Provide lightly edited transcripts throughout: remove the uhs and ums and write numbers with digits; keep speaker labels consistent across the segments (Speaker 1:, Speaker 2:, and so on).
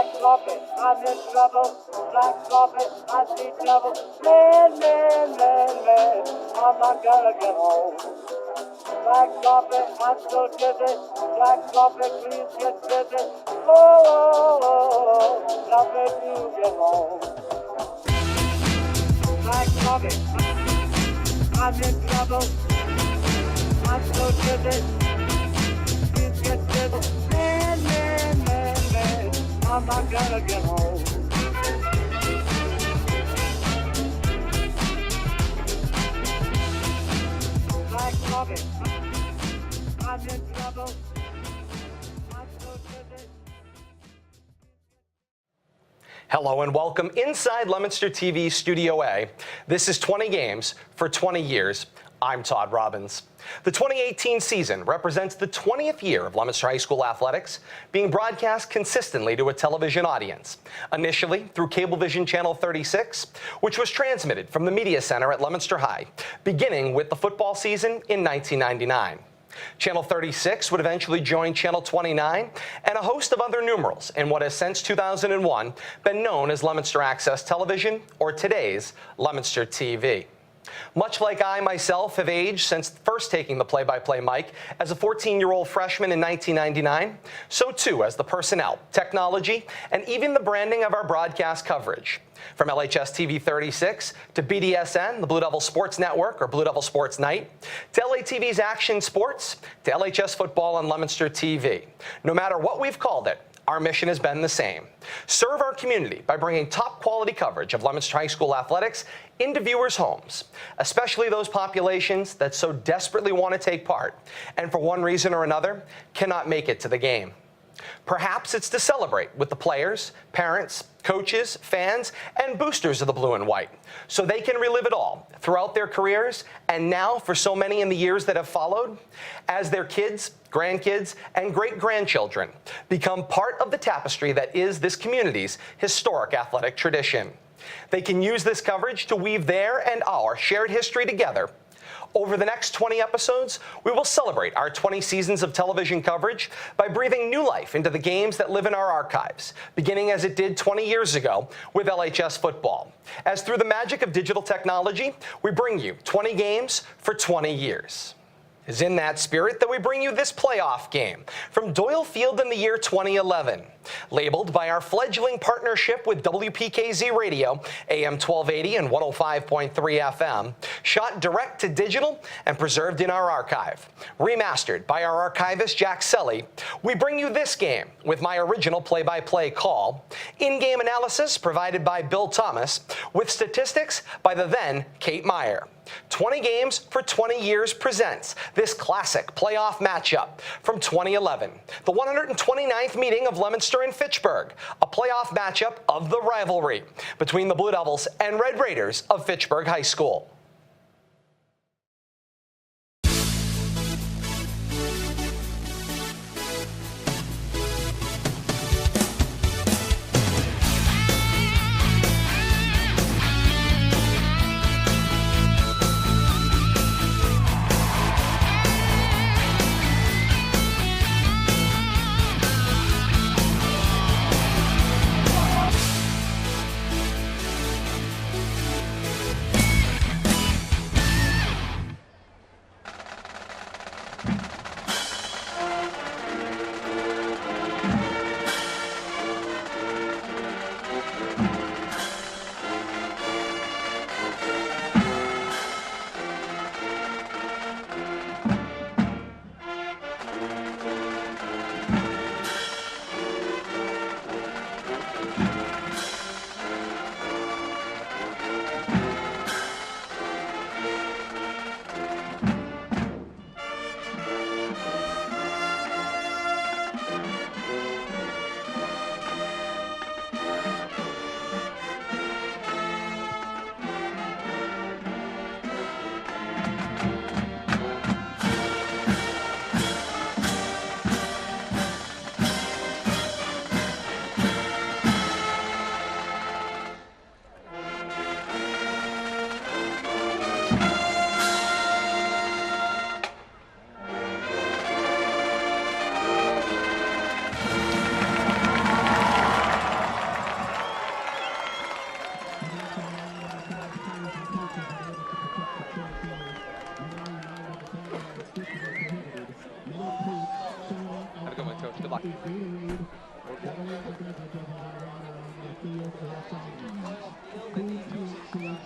Speaker 1: Black coffee, I'm in trouble. Black coffee, I see trouble. Man, I'm not gonna get home. Black coffee, I'm so dizzy. Black coffee, please get busy. Oh, help me to get home. Black coffee, I'm in trouble. I'm so dizzy. Please get busy. Man, I'm not gonna get home. Black coffee, I'm in trouble. I'm so dizzy.
Speaker 2: Hello and welcome inside Leominster TV Studio A. This is 20 games for 20 years. I'm Todd Robbins. The 2018 season represents the 20th year of Leominster High School athletics being broadcast consistently to a television audience, initially through Cablevision Channel 36, which was transmitted from the Media Center at Leominster High, beginning with the football season in 1999. Channel 36 would eventually join Channel 29 and a host of other numerals in what has since 2001 been known as Leominster Access Television, or today's Leominster TV. Much like I myself have aged since first taking the play-by-play mic as a 14-year-old freshman in 1999, so too has the personnel, technology, and even the branding of our broadcast coverage. From LHS TV 36 to BDSN, the Blue Devil Sports Network, or Blue Devil Sports Night, to LATV's Action Sports, to LHS Football on Leominster TV. No matter what we've called it, our mission has been the same. Serve our community by bringing top quality coverage of Leominster High School athletics into viewers' homes, especially those populations that so desperately want to take part and for one reason or another cannot make it to the game. Perhaps it's to celebrate with the players, parents, coaches, fans, and boosters of the blue and white, so they can relive it all throughout their careers and now for so many in the years that have followed, as their kids, grandkids, and great-grandchildren become part of the tapestry that is this community's historic athletic tradition. They can use this coverage to weave their and our shared history together. Over the next 20 episodes, we will celebrate our 20 seasons of television coverage by breathing new life into the games that live in our archives, beginning as it did 20 years ago with LHS football. As through the magic of digital technology, we bring you 20 games for 20 years. It is in that spirit that we bring you this playoff game from Doyle Field in the year 2011. Labeled by our fledgling partnership with WPKZ Radio, AM 1280 and 105.3 FM, shot direct to digital and preserved in our archive. Remastered by our archivist Jack Selly, we bring you this game with my original play-by-play call, in-game analysis provided by Bill Thomas, with statistics by the then Kate Meyer. 20 Games for 20 Years presents this classic playoff matchup from 2011, the 129th meeting of Leominster and Fitchburg, a playoff matchup of the rivalry between the Blue Devils and Red Raiders of Fitchburg High School.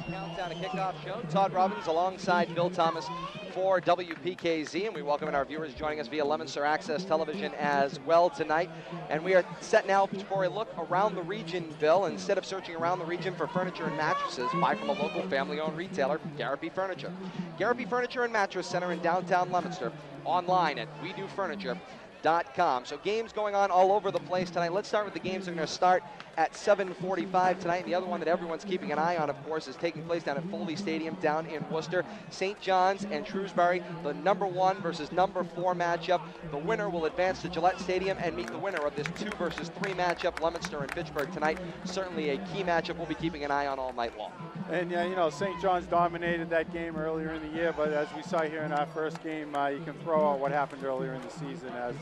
Speaker 3: Countdown to kickoff show. Todd Robbins alongside Bill Thomas for WPKZ, and we welcome in our viewers joining us via Leominster Access Television as well tonight. And we are set now for a look around the region, Bill. Instead of searching around the region for furniture and mattresses, buy from a local family-owned retailer, Garrett Furniture. Garrett Furniture and Mattress Center in downtown Leominster. Online at WeDoFurniture.com. So games going on all over the place tonight. Let's start with the games that are going to start at 7:45 tonight. And the other one that everyone's keeping an eye on, of course, is taking place down at Foley Stadium down in Worcester. St. John's and Shrewsbury, the #1 versus #4 matchup. The winner will advance to Gillette Stadium and meet the winner of this 2 versus 3 matchup, Leominster and Fitchburg tonight. Certainly a key matchup we'll be keeping an eye on all night long.
Speaker 4: And you know, St. John's dominated that game earlier in the year, but as we saw here in our first game, you can throw out what happened earlier in the season as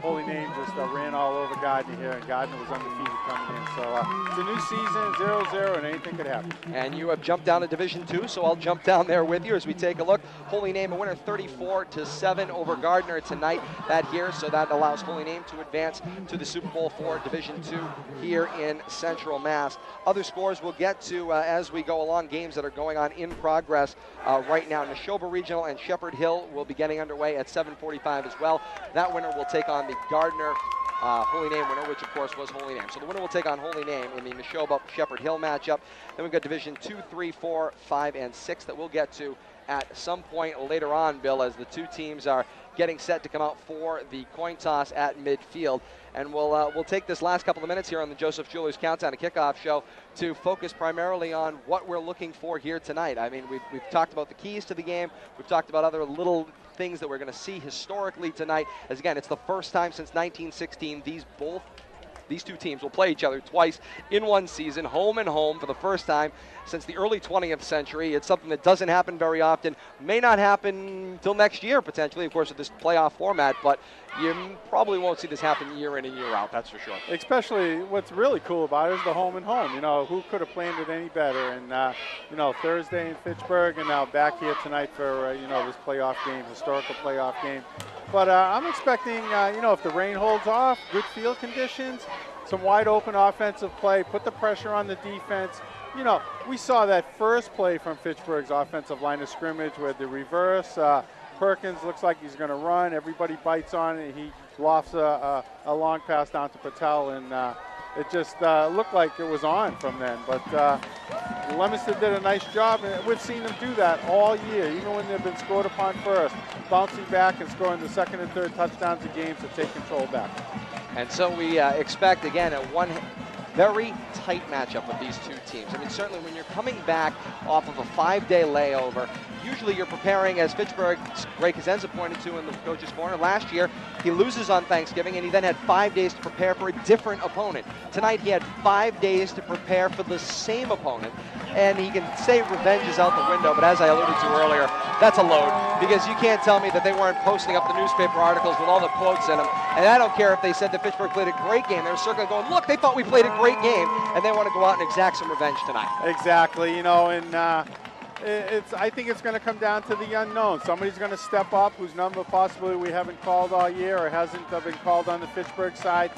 Speaker 4: Holy Name just ran all over Gardner here, and Gardner was undefeated coming in. So it's a new season, 0-0, and anything could happen.
Speaker 3: And you have jumped down to Division II, so I'll jump down there with you as we take a look. Holy Name a winner 34-7 over Gardner tonight. That here, so that allows Holy Name to advance to the Super Bowl for Division II here in Central Mass. Other scores we'll get to as we go along, games that are going on in progress right now. Neshoba Regional and Shepherd Hill will be getting underway at 7:45 as well. That winner will take on the Gardner Holy Name winner, which of course was Holy Name. So the winner will take on Holy Name in the Neshoba Shepherd Hill matchup. Then we've got Division 2, 3, 4, 5, and 6 that we'll get to at some point later on, Bill, as the two teams are getting set to come out for the coin toss at midfield. And we'll take this last couple of minutes here on the Joseph Jewelers Countdown to Kickoff show to focus primarily on what we're looking for here tonight. I mean, we've talked about the keys to the game. We've talked about other little things that we're going to see historically tonight. As again, it's the first time since 1916 these two teams will play each other twice in one season, home and home, for the first time since the early 20th century. It's something that doesn't happen very often. May not happen until next year, potentially, of course, with this playoff format, but you probably won't see this happen year in and year out, that's for sure.
Speaker 4: Especially what's really cool about it is the home and home. You know, who could have planned it any better? And, you know, Thursday in Fitchburg and now back here tonight for, you know, this playoff game, historical playoff game. But I'm expecting, you know, if the rain holds off, good field conditions, some wide open offensive play, put the pressure on the defense. You know, we saw that first play from Fitchburg's offensive line of scrimmage where the reverse, Perkins looks like he's going to run. Everybody bites on it. He lofts a long pass down to Patel, and it just looked like it was on from then. But Leominster did a nice job, and we've seen them do that all year, even when they've been scored upon first, bouncing back and scoring the second and third touchdowns of games to take control back.
Speaker 3: And so we expect, again, one very tight matchup with these two teams. I mean, certainly when you're coming back off of a 5-day layover, usually you're preparing, as Fitchburg's Ray Kazenza pointed to in the coach's corner last year, he loses on Thanksgiving and he then had 5 days to prepare for a different opponent. Tonight he had 5 days to prepare for the same opponent, and he can say revenge is out the window, but as I alluded to earlier, that's a load, because you can't tell me that they weren't posting up the newspaper articles with all the quotes in them. And I don't care if they said that Fitchburg played a great game. They're circling going, look, they thought we played a great game, and they want to go out and exact some revenge tonight.
Speaker 4: Exactly, you know, and I think it's going to come down to the unknown. Somebody's going to step up whose number possibly we haven't called all year or hasn't been called on the Fitchburg side.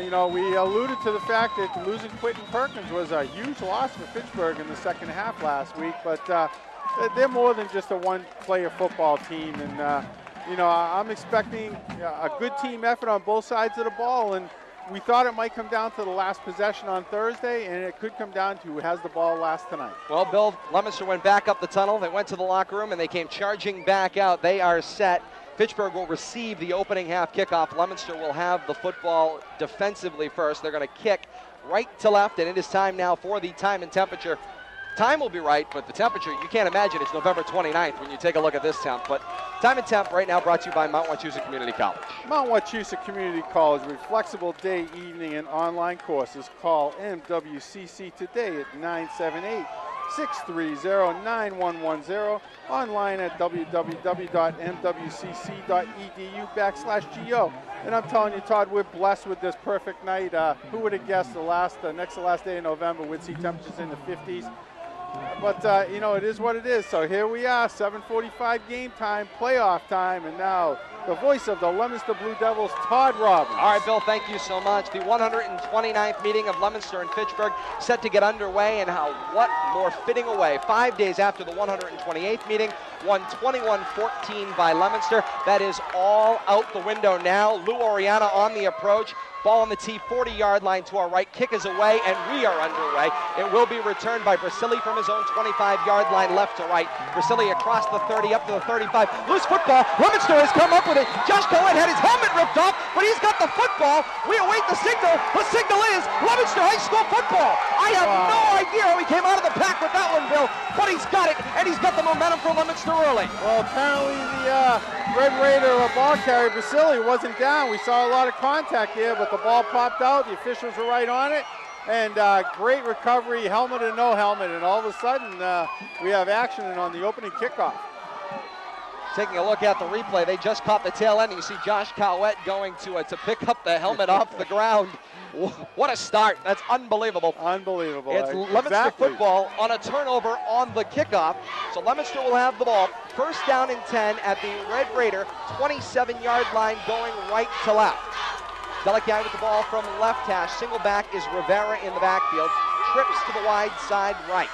Speaker 4: You know, we alluded to the fact that losing Quentin Perkins was a huge loss for Fitchburg in the second half last week, but they're more than just a one-player football team, and you know, I'm expecting a good team effort on both sides of the ball, and we thought it might come down to the last possession on Thursday, and it could come down to who has the ball last tonight.
Speaker 3: Well, Bill, Leominster went back up the tunnel, they went to the locker room, and they came charging back out. They are set. Fitchburg will receive the opening half kickoff. Leominster will have the football defensively first. They're going to kick right to left, and it is time now for the time and temperature. Time will be right, but the temperature, you can't imagine it's November 29th when you take a look at this temp. But time and temp right now brought to you by Mount Wachusett Community College.
Speaker 4: Mount Wachusett Community College with flexible day, evening, and online courses. Call MWCC today at 978-630-9110. Online at www.mwcc.edu/GO. And I'm telling you, Todd, we're blessed with this perfect night. Who would have guessed next to last day of November we'd see temperatures in the 50s? But, you know, it is what it is. So here we are, 7:45 game time, playoff time, and now the voice of the Leominster Blue Devils, Todd Robbins.
Speaker 3: All right, Bill, thank you so much. The 129th meeting of Leominster and Fitchburg set to get underway, and what more fitting a way, 5 days after the 128th meeting, won 21-14 by Leominster. That is all out the window now. Lou Oriana on the approach. Ball on the tee, 40-yard line to our right. Kick is away, and we are underway. It will be returned by Brasili from his own 25-yard line left to right. Brasili across the 30, up to the 35. Loose football. Leominster has come up with it. Josh Collette had his helmet ripped off, but he's got the football. We await the signal. The signal is Leominster High School football. I have no idea how he came out of the pack with that one, Bill, but he's got it, and he's got the momentum for Leominster early.
Speaker 4: Well, apparently the Red Raider ball carrier, Brasili, wasn't down. We saw a lot of contact there, but the ball popped out. The officials were right on it. And great recovery, helmet and no helmet. And all of a sudden, we have action on the opening kickoff.
Speaker 3: Taking a look at the replay, they just caught the tail end. You see Josh Cowett going to pick up the helmet off the ground. What a start. That's unbelievable.
Speaker 4: Unbelievable.
Speaker 3: It's Leominster football on a turnover on the kickoff. So Leominster will have the ball. First down and 10 at the Red Raider 27-yard line going right to left. Delekai with the ball from left hash. Single back is Rivera in the backfield. Trips to the wide side right.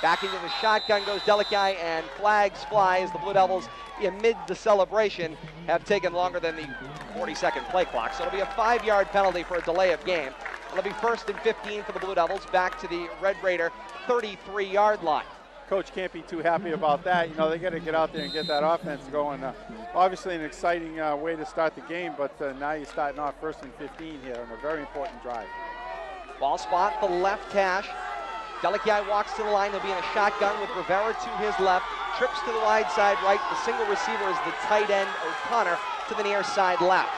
Speaker 3: Back into the shotgun goes Delekai, and flags fly as the Blue Devils, amid the celebration, have taken longer than the 40-second play clock. So it'll be a 5-yard penalty for a delay of game. It'll be 1st and 15 for the Blue Devils, back to the Red Raider 33-yard line.
Speaker 4: Coach can't be too happy about that. You know, they got to get out there and get that offense going. Obviously an exciting way to start the game, but now you're starting off 1st and 15 here on a very important drive.
Speaker 3: Ball spot, the left hash. Delekai walks to the line. He'll be in a shotgun with Rivera to his left. Trips to the wide side right. The single receiver is the tight end, O'Connor, to the near side left.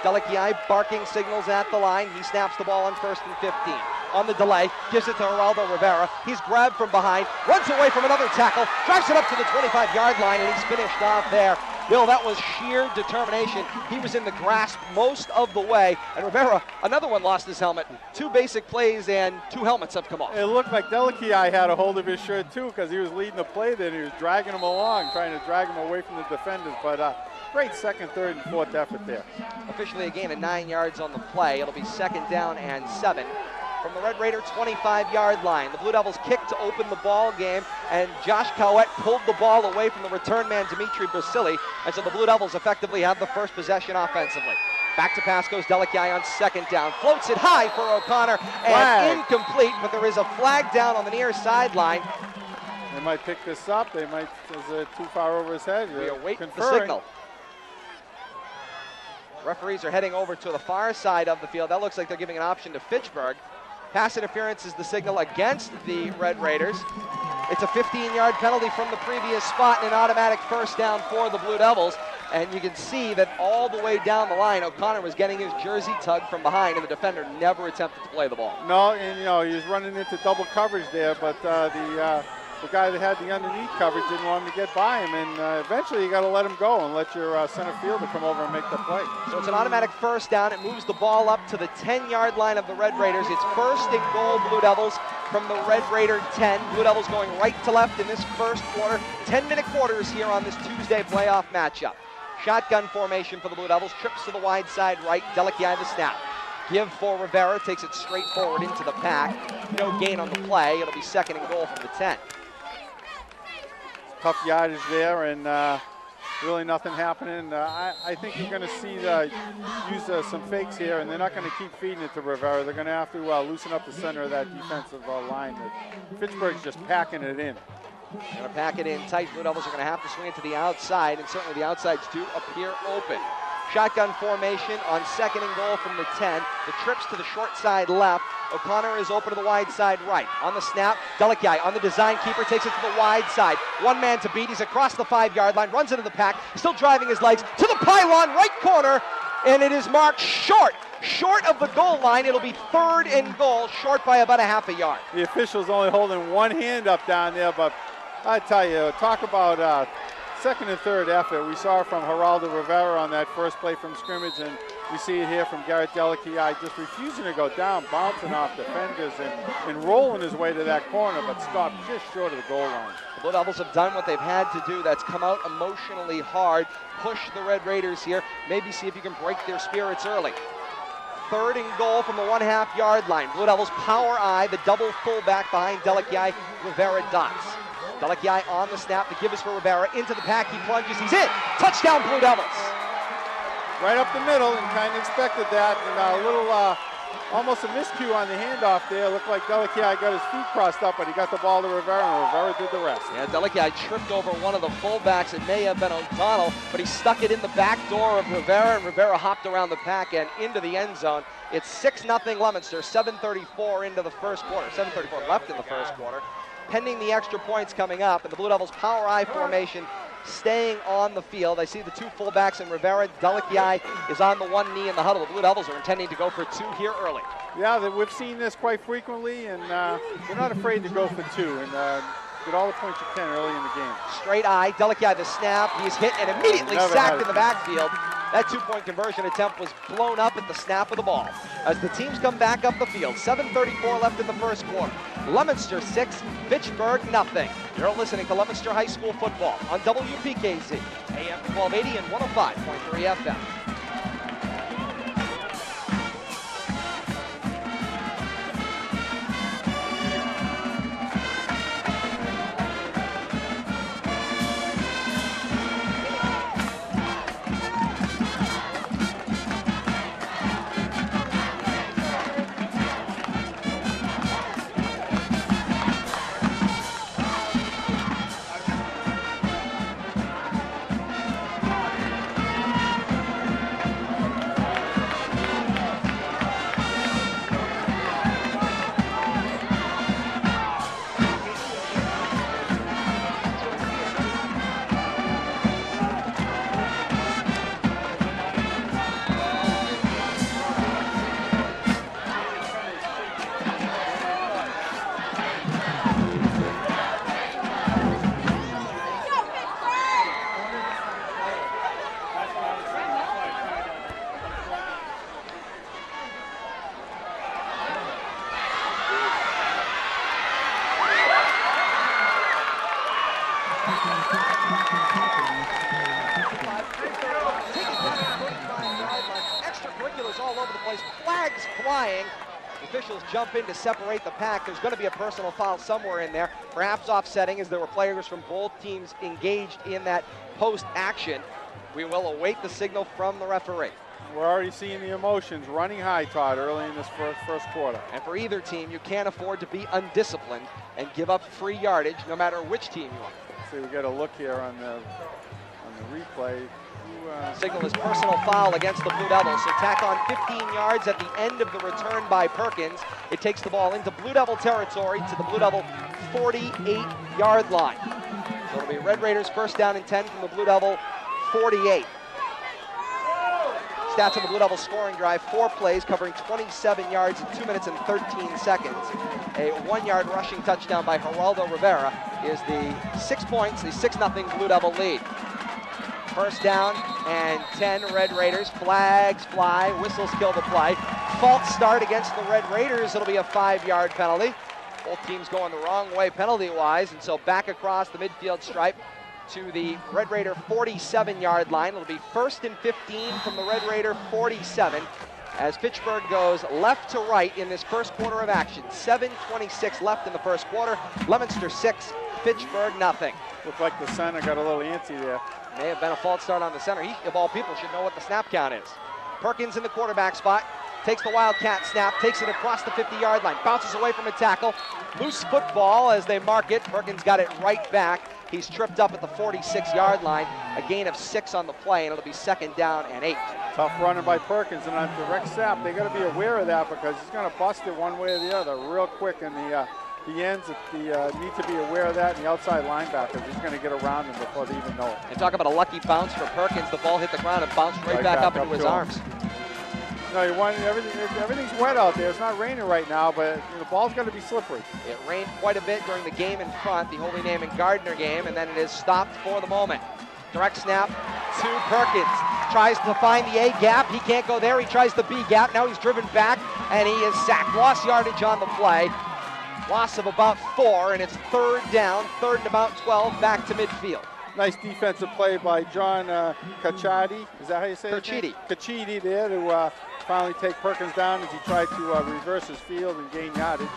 Speaker 3: Delekai barking signals at the line. He snaps the ball on 1st and 15. On the delay, gives it to Geraldo Rivera. He's grabbed from behind, runs away from another tackle, drives it up to the 25-yard line, and he's finished off there. Bill, that was sheer determination. He was in the grasp most of the way, and Rivera, another one, lost his helmet. 2 basic plays and 2 helmets have come off.
Speaker 4: It looked like Delekai had a hold of his shirt too, because he was leading the play then. He was dragging him along, trying to drag him away from the defenders, but great 2nd, 3rd, and 4th effort there.
Speaker 3: Officially a gain of 9 yards on the play. It'll be 2nd down and 7. From the Red Raider 25-yard line. The Blue Devils kicked to open the ball game, and Josh Cowett pulled the ball away from the return man, Dimitri Brasili, and so the Blue Devils effectively have the first possession offensively. Back to pass goes Delekai on 2nd down. Floats it high for O'Connor, and incomplete, but there is a flag down on the near sideline.
Speaker 4: They might pick this up. They might, is it too far over his head?
Speaker 3: We await the signal. Referees are heading over to the far side of the field. That looks like they're giving an option to Fitchburg. Pass interference is the signal against the Red Raiders. It's a 15-yard penalty from the previous spot and an automatic 1st down for the Blue Devils. And you can see that all the way down the line, O'Connor was getting his jersey tugged from behind, and the defender never attempted to play the ball.
Speaker 4: No, and you know, he was running into double coverage there, but the guy that had the underneath coverage didn't want him to get by him, and eventually you got to let him go and let your center fielder come over and make the play.
Speaker 3: So it's an automatic 1st down. It moves the ball up to the 10-yard line of the Red Raiders. It's 1st and goal, Blue Devils, from the Red Raider 10. Blue Devils going right to left in this first quarter. 10-minute quarters here on this Tuesday playoff matchup. Shotgun formation for the Blue Devils. Trips to the wide side right. Delekai the snap. Give for Rivera. Takes it straight forward into the pack. No gain on the play. It'll be 2nd and goal from the 10.
Speaker 4: Tough yardage there, and really nothing happening. I think you're going to see use some fakes here, and they're not going to keep feeding it to Rivera. They're going to have to loosen up the center of that defensive line. Pittsburgh's just packing it in.
Speaker 3: Going to pack it in tight. Blue Devils are going to have to swing it to the outside, and certainly the outsides do appear open. Shotgun formation on 2nd and goal from the 10. The trips to the short side left. O'Connor is open to the wide side right. On the snap, Delekai on the design keeper takes it to the wide side. One man to beat. He's across the 5-yard line, runs into the pack, still driving his legs to the pylon, right corner, and it is marked short of the goal line. It'll be 3rd and goal, short by about a half a yard.
Speaker 4: The official's only holding one hand up down there, but I tell you, talk about 2nd and 3rd effort. We saw from Geraldo Rivera on that first play from scrimmage, and You see it here from Garrett Delakiai, just refusing to go down, bouncing off defenders and rolling his way to that corner, but stopped just short of the goal line.
Speaker 3: The Blue Devils have done what they've had to do. That's come out emotionally hard. Push the Red Raiders here. Maybe see if you can break their spirits early. 3rd and goal from the 1.5 yard line. Blue Devils power eye, the double fullback behind Delakiai. Rivera dots. Delakiai on the snap. The give is for Rivera. Into the pack. He plunges. He's in. Touchdown, Blue Devils.
Speaker 4: Right up the middle, and kind of expected that. And a little, almost a miscue on the handoff there. Looked like Delakiai got his feet crossed up, but he got the ball to Rivera, and Rivera did the rest.
Speaker 3: Yeah, Delakiai tripped over one of the fullbacks. It may have been O'Donnell, but he stuck it in the back door of Rivera, and Rivera hopped around the pack and into the end zone. It's 6-0 Leominster, 7:34 into the first quarter, 7:34 left in the first quarter. Pending the extra points coming up, and the Blue Devils power eye formation staying on the field. I see the 2 fullbacks and Rivera. Delakiai is on the one knee in the huddle. The Blue Devils are intending to go for 2 here early.
Speaker 4: Yeah, we've seen this quite frequently, and they're not afraid to go for 2 and get all the points you can early in the game.
Speaker 3: Straight eye, Delakiai the snap. He's hit and immediately sacked in the backfield. That 2-point conversion attempt was blown up at the snap of the ball. As the teams come back up the field, 7:34 left in the first quarter. Leominster 6, Fitchburg nothing. You're listening to Leominster High School football on WPKZ, AM 1280 and 105.3 FM. Extracurriculars all over the place, flags flying. Officials jump in to separate the pack. There's going to be a personal foul somewhere in there, perhaps offsetting, as there were players from both teams engaged in that post action. We will await the signal from the referee.
Speaker 4: We're already seeing the emotions running high, Todd, early in this first quarter.
Speaker 3: And for either team, you can't afford to be undisciplined and give up free yardage, no matter which team you are.
Speaker 4: See, we got a look here on the replay.
Speaker 3: Signal is personal foul against the Blue Devils. So tack on 15 yards at the end of the return by Perkins. It takes the ball into Blue Devil territory to the Blue Devil 48-yard line. So it'll be Red Raiders first down and 10 from the Blue Devil 48. Stats on the Blue Devils scoring drive: 4 plays covering 27 yards in 2 minutes and 13 seconds. A 1-yard rushing touchdown by Geraldo Rivera is the 6 points, the 6-0 Blue Devil lead. First down and 10 Red Raiders. Flags fly, whistles kill the play. False start against the Red Raiders. It'll be a 5-yard penalty. Both teams going the wrong way penalty-wise, and so back across the midfield stripe to the Red Raider 47-yard line. It'll be 1st and 15 from the Red Raider 47 as Fitchburg goes left to right in this first quarter of action. 7:26 left in the first quarter. Leominster 6, Fitchburg nothing.
Speaker 4: Looked like the center got a little antsy there.
Speaker 3: May have been a false start on the center. He, of all people, should know what the snap count is. Perkins in the quarterback spot, takes the Wildcat snap, takes it across the 50-yard line, bounces away from a tackle. Loose football as they mark it. Perkins got it right back. He's tripped up at the 46-yard line. A gain of 6 on the play, and it'll be 2nd down and 8.
Speaker 4: Tough running by Perkins, and on direct snap, they got to be aware of that because he's going to bust it one way or the other real quick in the ends. Need to be aware of that, and the outside linebackers, he's going to get around them before they even know it.
Speaker 3: And talk about a lucky bounce for Perkins. The ball hit the ground and bounced right back up into his arms.
Speaker 4: No, you want everything's wet out there. It's not raining right now, but the ball's got to be slippery.
Speaker 3: It rained quite a bit during the game in front, the Holy Name and Gardner game, and then it is stopped for the moment. Direct snap to Perkins. tries to find the A gap. He can't go there. He tries the B gap. Now he's driven back, and he is sacked. Lost yardage on the play. Loss of about 4, and it's third down, third and about 12, back to midfield.
Speaker 4: Nice defensive play by John Cacciati. Is that how you say it? Cacciati there to finally take Perkins down as he tried to reverse his field and gain yardage.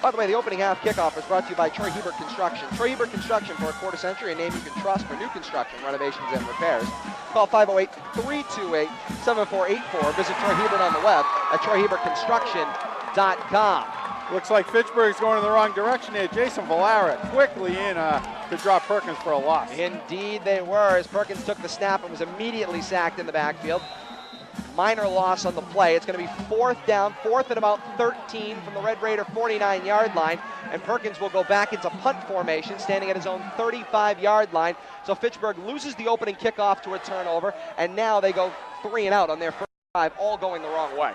Speaker 3: By the way, the opening half kickoff was brought to you by Troy Hebert Construction. Troy Hebert Construction, for a quarter century, a name you can trust for new construction, renovations, and repairs. Call 508-328-7484. Visit Troy Hebert on the web at troyhebertconstruction.com.
Speaker 4: Looks like Fitchburg's going in the wrong direction here. Jason Valera quickly in to drop Perkins for a loss.
Speaker 3: Indeed they were, as Perkins took the snap and was immediately sacked in the backfield. Minor loss on the play. It's going to be fourth down, fourth and about 13 from the Red Raider 49-yard line, and Perkins will go back into punt formation, standing at his own 35-yard line. So Fitchburg loses the opening kickoff to a turnover, and now they go 3 and out on their first drive, all going the wrong way.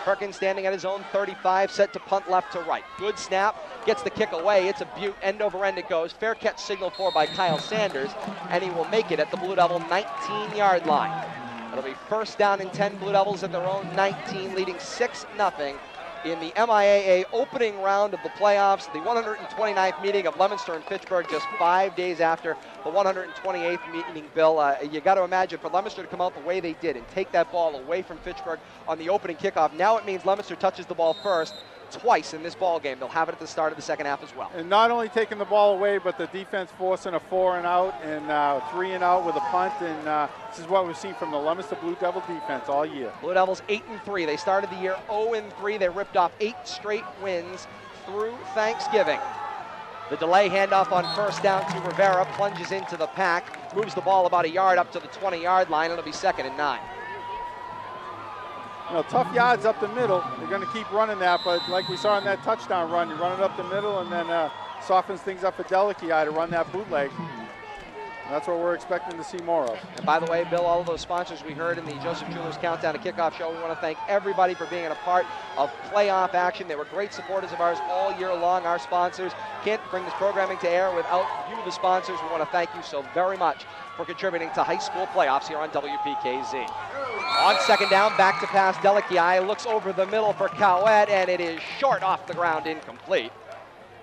Speaker 3: Perkins standing at his own 35, set to punt left to right. Good snap, gets the kick away. It's a beaut, end over end it goes. Fair catch signaled for by Kyle Sanders, and he will make it at the Blue Devil 19-yard line. It'll be first down and 10, Blue Devils at their own 19, leading 6-0 in the MIAA opening round of the playoffs, the 129th meeting of Leominster and Fitchburg, just 5 days after the 128th meeting. Bill, you got to imagine for Leominster to come out the way they did and take that ball away from Fitchburg on the opening kickoff. Now it means Leominster touches the ball first twice in this ball game. They'll have it at the start of the second half as well.
Speaker 4: And not only taking the ball away, but the defense forcing a 4 and out and 3 and out with a punt. And this is what we've seen from the Leominster Blue Devil defense all year.
Speaker 3: Blue Devils 8-3. They started the year 0-3. They ripped off 8 straight wins through Thanksgiving. The delay handoff on first down to Rivera, plunges into the pack, moves the ball about a yard up to the 20-yard line. It'll be 2nd and 9.
Speaker 4: You know, tough yards up the middle. They're going to keep running that, but like we saw in that touchdown run, you run it up the middle and then softens things up for Delici to run that bootleg. And that's what we're expecting to see more of.
Speaker 3: And by the way, Bill, all of those sponsors we heard in the Joseph Jewelers Countdown to Kickoff show, we want to thank everybody for being a part of playoff action. They were great supporters of ours all year long. Our sponsors can't bring this programming to air without you, the sponsors. We want to thank you so very much for contributing to high school playoffs here on WPKZ. On second down, back to pass, Delici looks over the middle for Cowett, and it is short off the ground, incomplete.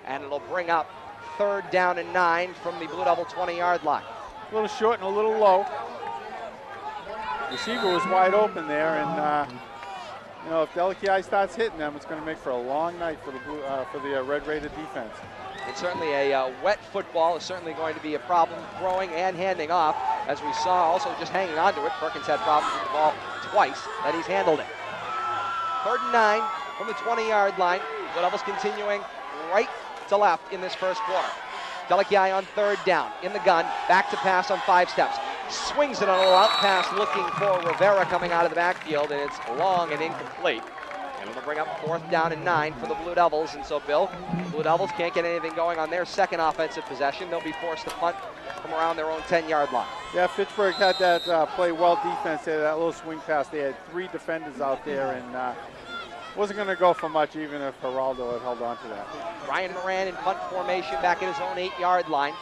Speaker 3: And it'll bring up 3rd down and 9 from the Blue Devil 20-yard line.
Speaker 4: A little short and a little low. Receiver was wide open there, and you know, if Delici starts hitting them, it's going to make for a long night for the Red Raider defense.
Speaker 3: And certainly a wet football is certainly going to be a problem throwing and handing off, as we saw also just hanging on to it. Perkins had problems with the ball twice that he's handled it. 3rd and 9 from the 20-yard line. Blue Devils continuing right to left in this first quarter. Delici on 3rd down, in the gun, back to pass on 5 steps. Swings it on a little out pass looking for Rivera coming out of the backfield, and it's long and incomplete. And it'll bring up 4th down and 9 for the Blue Devils. And so, Bill, Blue Devils can't get anything going on their second offensive possession. They'll be forced to punt from around their own 10-yard line.
Speaker 4: Yeah, Fitchburg had that play well defense there, that little swing pass. They had 3 defenders out there, and wasn't going to go for much even if Geraldo had held on to that.
Speaker 3: Ryan Moran in punt formation back at his own 8-yard line.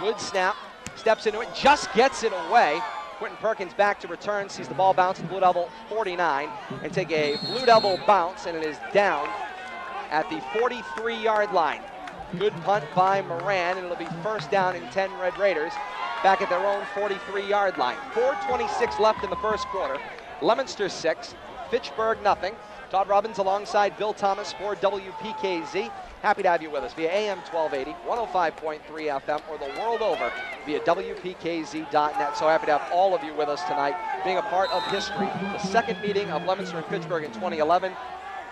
Speaker 3: Good snap, steps into it, just gets it away. Quentin Perkins back to return, sees the ball bounce to Blue Devil 49 and take a Blue Devil bounce, and it is down at the 43-yard line. Good punt by Moran, and it'll be 1st down and 10 Red Raiders back at their own 43-yard line. 4:26 left in the first quarter. Leominster 6, Fitchburg nothing. Todd Robbins alongside Bill Thomas for WPKZ. Happy to have you with us via AM 1280, 105.3 FM, or the world over via WPKZ.net. So happy to have all of you with us tonight, being a part of history. The second meeting of Leominster and Fitchburg in 2011.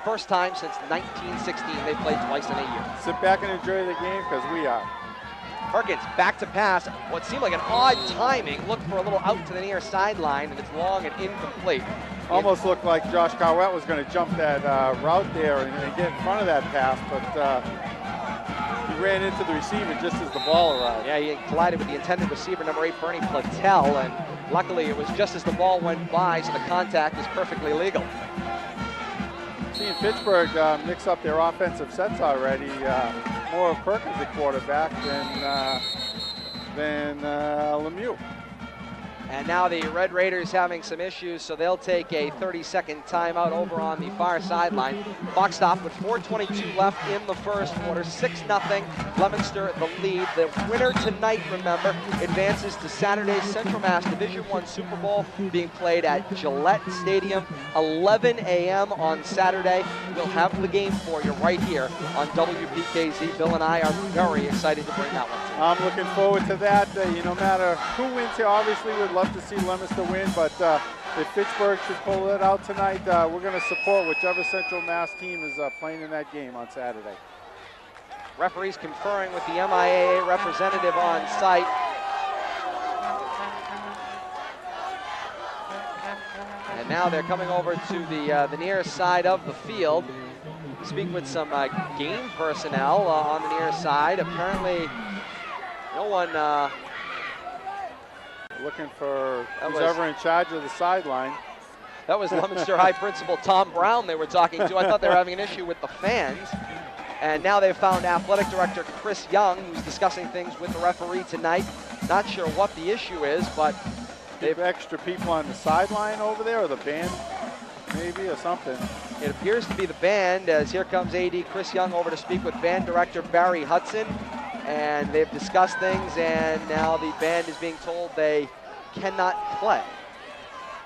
Speaker 3: First time since 1916 they played twice in a year.
Speaker 4: Sit back and enjoy the game, because we are.
Speaker 3: Perkins back to pass. What seemed like an odd timing. Looked for a little out to the near sideline, and it's long and incomplete.
Speaker 4: Almost looked like Josh Cowett was going to jump that route there and get in front of that pass, but he ran into the receiver just as the ball arrived.
Speaker 3: Yeah, he collided with the intended receiver, number 8, Bernie Platel, and luckily it was just as the ball went by, so the contact is perfectly legal.
Speaker 4: Seeing Fitchburg mix up their offensive sets already. More of Perkins at quarterback than Lemieux.
Speaker 3: And now the Red Raiders having some issues, so they'll take a 30-second timeout over on the far sideline. Clock stop with 4:22 left in the first quarter. 6-0, Leominster the lead. The winner tonight, remember, advances to Saturday's Central Mass Division I Super Bowl being played at Gillette Stadium, 11 a.m. on Saturday. We'll have the game for you right here on WPKZ. Bill and I are very excited to bring that one to you.
Speaker 4: I'm looking forward to that. No matter who wins here, obviously we'd love to see Leominster win, but if Fitchburg should pull it out tonight, we're going to support whichever Central Mass team is playing in that game on Saturday.
Speaker 3: Referees conferring with the MIAA representative on site. And now they're coming over to the near side of the field. Speak with some game personnel on the near side. Apparently, no one
Speaker 4: looking for who's ever in charge of the sideline.
Speaker 3: That was Leominster High Principal Tom Brown they were talking to. I thought they were having an issue with the fans. And now they've found Athletic Director Chris Young, who's discussing things with the referee tonight. Not sure what the issue is, but they've
Speaker 4: extra people on the sideline over there, or the band maybe, or something.
Speaker 3: It appears to be the band, as here comes AD Chris Young over to speak with band director Barry Hudson. And they've discussed things, and now the band is being told they cannot play.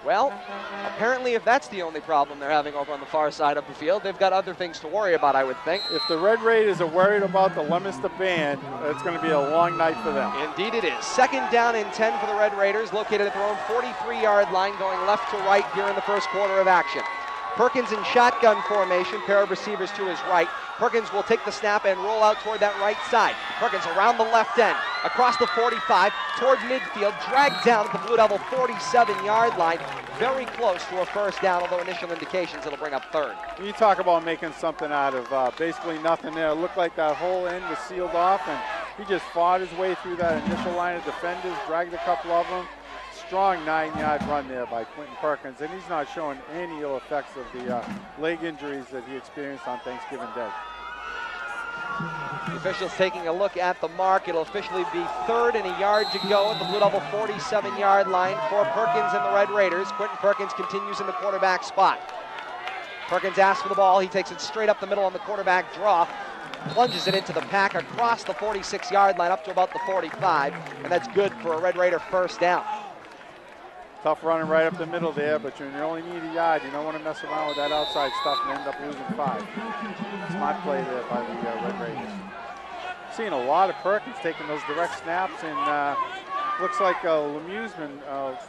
Speaker 3: Well, apparently if that's the only problem they're having over on the far side of the field, they've got other things to worry about, I would think.
Speaker 4: If the Red Raiders are worried about the Leominster band, it's going to be a long night for them.
Speaker 3: Indeed it is. 2nd down and 10 for the Red Raiders, located at their own 43-yard line, going left to right here in the first quarter of action. Perkins in shotgun formation, pair of receivers to his right. Perkins will take the snap and roll out toward that right side. Perkins around the left end, across the 45, toward midfield, dragged down at the Blue Devil 47-yard line. Very close to a first down, although initial indications it'll bring up 3rd.
Speaker 4: You talk about making something out of basically nothing there. It looked like that whole end was sealed off, and he just fought his way through that initial line of defenders, dragged a couple of them. Strong 9-yard run there by Quentin Perkins, and he's not showing any ill effects of the leg injuries that he experienced on Thanksgiving Day.
Speaker 3: The officials taking a look at the mark. It'll officially be 3rd and a yard to go at the Blue Devil 47-yard line for Perkins and the Red Raiders. Quentin Perkins continues in the quarterback spot. Perkins asks for the ball. He takes it straight up the middle on the quarterback draw. Plunges it into the pack across the 46-yard line up to about the 45, and that's good for a Red Raider first down.
Speaker 4: Tough running right up the middle there, but you only need a yard. You don't want to mess around with that outside stuff and end up losing 5. Smart play there by the Red Raiders. Seeing a lot of Perkins taking those direct snaps, and looks like Lemieux's been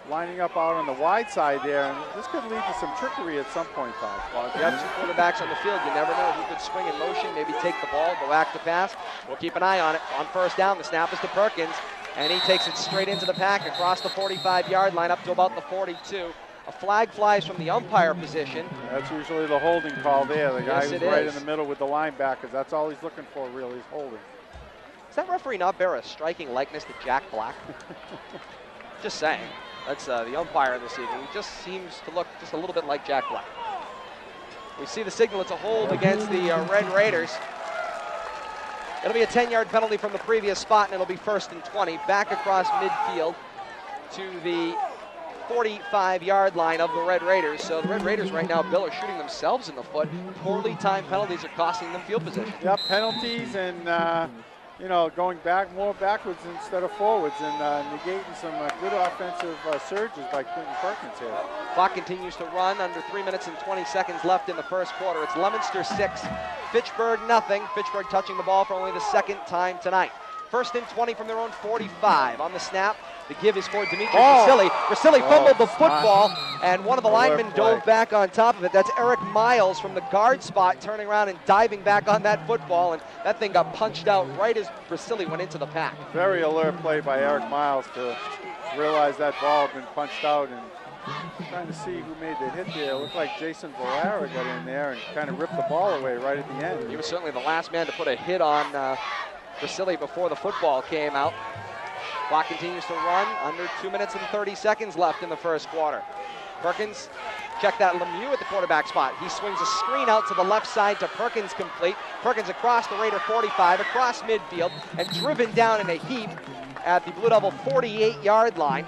Speaker 4: lining up out on the wide side there, and this could lead to some trickery at some point, Todd.
Speaker 3: Well, if you have 2 quarterbacks on the field, you never know who could swing in motion, maybe take the ball, go back to pass. We'll keep an eye on it. On first down, the snap is to Perkins. And he takes it straight into the pack across the 45-yard line up to about the 42. A flag flies from the umpire position.
Speaker 4: That's usually the holding call there. The guy
Speaker 3: Yes,
Speaker 4: who's right in the middle with the linebackers. That's all he's looking for, really, is holding.
Speaker 3: Does that referee not bear a striking likeness to Jack Black? Just saying. That's the umpire this evening. He just seems to look just a little bit like Jack Black. We see the signal. It's a hold against the Red Raiders. It'll be a 10-yard penalty from the previous spot, and it'll be 1st and 20. Back across midfield to the 45-yard line of the Red Raiders. So the Red Raiders right now, Bill, are shooting themselves in the foot. Poorly timed penalties are costing them field position.
Speaker 4: Yep, penalties and, going more backwards instead of forwards, and negating some good offensive surges by Quentin Perkins here.
Speaker 3: Clock continues to run, under 3 minutes and 20 seconds left in the first quarter. It's Leominster 6, Fitchburg nothing. Fitchburg touching the ball for only the 2nd time tonight. 1st and 20 from their own 45. On the snap, the give is for Dimitri Brasili. Brasili fumbled the football, and one of the linemen dove back on top of it. That's Eric Miles from the guard spot, turning around and diving back on that football, and that thing got punched out right as Brasili went into the pack.
Speaker 4: Very alert play by Eric Miles to realize that ball had been punched out, and trying to see who made the hit there. It looked like Jason Valera got in there and kind of ripped the ball away right at the end.
Speaker 3: He was certainly the last man to put a hit on Brasili before the football came out. Clock continues to run, under 2 minutes and 30 seconds left in the first quarter. Perkins, check that Lemieux at the quarterback spot. He swings a screen out to the left side to Perkins complete. Perkins across the Raider 45, across midfield, and driven down in a heap at the Blue Devil 48-yard line.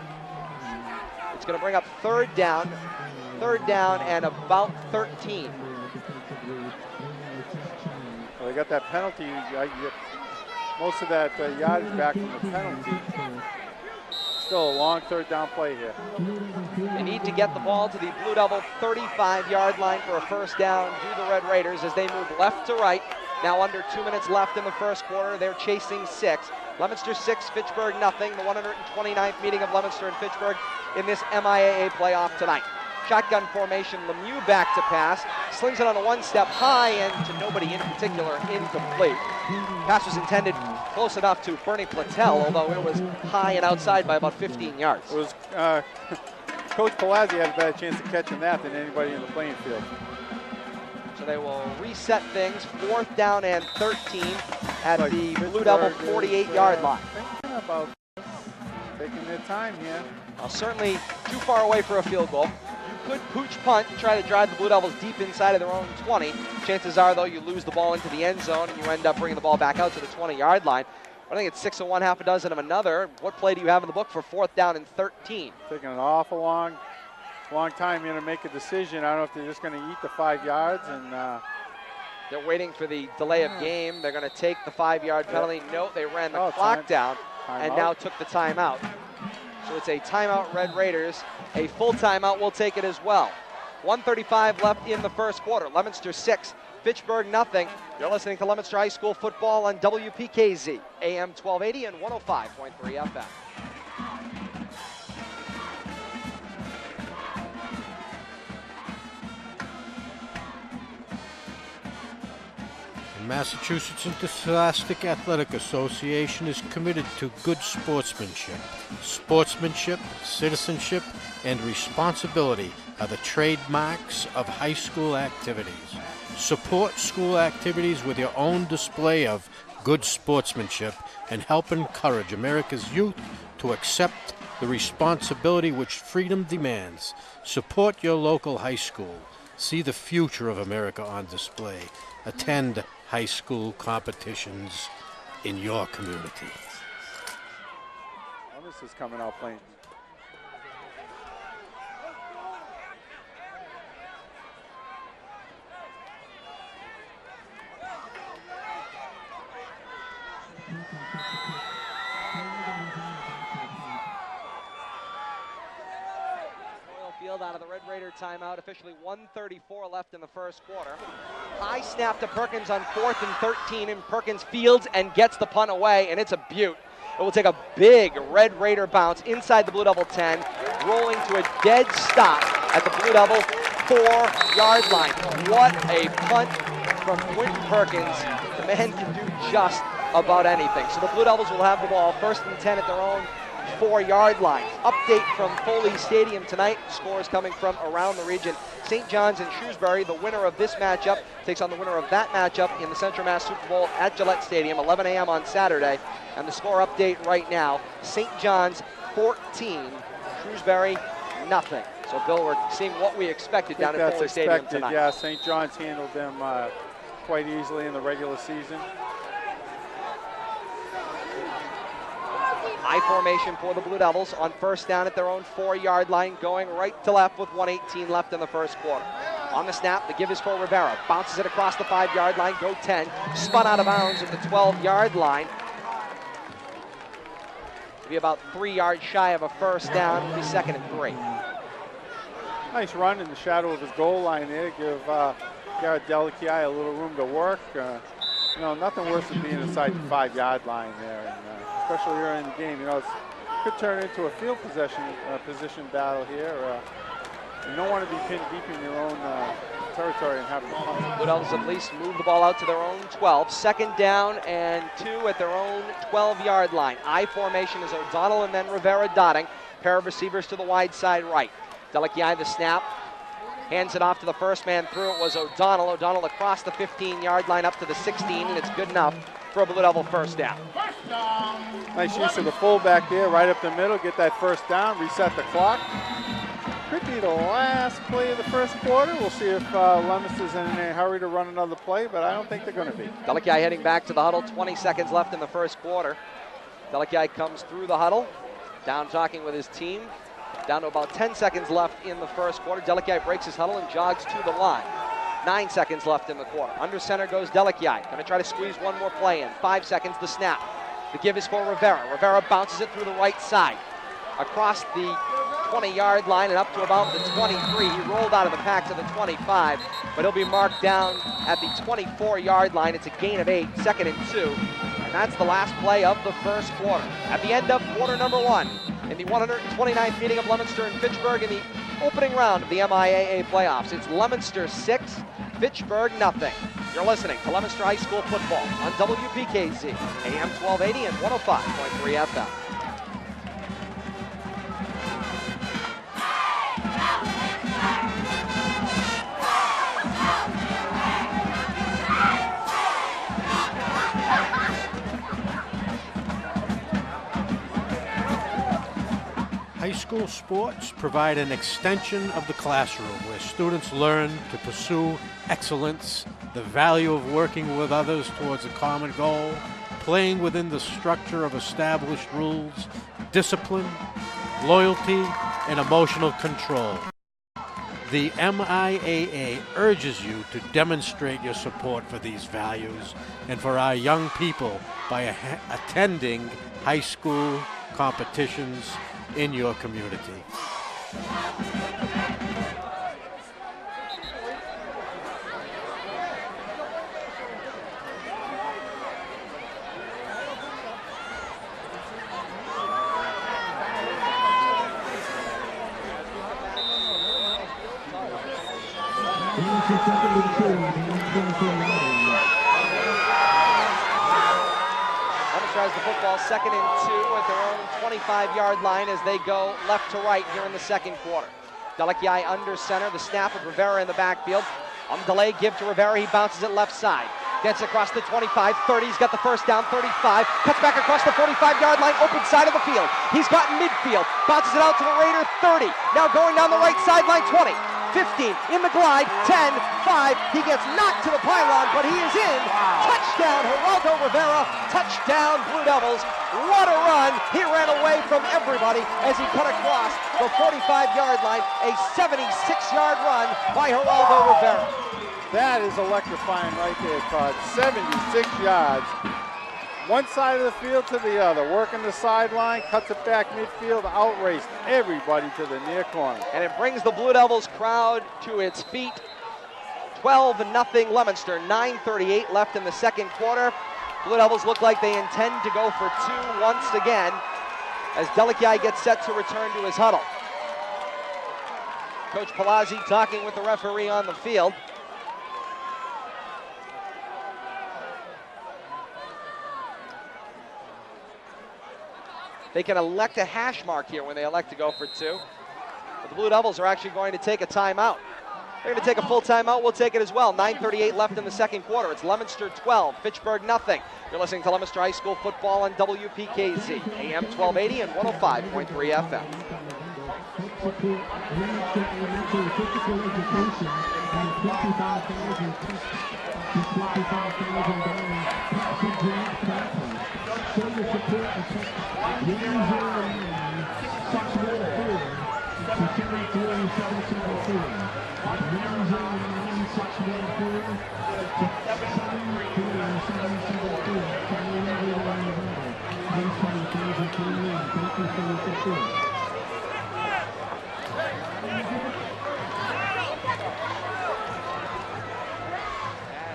Speaker 3: It's going to bring up third down and about 13.
Speaker 4: Well, they got that penalty. You get most of that yardage back from the penalty. Still a long third down play here.
Speaker 3: They need to get the ball to the Blue Devil 35-yard line for a first down. Do the Red Raiders as they move left to right. Now under 2 minutes left in the first quarter. They're chasing 6. Leominster 6, Fitchburg nothing. The 129th meeting of Leominster and Fitchburg in this MIAA playoff tonight. Shotgun formation, Lemieux back to pass. Slings it on a one-step high and to nobody in particular, incomplete. Pass was intended close enough to Bernie Platel, although it was high and outside by about 15 yards.
Speaker 4: It was Coach Palazzi had a better chance of catching that than anybody in the playing field.
Speaker 3: So they will reset things. 4th down and 13 at
Speaker 4: like
Speaker 3: the
Speaker 4: Pittsburgh
Speaker 3: Blue Devil 48-yard line.
Speaker 4: Thinking about taking their time here.
Speaker 3: Well, certainly too far away for a field goal. You could pooch punt and try to drive the Blue Devils deep inside of their own 20. Chances are, though, you lose the ball into the end zone and you end up bringing the ball back out to the 20-yard line. I think it's 6 of one, half a dozen of another. What play do you have in the book for 4th down and 13?
Speaker 4: Taking an awful long time here to make a decision. I don't know if they're just going to eat the 5 yards and.
Speaker 3: They're waiting for the delay of game. They're going to take the 5-yard penalty. No, they ran the clock down and now took the timeout. So it's a timeout, Red Raiders. A full timeout, we'll take it as well. 1:35 left in the first quarter. Leominster 6, Fitchburg nothing. You're listening to Leominster High School football on WPKZ, AM 1280 and 105.3 FM.
Speaker 5: The Massachusetts Interscholastic Athletic Association is committed to good sportsmanship. Sportsmanship, citizenship, and responsibility are the trademarks of high school activities. Support school activities with your own display of good sportsmanship and help encourage America's youth to accept the responsibility which freedom demands. Support your local high school. See the future of America on display. Attend high school competitions in your community.
Speaker 4: Well, this is coming out playing.
Speaker 3: Out of the Red Raider timeout, officially 1:34 left in the first quarter. High snap to Perkins on 4th and 13, and Perkins fields and gets the punt away, and it's a beaut. It will take a big Red Raider bounce inside the Blue Devil 10, rolling to a dead stop at the Blue Devil 4-yard line. What a punt from Quentin Perkins. The man can do just about anything. So the Blue Devils will have the ball 1st and 10 at their own 4-yard line. Update from Foley Stadium tonight. Scores coming from around the region. St. John's and Shrewsbury, the winner of this matchup, takes on the winner of that matchup in the Central Mass Super Bowl at Gillette Stadium, 11 a.m. on Saturday. And the score update right now, St. John's 14, Shrewsbury nothing. So, Bill, we're seeing what we expected down at Foley Stadium tonight.
Speaker 4: Yeah, St. John's handled them quite easily in the regular season.
Speaker 3: I formation for the Blue Devils on 1st down at their own 4-yard line, going right to left with 1:18 left in the first quarter. On the snap, the give is for Rivera. Bounces it across the 5-yard line, go 10. Spun out of bounds at the 12-yard line. To be about 3 yards shy of a first down. It'll be 2nd and 3.
Speaker 4: Nice run in the shadow of his goal line there. Give Garrett Delakiai a little room to work. You know, nothing worse than being inside the 5-yard line there. And, especially early in the game, you know, it could turn into a field position battle here. You don't want to be pinned deep in your own territory and having to punt.
Speaker 3: Blue Devils at least move the ball out to their own 12. 2nd down and 2 at their own 12-yard line. I formation is O'Donnell and then Rivera dotting. Pair of receivers to the wide side right. Delakiai the snap. Hands it off to the first man through. It was O'Donnell. O'Donnell across the 15-yard line up to the 16, and it's good enough for a Blue Devil first down.
Speaker 4: Nice use of the fullback there, right up the middle. Get that first down, reset the clock. Could be the last play of the first quarter. We'll see if Leominster's in a hurry to run another play, but I don't think they're going to be.
Speaker 3: Delakiai heading back to the huddle. 20 seconds left in the first quarter. Delakiai comes through the huddle, down talking with his team. Down to about 10 seconds left in the first quarter. Delikiai breaks his huddle and jogs to the line. 9 seconds left in the quarter. Under center goes Delikiai. Going to try to squeeze one more play in. 5 seconds, the snap. The give is for Rivera. Rivera bounces it through the right side. Across the 20-yard line and up to about the 23. He rolled out of the pack to the 25, but he'll be marked down at the 24-yard line. It's a gain of 8, 2nd and 2. And that's the last play of the first quarter. At the end of quarter number 1, in the 129th meeting of Leominster and Fitchburg in the opening round of the MIAA playoffs. It's Leominster 6, Fitchburg nothing. You're listening to Leominster High School football on WPKZ, AM 1280 and 105.3 FM.
Speaker 5: High school sports provide an extension of the classroom where students learn to pursue excellence, the value of working with others towards a common goal, playing within the structure of established rules, discipline, loyalty, and emotional control. The MIAA urges you to demonstrate your support for these values and for our young people by attending high school competitions in your community.
Speaker 3: Tries the football 2nd and 2 at their own 25-yard line as they go left to right here in the second quarter. Delikiai under center, the snap of Rivera in the backfield. On the delay, give to Rivera, he bounces it left side. Gets across the 25, 30, he's got the first down, 35, cuts back across the 45-yard line, open side of the field. He's got midfield, bounces it out to the Raider, 30. Now going down the right sideline, 20. 15, in the glide, 10, 5, he gets knocked to the pylon, but he is in. Touchdown, Geraldo Rivera, touchdown, Blue Devils. What a run. He ran away from everybody as he cut across the 45-yard line, a 76-yard run by Geraldo Rivera.
Speaker 4: That is electrifying right there, Todd. 76 yards. One side of the field to the other, working the sideline, cuts it back midfield, outraced everybody to the near corner.
Speaker 3: And it brings the Blue Devils crowd to its feet. 12-0 Leominster, 9:38 left in the second quarter. Blue Devils look like they intend to go for 2 once again as Delikiai gets set to return to his huddle. Coach Palazzi talking with the referee on the field. They can elect a hash mark here when they elect to go for 2. But the Blue Devils are actually going to take a timeout. They're going to take a full timeout. We'll take it as well. 9:38 left in the second quarter. It's Leominster 12, Fitchburg nothing. You're listening to Leominster High School football on WPKZ, AM 1280 and 105.3 FM.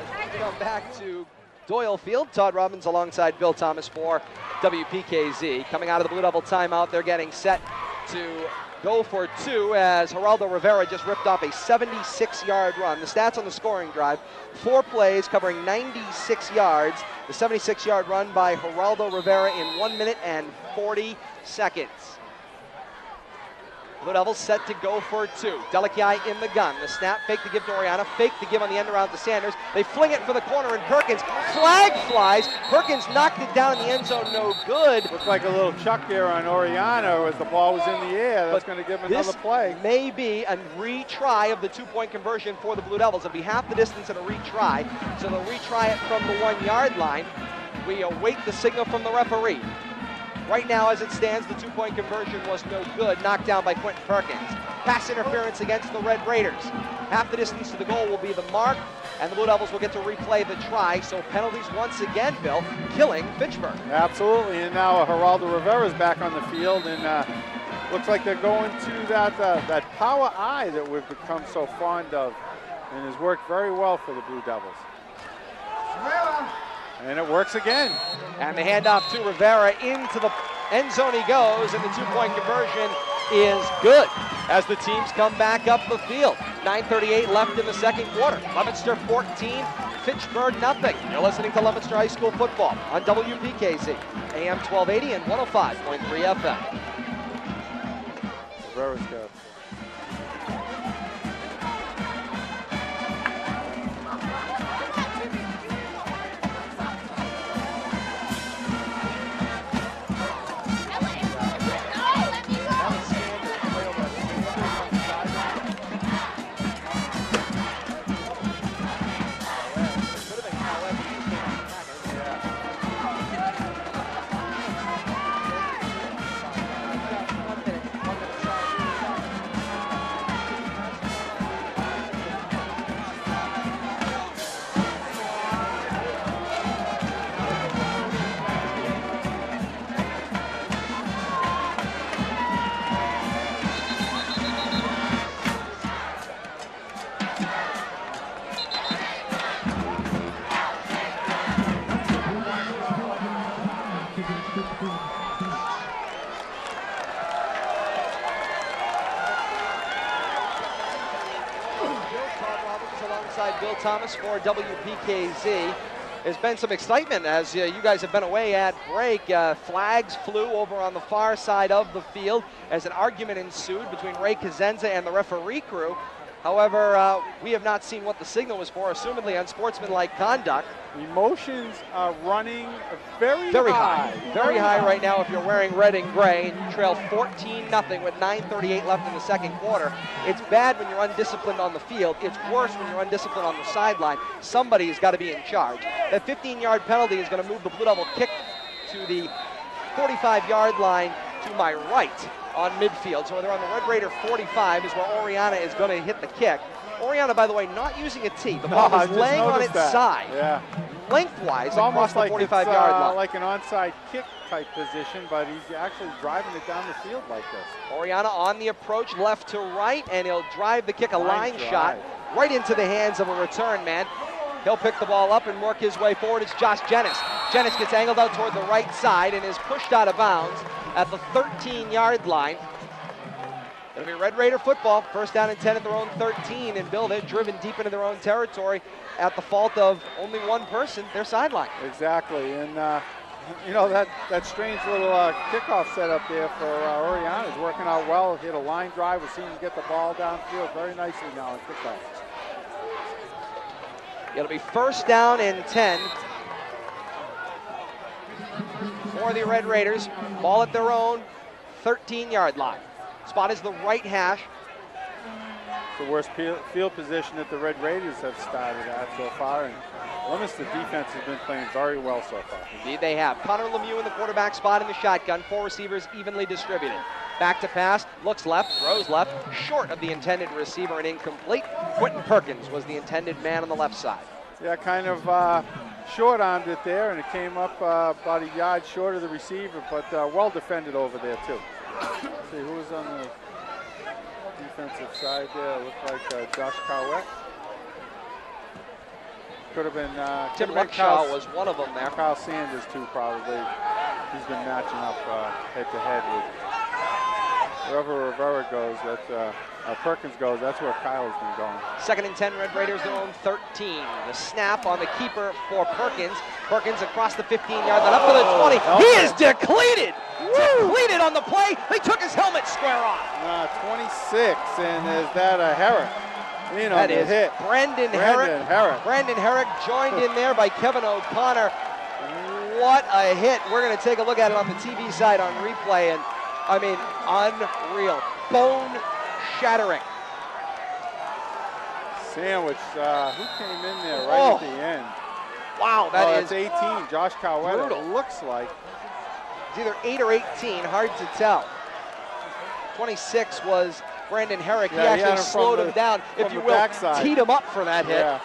Speaker 3: As we come back to Doyle Field, Todd Robbins alongside Bill Thomas for WPKZ. Coming out of the Blue Devil timeout, they're getting set to go for 2 as Geraldo Rivera just ripped off a 76-yard run. The stats on the scoring drive, 4 plays covering 96 yards. The 76-yard run by Geraldo Rivera in 1 minute and 40 seconds. Blue Devils set to go for 2. Delikiai in the gun. The snap, fake to give to Oriana, fake to give on the end around to Sanders. They fling it for the corner and Perkins. Flag flies. Perkins knocked it down in the end zone, no good.
Speaker 4: Looked like a little chuck there on Oriana as the ball was in the air. That's going to give him another play.
Speaker 3: This may be a retry of the 2-point conversion for the Blue Devils. It'll be half the distance and a retry. So they'll retry it from the 1-yard line. We await the signal from the referee. Right now, as it stands, the two-point conversion was no good, knocked down by Quentin Perkins. Pass interference against the Red Raiders. Half the distance to the goal will be the mark, and the Blue Devils will get to replay the try. So penalties once again, Bill, killing Fitchburg.
Speaker 4: Absolutely, and now Geraldo Rivera's back on the field, and looks like they're going to that power eye that we've become so fond of, and has worked very well for the Blue Devils. And it works again.
Speaker 3: And the handoff to Rivera into the end zone he goes, and the two-point conversion is good as the teams come back up the field. 9:38 left in the second quarter. Leominster 14, Fitchburg nothing. You're listening to Leominster High School football on WPKC, AM 1280 and 105.3 FM.
Speaker 4: Rivera's good.
Speaker 3: Bill Thomas for WPKZ. There's been some excitement as you guys have been away at break. Flags flew over on the far side of the field as an argument ensued between Ray Kazenza and the referee crew. However, we have not seen what the signal was for, assumedly unsportsmanlike conduct.
Speaker 4: Emotions are running very high.
Speaker 3: Very high right now if you're wearing red and gray, and you trail 14-0 with 9:38 left in the second quarter. It's bad when you're undisciplined on the field. It's worse when you're undisciplined on the sideline. Somebody's got to be in charge. That 15-yard penalty is going to move the Blue Devil kick to the 45-yard line to my right on midfield. So they're on the Red Raider 45 is where Oriana is going to hit the kick. Oriana, by the way, not using a tee. The ball is laying on its side.
Speaker 4: Yeah.
Speaker 3: Lengthwise
Speaker 4: it's
Speaker 3: across
Speaker 4: almost
Speaker 3: the
Speaker 4: like
Speaker 3: 45-yard line.
Speaker 4: Like an onside kick type position, but he's actually driving it down the field like this.
Speaker 3: Oriana on the approach left to right, and he'll drive the kick, a line shot right into the hands of a return man. He'll pick the ball up and work his way forward. It's Josh Jennis. Jennis gets angled out toward the right side and is pushed out of bounds at the 13-yard line. It'll be Red Raider football, first down and 10 at their own 13, and Bill, they're driven deep into their own territory at the fault of only one person, their sideline.
Speaker 4: Exactly, and you know, that strange little kickoff setup there for Oriana is working out well. Hit a line drive, we're seeing him get the ball downfield very nicely now on kickoff.
Speaker 3: It'll be first down and 10 for the Red Raiders. Ball at their own 13-yard line. Spot is the right hash.
Speaker 4: The worst field position that the Red Raiders have started at so far, and Leominster defense has been playing very well so far.
Speaker 3: Indeed they have. Connor Lemieux in the quarterback spot in the shotgun. 4 receivers evenly distributed. Back to pass, looks left, throws left, short of the intended receiver and incomplete. Quentin Perkins was the intended man on the left side.
Speaker 4: Yeah, kind of short-armed it there, and it came up about a yard short of the receiver, but well defended over there too. Let's see who was on the defensive side there. It looked like Josh Cowett. Could have been
Speaker 3: Tim Luckshaw was one of them there.
Speaker 4: Kyle Sanders too, probably. He's been matching up head-to-head with wherever Rivera goes. That's Perkins goes. That's where Kyle's been going.
Speaker 3: Second and 10, Red Raiders their own 13. The snap on the keeper for Perkins. Perkins across the 15-yard line, up to the 20. He is depleted. Depleted on the play. They took his helmet square off.
Speaker 4: 26, and is that a Herrick? You know,
Speaker 3: that is
Speaker 4: hit.
Speaker 3: Brandon Herrick. Brandon Herrick joined in there by Kevin O'Connor. What a hit. We're going to take a look at it on the TV side on replay, and I mean, unreal. Bone-shattering.
Speaker 4: Sandwich, who came in there right at the end?
Speaker 3: Wow, that is
Speaker 4: 18, Josh Cowett,
Speaker 3: brutal.
Speaker 4: it looks like.
Speaker 3: It's either 8 or 18, hard to tell. 26 was Brandon Herrick.
Speaker 4: Yeah,
Speaker 3: he actually slowed him down, if you will,
Speaker 4: backside.
Speaker 3: teed him up for that hit.
Speaker 4: Yeah.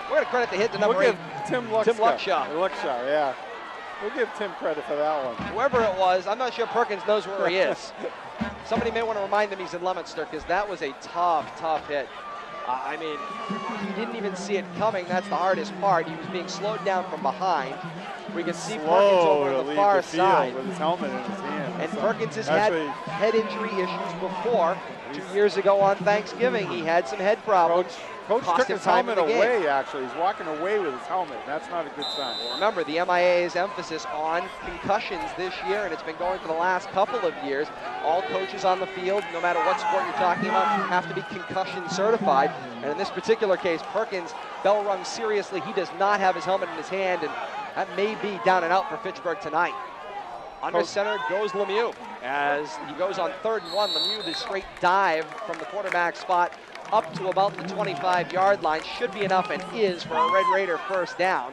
Speaker 3: We're going to credit the hit to number
Speaker 4: We'll
Speaker 3: 8.
Speaker 4: give Tim Luckshaw, yeah. We'll give Tim credit for that one.
Speaker 3: Whoever it was, I'm not sure Perkins knows where he is. Somebody may want to remind him he's in Leominster, because that was a tough hit. I mean, he didn't even see it coming. That's the hardest part. He was being slowed down from behind. We can see Perkins over on the far side.
Speaker 4: With his helmet in his hand.
Speaker 3: And Perkins has had head injury issues before. 2 years ago on Thanksgiving, he had some head problems.
Speaker 4: Coach
Speaker 3: Cost
Speaker 4: took
Speaker 3: him
Speaker 4: his
Speaker 3: time
Speaker 4: helmet
Speaker 3: in the game.
Speaker 4: away, actually. He's walking away with his helmet. That's not a good sign.
Speaker 3: Well, remember, the MIA's emphasis on concussions this year, and it's been going for the last couple of years. All coaches on the field, no matter what sport you're talking about, have to be concussion certified. And in this particular case, Perkins, bell rung seriously. He does not have his helmet in his hand, and that may be down and out for Fitchburg tonight. Under center goes Lemieux. As he goes on 3rd and 1, Lemieux, the straight dive from the quarterback spot up to about the 25-yard line. Should be enough, and is, for a Red Raider first down.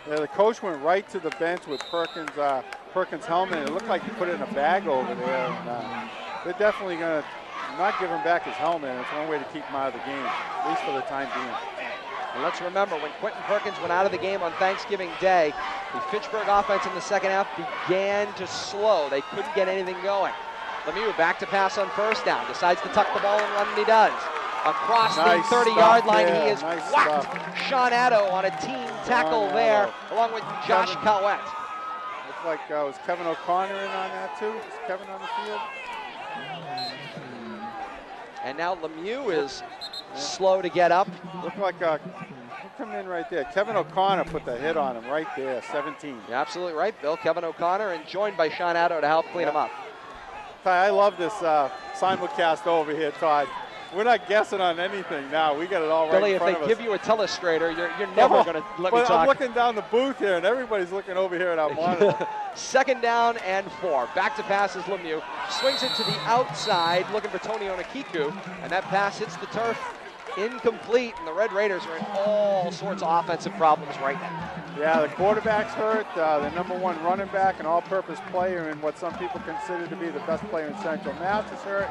Speaker 4: Yeah, the coach went right to the bench with Perkins' helmet. It looked like he put it in a bag over there. And, they're definitely going to not give him back his helmet. And it's one way to keep him out of the game, at least for the time being.
Speaker 3: And let's remember, when Quentin Perkins went out of the game on Thanksgiving Day, the Fitchburg offense in the second half began to slow. They couldn't get anything going. Lemieux back to pass on 1st down. Decides to tuck the ball and run, and he does. Across the 30-yard line, he is whacked. Sean Addo on a team tackle there, along with Josh Cowett.
Speaker 4: Looks like was Kevin O'Connor in on that too? Is Kevin on the field?
Speaker 3: And now Lemieux is slow to get up.
Speaker 4: Looked like he'll come in right there. Kevin O'Connor put the hit on him right there, 17.
Speaker 3: You're absolutely right, Bill. Kevin O'Connor, and joined by Sean Addo to help clean him up.
Speaker 4: I love this simulcast over here, Todd. We're not guessing on anything now. We got it all right
Speaker 3: Billy,
Speaker 4: in front of us.
Speaker 3: if they give you a telestrator, you're never going to let me talk.
Speaker 4: I'm looking down the booth here, and everybody's looking over here at our monitor.
Speaker 3: 2nd down and 4. Back to pass is Lemieux. Swings it to the outside, looking for Tony Onakiku, and that pass hits the turf. Incomplete, and the Red Raiders are in all sorts of offensive problems right now.
Speaker 4: Yeah, the quarterback's hurt, the #1 running back, an all-purpose player, and what some people consider to be the best player in Central Mass is hurt.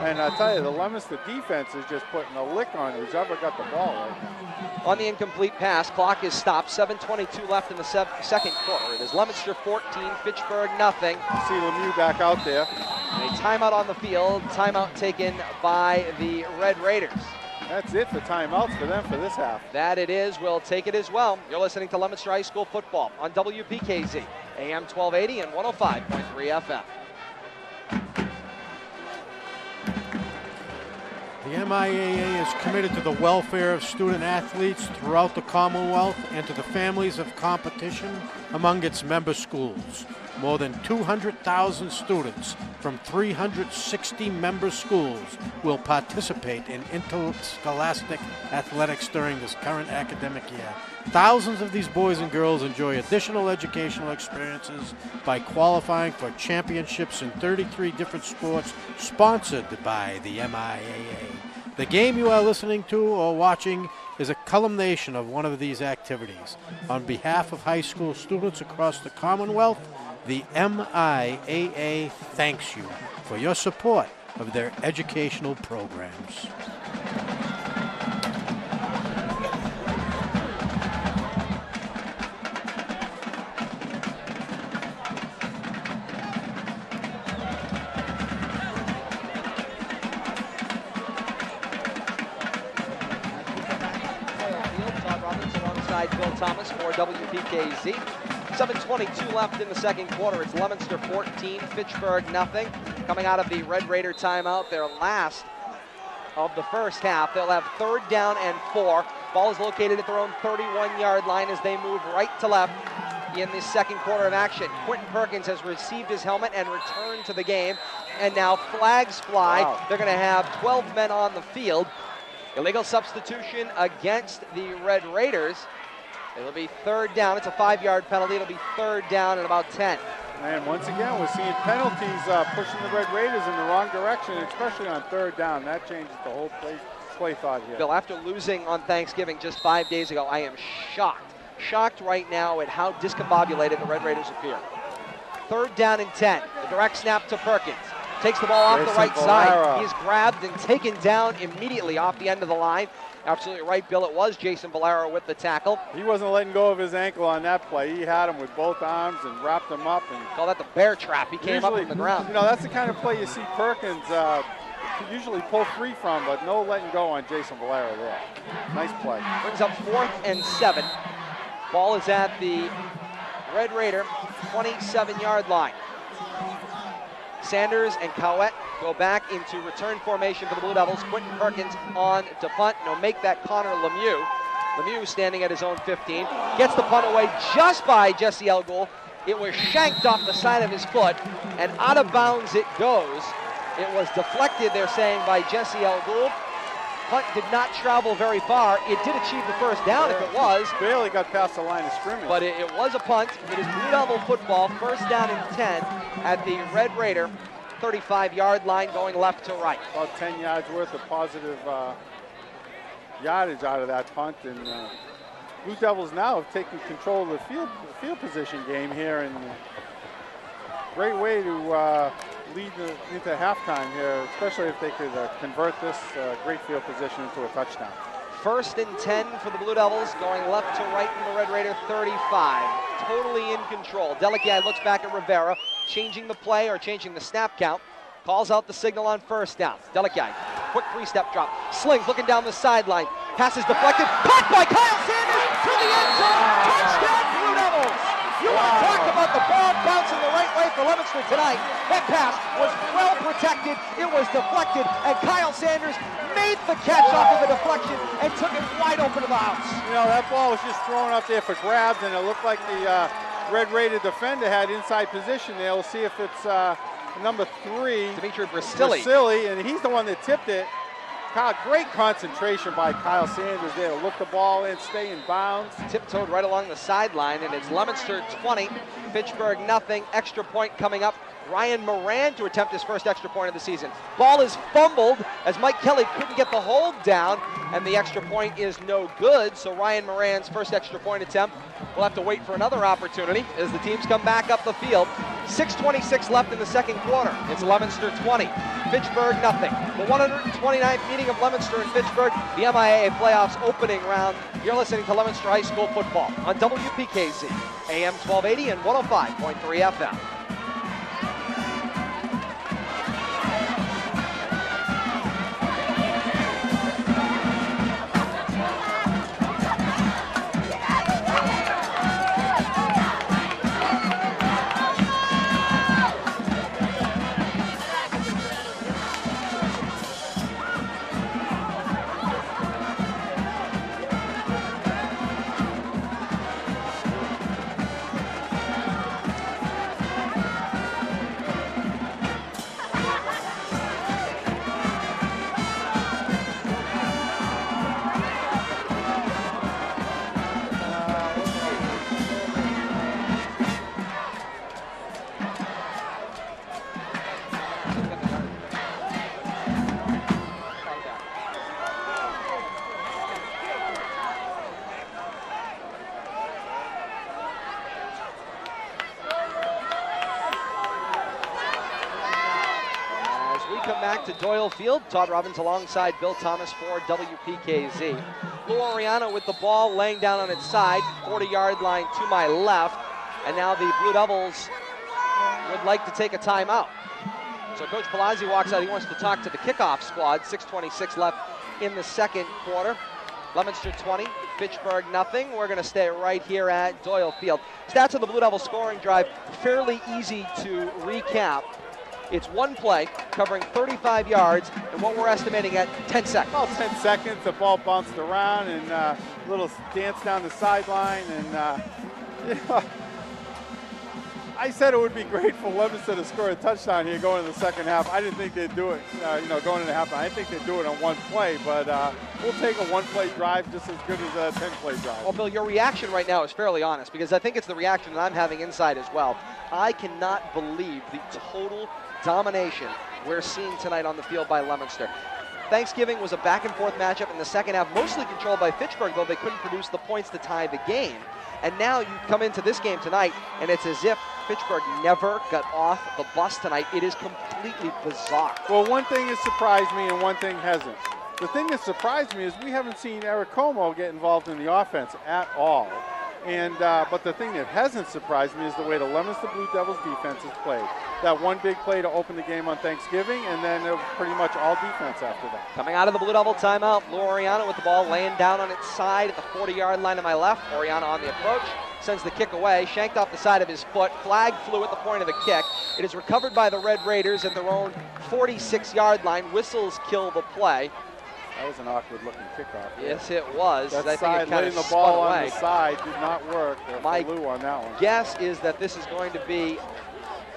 Speaker 4: And I tell you, the Leominster defense is just putting a lick on who's ever got the ball right now.
Speaker 3: On the incomplete pass, clock is stopped. 7:22 left in the second quarter. It is Leominster 14, Fitchburg nothing.
Speaker 4: See Lemieux back out there.
Speaker 3: And a timeout on the field. Timeout taken by the Red Raiders.
Speaker 4: That's it for timeouts for them for this half.
Speaker 3: That it is. We'll take it as well. You're listening to Leominster High School football on WPKZ, AM 1280 and 105.3 FM.
Speaker 5: The MIAA is committed to the welfare of student athletes throughout the Commonwealth and to the families of competition among its member schools. More than 200,000 students from 360 member schools will participate in interscholastic athletics during this current academic year. Thousands of these boys and girls enjoy additional educational experiences by qualifying for championships in 33 different sports sponsored by the MIAA. The game you are listening to or watching is a culmination of one of these activities. On behalf of high school students across the Commonwealth, the MIAA thanks you for your support of their educational programs.
Speaker 3: Bill Thomas for WPKZ. 7:22 left in the second quarter. It's Leominster 14, Fitchburg nothing. Coming out of the Red Raider timeout, their last of the first half. They'll have 3rd down and 4. Ball is located at their own 31-yard line as they move right to left in the second quarter of action. Quentin Perkins has received his helmet and returned to the game. And now flags fly. Wow. They're going to have 12 men on the field. Illegal substitution against the Red Raiders. It'll be 3rd down. It's a 5-yard penalty. It'll be 3rd down and about 10.
Speaker 4: And once again, we're seeing penalties pushing the Red Raiders in the wrong direction, especially on 3rd down. That changes the whole play thought here.
Speaker 3: Bill, after losing on Thanksgiving just 5 days ago, I am shocked shocked right now at how discombobulated the Red Raiders appear. 3rd down and 10. The direct snap to Perkins. Takes the ball off the right side. He is grabbed and taken down immediately off the end of the line. Absolutely right, Bill. It was Jason Valero with the tackle.
Speaker 4: He wasn't letting go of his ankle on that play. He had him with both arms and wrapped him up. And
Speaker 3: call that the bear trap. He came up from the ground.
Speaker 4: You know, that's the kind of play you see Perkins usually pull free from, but no letting go on Jason Valero there. Nice play.
Speaker 3: Brings up 4th and 7. Ball is at the Red Raider 27-yard line. Sanders and Cowett go back into return formation for the Blue Devils. Quentin Perkins on to punt. No, make that Connor Lemieux. Lemieux standing at his own 15. Gets the punt away just by Jesse Elgoul. It was shanked off the side of his foot, and out of bounds it goes. It was deflected, they're saying, by Jesse Elgoul. Punt did not travel very far. It did achieve the first down if it was.
Speaker 4: Barely got past the line of scrimmage.
Speaker 3: But it was a punt. It is Blue Devil football, 1st down and 10 at the Red Raider 35-yard line going left to right.
Speaker 4: About 10 yards worth of positive yardage out of that punt. And Blue Devils now have taken control of the field position game here. And great way to lead into halftime here, especially if they could convert this great field position into a touchdown.
Speaker 3: 1st and 10 for the Blue Devils, going left to right from the Red Raider 35. Totally in control. Delaguerre looks back at Rivera, changing the play or changing the snap count. Calls out the signal on 1st down. Delaguerre, quick 3-step drop. Slings looking down the sideline. Pass is deflected. Caught by Kyle Sanders to the end zone. Touchdown, Blue Devils. You want to talk about the ball bouncing the right way for Leominster tonight. That pass was well protected. It was deflected, and Kyle Sanders made the catch off of the deflection and took it wide open to the house.
Speaker 4: You know, that ball was just thrown up there for grabs, and it looked like the Red Raider defender had inside position there. We'll see if it's number 3,
Speaker 3: Dimitri Brasili,
Speaker 4: and he's the one that tipped it. Great concentration by Kyle Sanders there to look the ball in, stay in bounds.
Speaker 3: Tiptoed right along the sideline, and it's Leominster 20, Fitchburg nothing. Extra point coming up. Ryan Moran to attempt his first extra point of the season. Ball is fumbled as Mike Kelly couldn't get the hold down, and the extra point is no good. So Ryan Moran's first extra point attempt will have to wait for another opportunity as the teams come back up the field. 6:26 left in the second quarter. It's Leominster 20, Fitchburg nothing. The 129th meeting of Leominster and Fitchburg, the MIAA playoffs opening round. You're listening to Leominster High School football on WPKZ, AM 1280 and 105.3 FM. To Doyle Field. Todd Robbins alongside Bill Thomas for WPKZ. Lou Oriano with the ball laying down on its side, 40-yard line to my left. And now the Blue Devils would like to take a timeout. So Coach Palazzi walks out. He wants to talk to the kickoff squad. 6:26 left in the second quarter. Leominster 20, Fitchburg nothing. We're going to stay right here at Doyle Field. Stats of the Blue Devils scoring drive, fairly easy to recap. It's one play covering 35 yards and what we're estimating at 10 seconds.
Speaker 4: About 10 seconds, the ball bounced around and a little dance down the sideline. And you know, I said it would be great for Leominster to score a touchdown here going into the second half. I didn't think they'd do it, going into halftime. I think they'd do it on one play, but we'll take a one-play drive just as good as a 10-play drive.
Speaker 3: Well, Bill, your reaction right now is fairly honest because I think it's the reaction that I'm having inside as well. I cannot believe the total domination we're seeing tonight on the field by Leominster. Thanksgiving was a back-and-forth matchup in the second half, mostly controlled by Fitchburg, though they couldn't produce the points to tie the game. And now you come into this game tonight, and it's as if Fitchburg never got off the bus tonight. It is completely bizarre.
Speaker 4: Well, one thing has surprised me and one thing hasn't. The thing that surprised me is we haven't seen Eric Como get involved in the offense at all. And but the thing that hasn't surprised me is the way the Leominster Blue Devils defense has played. That one big play to open the game on Thanksgiving, and then it was pretty much all defense after that.
Speaker 3: Coming out of the Blue Devil timeout, Blue Oriana with the ball laying down on its side at the 40-yard line to my left. Oriana on the approach, sends the kick away, shanked off the side of his foot. Flag flew at the point of the kick. It is recovered by the Red Raiders at their own 46-yard line. Whistles kill the play.
Speaker 4: That was an awkward-looking kickoff.
Speaker 3: Yes, it was.
Speaker 4: That
Speaker 3: I
Speaker 4: side,
Speaker 3: think it kind
Speaker 4: letting
Speaker 3: of
Speaker 4: the ball
Speaker 3: spun
Speaker 4: on
Speaker 3: away.
Speaker 4: the side did not work.
Speaker 3: My
Speaker 4: flew on that one.
Speaker 3: guess is that this is going to be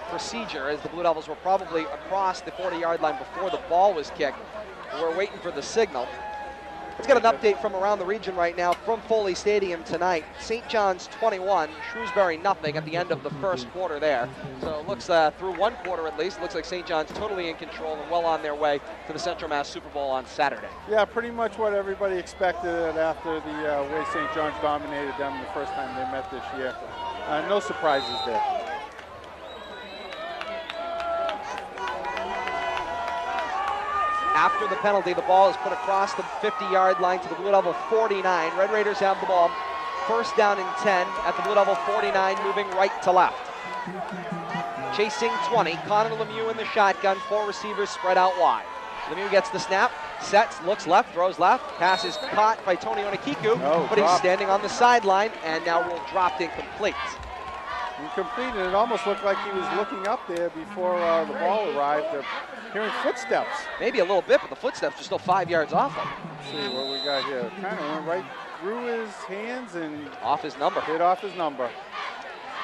Speaker 3: procedure, as the Blue Devils were probably across the 40-yard line before the ball was kicked. We're waiting for the signal. Let's get an update from around the region right now from Foley Stadium tonight. St. John's 21, Shrewsbury nothing at the end of the first quarter there. So it looks through one quarter at least, it looks like St. John's totally in control and well on their way to the Central Mass Super Bowl on Saturday.
Speaker 4: Yeah, pretty much what everybody expected after the way St. John's dominated them the first time they met this year. No surprises there.
Speaker 3: After the penalty, the ball is put across the 50-yard line to the Blue Devil 49. Red Raiders have the ball. First down and 10 at the Blue Devil 49, moving right to left. Chasing 20, Connor Lemieux in the shotgun, 4 receivers spread out wide. Lemieux gets the snap, sets, looks left, throws left. Pass is caught by Tony Onakiku, but he's standing on the sideline and now dropped incomplete.
Speaker 4: Incomplete, and it almost looked like he was looking up there before the ball arrived. Hearing footsteps.
Speaker 3: Maybe a little bit, but the footsteps are still 5 yards off him.
Speaker 4: Let's see what we got here. Kind of went right through his hands and
Speaker 3: off his number.
Speaker 4: Hit off his number.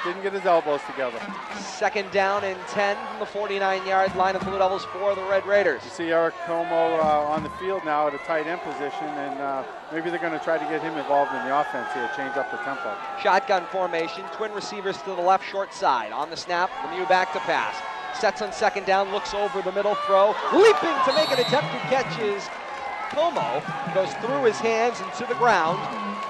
Speaker 4: Didn't get his elbows together.
Speaker 3: Second down and 10 from the 49-yard line of the Blue Devils for the Red Raiders.
Speaker 4: You see Eric Como on the field now at a tight end position, and maybe they're going to try to get him involved in the offense here, change up the tempo.
Speaker 3: Shotgun formation, twin receivers to the left short side. On the snap, Lemieux back to pass. Sets on second down, looks over the middle, throw, leaping to make an attempt to catch is Como. Goes through his hands and to the ground,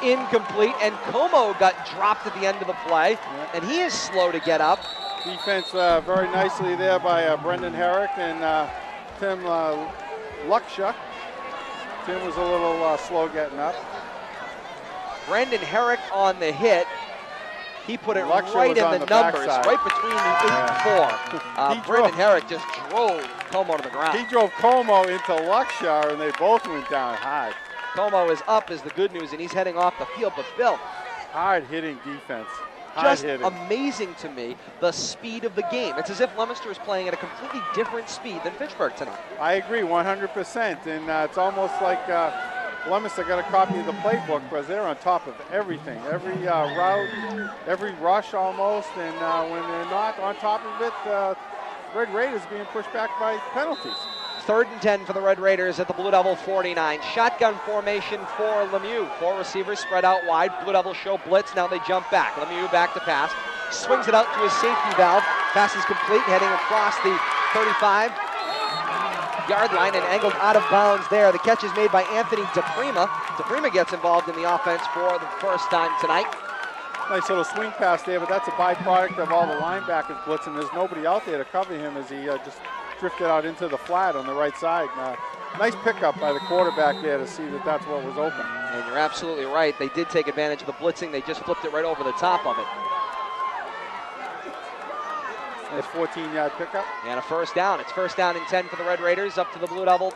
Speaker 3: incomplete, and Como got dropped at the end of the play, and he is slow to get up.
Speaker 4: Defense very nicely there by Brendan Herrick and Tim Luksha. Tim was a little slow getting up.
Speaker 3: Brendan Herrick on the hit. He put it
Speaker 4: Luksha
Speaker 3: right in the numbers,
Speaker 4: backside.
Speaker 3: right between the 8 and 4. Brendan Herrick just drove Como to the ground.
Speaker 4: He drove Como into Luksha, and they both went down high.
Speaker 3: Como is up is the good news, and he's heading off the field, but Bill.
Speaker 4: Hard-hitting defense.
Speaker 3: Just amazing to me, the speed of the game. It's as if Leominster is playing at a completely different speed than Fitchburg tonight.
Speaker 4: I agree 100%, and it's almost like Leominster got a copy of the playbook because they're on top of everything, every route, every rush almost, and when they're not on top of it, Red Raiders being pushed back by penalties.
Speaker 3: Third and 10 for the Red Raiders at the Blue Devil 49. Shotgun formation for Lemieux. 4 receivers spread out wide. Blue Devils show blitz. Now they jump back. Lemieux back to pass. Swings it out to his safety valve. Pass is complete, heading across the 35-yard line and angled out of bounds there. The catch is made by Anthony DePrima. DePrima gets involved in the offense for the first time tonight.
Speaker 4: Nice little swing pass there, but that's a byproduct of all the linebackers blitzing. There's nobody out there to cover him as he just drifted out into the flat on the right side. Nice pickup by the quarterback there to see that that's what was open.
Speaker 3: And you're absolutely right. They did take advantage of the blitzing. They just flipped it right over the top of it.
Speaker 4: Nice 14-yard pickup.
Speaker 3: And a first down. It's first down and 10 for the Red Raiders up to the Blue Devil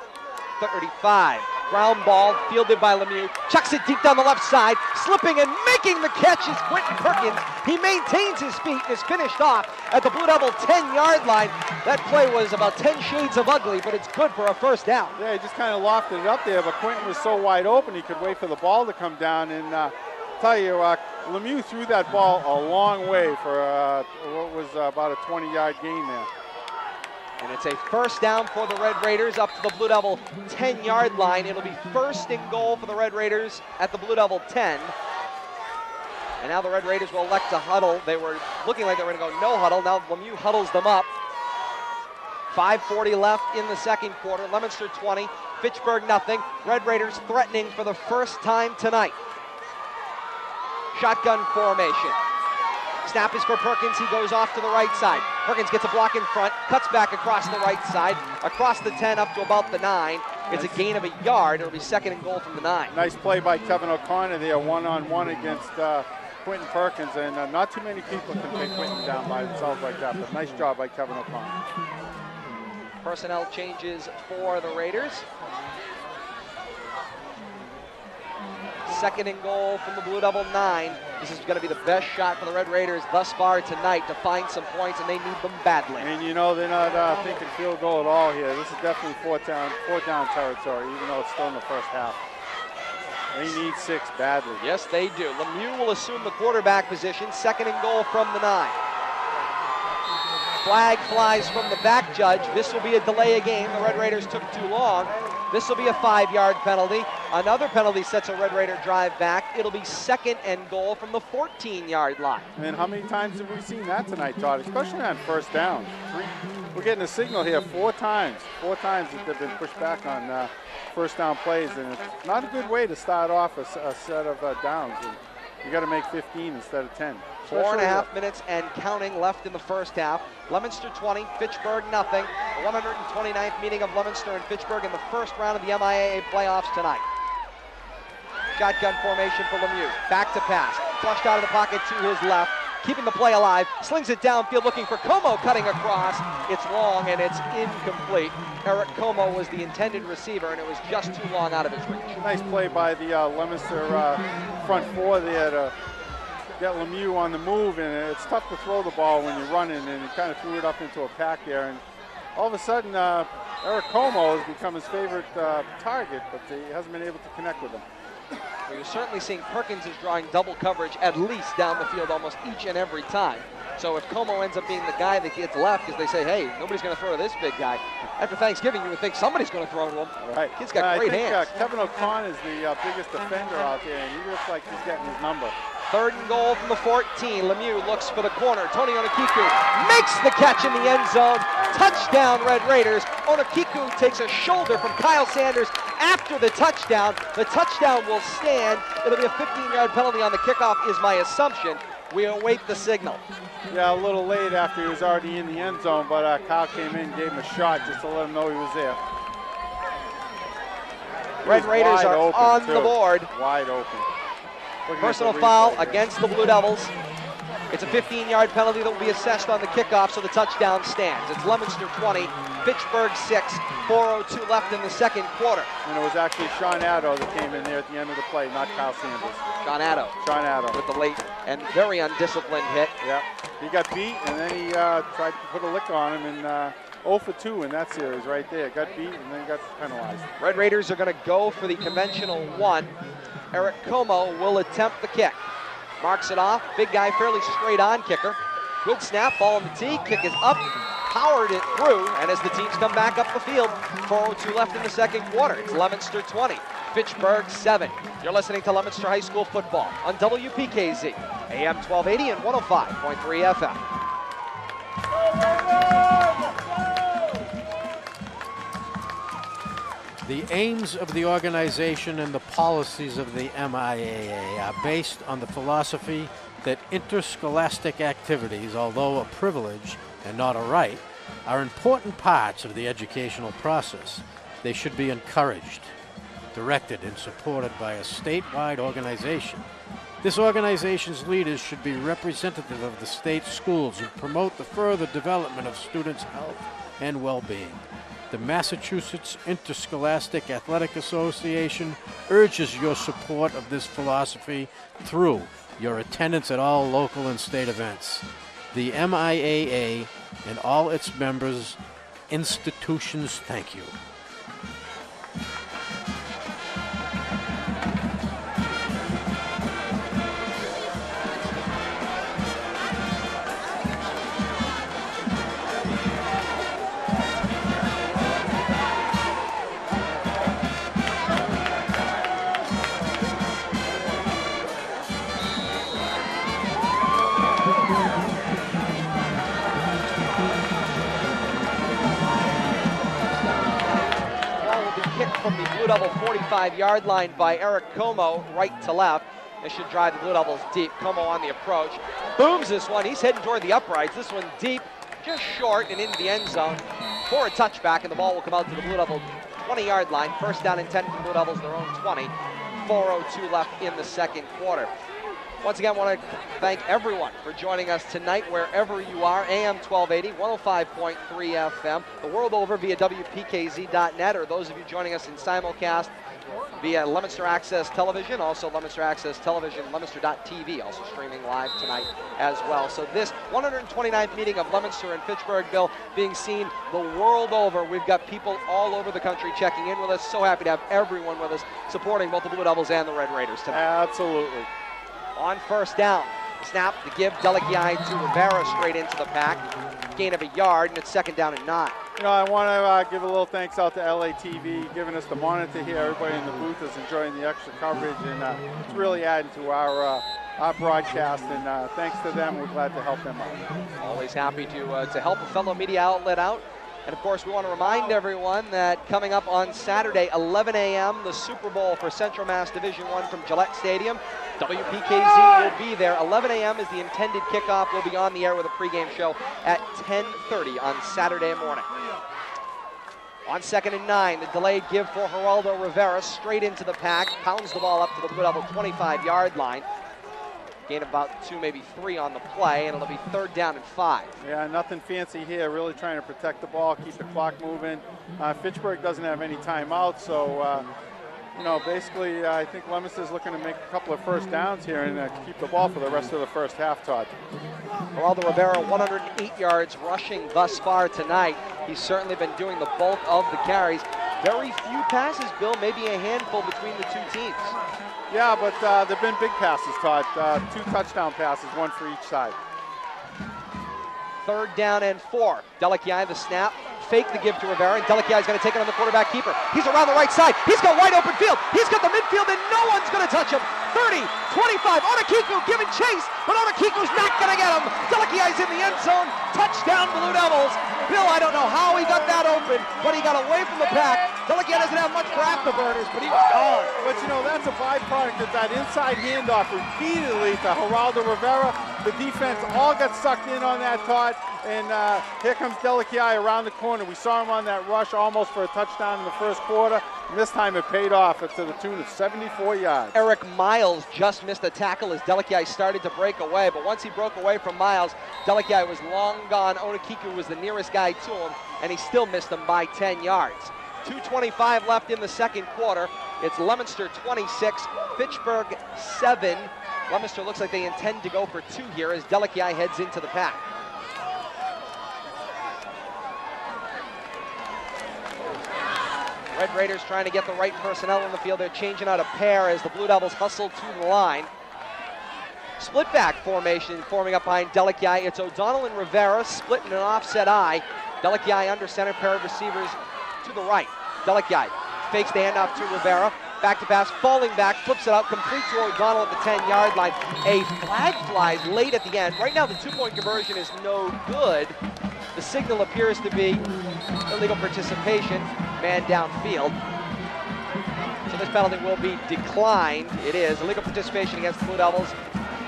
Speaker 3: 35. Ground ball fielded by Lemieux. Chucks it deep down the left side. Slipping and making the catch is Quentin Perkins. He maintains his feet and is finished off at the Blue Devil 10-yard line. That play was about 10 shades of ugly, but it's good for a first down.
Speaker 4: Yeah, he just kind of lofted it up there, but Quentin was so wide open he could wait for the ball to come down. And tell you, Lemieux threw that ball a long way for what was about a 20-yard gain there.
Speaker 3: And it's a first down for the Red Raiders up to the Blue Devil 10-yard line. It'll be first and goal for the Red Raiders at the Blue Devil 10. And now the Red Raiders will elect to huddle. They were looking like they were going to go no huddle. Now Lemieux huddles them up. 5:40 left in the second quarter. Leominster 20, Fitchburg nothing. Red Raiders threatening for the first time tonight. Shotgun formation. Snap is for Perkins, he goes off to the right side. Perkins gets a block in front, cuts back across the right side, across the 10 up to about the 9. It's a gain of a yard. It'll be 2nd and goal from the 9.
Speaker 4: Nice play by Kevin O'Connor there, one-on-one against Quentin Perkins, and not too many people can take Quentin down by themselves like that, but nice job by Kevin O'Connor.
Speaker 3: Personnel changes for the Raiders. 2nd and goal from the Blue Devil 9. This is going to be the best shot for the Red Raiders thus far tonight to find some points, and they need them badly.
Speaker 4: And you know they're not thinking field goal at all here. This is definitely fourth down territory, even though it's still in the first half. They need 6 badly.
Speaker 3: Yes, they do. Lemieux will assume the quarterback position. 2nd and goal from the 9. Flag flies from the back judge. This will be a delay of game. The Red Raiders took too long. This will be a 5-yard penalty. Another penalty sets a Red Raider drive back. It'll be 2nd and goal from the 14-yard line.
Speaker 4: And how many times have we seen that tonight, Todd? Especially on first down. We're getting a signal here 4 times. 4 times that they've been pushed back on first down plays, and it's not a good way to start off a set of downs. And you got to make 15 instead of 10.
Speaker 3: 4.5 minutes and counting left in the first half. Leominster 20, Fitchburg nothing. The 129th meeting of Leominster and Fitchburg in the first round of the MIAA playoffs tonight. Shotgun formation for Lemieux. Back to pass. Flushed out of the pocket to his left. Keeping the play alive. Slings it downfield looking for Como cutting across. It's long and it's incomplete. Eric Como was the intended receiver and it was just too long out of his reach.
Speaker 4: Nice play by the Leominster front 4 there to get Lemieux on the move, and it's tough to throw the ball when you're running, and he kind of threw it up into a pack there, and all of a sudden Eric Como has become his favorite target, but he hasn't been able to connect with him.
Speaker 3: Well, you're certainly seeing Perkins is drawing double coverage at least down the field almost each and every time. So if Como ends up being the guy that gets left, because they say, hey, nobody's going to throw to this big guy. After Thanksgiving, you would think somebody's going to throw to him.
Speaker 4: Right.
Speaker 3: Kid's got great hands.
Speaker 4: Kevin O'Connor is the biggest defender out there, and he looks like he's getting his number.
Speaker 3: 3rd and goal from the 14. Lemieux looks for the corner. Tony Onakiku makes the catch in the end zone. Touchdown, Red Raiders. Onakiku takes a shoulder from Kyle Sanders after the touchdown. The touchdown will stand. It'll be a 15-yard penalty on the kickoff is my assumption. We await the signal.
Speaker 4: Yeah, a little late after he was already in the end zone, but Kyle came in, gave him a shot just to let him know he was there.
Speaker 3: Red Raiders are on the board.
Speaker 4: Wide open.
Speaker 3: Personal foul against the Blue Devils. It's a 15-yard penalty that will be assessed on the kickoff, so the touchdown stands. It's Leominster 20, Fitchburg 6, 4:02 left in the second quarter.
Speaker 4: And it was actually Sean Addo that came in there at the end of the play, not Kyle Sanders.
Speaker 3: Sean Addo.
Speaker 4: Sean Addo.
Speaker 3: With the late and very undisciplined hit.
Speaker 4: Yeah, he got beat, and then he tried to put a lick on him, and 0 for 2 in that series right there. Got beat, and then got penalized.
Speaker 3: Red Raiders are going to go for the conventional 1. Eric Como will attempt the kick. Marks it off. Big guy, fairly straight on kicker. Good snap, ball on the tee. Kick is up. Powered it through. And as the teams come back up the field, 4:02 left in the second quarter. It's Leominster 20, Fitchburg 7. You're listening to Leominster High School football on WPKZ, AM 1280 and 105.3 FM.
Speaker 5: The aims of the organization and the policies of the MIAA are based on the philosophy that interscholastic activities, although a privilege and not a right, are important parts of the educational process. They should be encouraged, directed, and supported by a statewide organization. This organization's leaders should be representative of the state schools and promote the further development of students' health and well-being. The Massachusetts Interscholastic Athletic Association urges your support of this philosophy through your attendance at all local and state events. The MIAA and all its members, institutions, thank you.
Speaker 3: Devil 45-yard line by Eric Como, right to left. This should drive the Blue Devils deep. Como on the approach. Booms this one. He's heading toward the uprights. This one deep, just short and into the end zone for a touchback, and the ball will come out to the Blue Devil 20-yard line. First down and 10 for the Blue Devils, their own 20. 4:02 left in the second quarter. Once again, I want to thank everyone for joining us tonight, wherever you are. AM 1280, 105.3 FM, the world over via WPKZ.net, or those of you joining us in simulcast via Leominster Access Television, also Leominster Access Television, Leominster.tv, also streaming live tonight as well. So this 129th meeting of Leominster and Fitchburgville being seen the world over. We've got people all over the country checking in with us. So happy to have everyone with us supporting both the Blue Devils and the Red Raiders tonight.
Speaker 4: Absolutely.
Speaker 3: On first down, snap to give Delekiai to Rivera straight into the pack. Gain of a yard, and it's second down and 9.
Speaker 4: You know, I want to give a little thanks out to LATV, giving us the monitor here. Everybody in the booth is enjoying the extra coverage, and it's really adding to our broadcast. And thanks to them, we're glad to help them out.
Speaker 3: Always happy to help a fellow media outlet out. And of course, we want to remind everyone that coming up on Saturday, 11 a.m., the Super Bowl for Central Mass Division I from Gillette Stadium. WPKZ will be there. 11 a.m. is the intended kickoff. We'll be on the air with a pregame show at 10:30 on Saturday morning. On second and 9, the delayed give for Geraldo Rivera straight into the pack. Pounds the ball up to the Blue Devil 25-yard line. Gain about 2, maybe 3 on the play, and it'll be third down and 5.
Speaker 4: Yeah, nothing fancy here. Really trying to protect the ball, keep the clock moving. Fitchburg doesn't have any timeouts, so you know, basically, I think Leominster's looking to make a couple of first downs here and keep the ball for the rest of the first half, Todd.
Speaker 3: Geraldo Rivera, 108 yards rushing thus far tonight. He's certainly been doing the bulk of the carries. Very few passes, Bill, maybe a handful between the two teams.
Speaker 4: Yeah, but there've been big passes, Todd. 2 touchdown passes, 1 for each side.
Speaker 3: Third down and 4. Delekiai, the snap, fake the give to Rivera, and Delekiai is going to take it on the quarterback keeper. He's around the right side. He's got wide open field. He's got the midfield, and no one's going to touch him. 30, 25, Onakiku giving chase, but Onakiku's not going to get him. Delekiai's in the end zone. Touchdown, Blue Devils. Bill, I don't know how he got that open, but he got away from the pack. Delekiai doesn't have much for afterburners, but he was gone.
Speaker 4: But you know, that's a byproduct of that inside handoff repeatedly to Geraldo Rivera. The defense all got sucked in on that, Todd. And here comes Delekiai around the corner. We saw him on that rush almost for a touchdown in the first quarter. And this time it paid off to the tune of 74 yards.
Speaker 3: Eric Miles just missed a tackle as Delekiai started to break away. But once he broke away from Miles, Delekiai was long gone. Onakiku was the nearest guy to him, and he still missed him by 10 yards. 2:25 left in the second quarter. It's Leominster 26, Fitchburg 7. Leominster looks like they intend to go for 2 here as Delekiai heads into the pack. Red Raiders trying to get the right personnel on the field. They're changing out a pair as the Blue Devils hustle to the line. Split back formation forming up behind Delekiai. It's O'Donnell and Rivera split in an offset eye. Delekiai under center, pair of receivers to the right. Delekiai fakes the handoff to Rivera. Back to pass, falling back, flips it out, complete to O'Donnell at the 10-yard line. A flag flies late at the end. Right now the 2-point conversion is no good. The signal appears to be illegal participation, man downfield. So this penalty will be declined. It is illegal participation against the Blue Devils.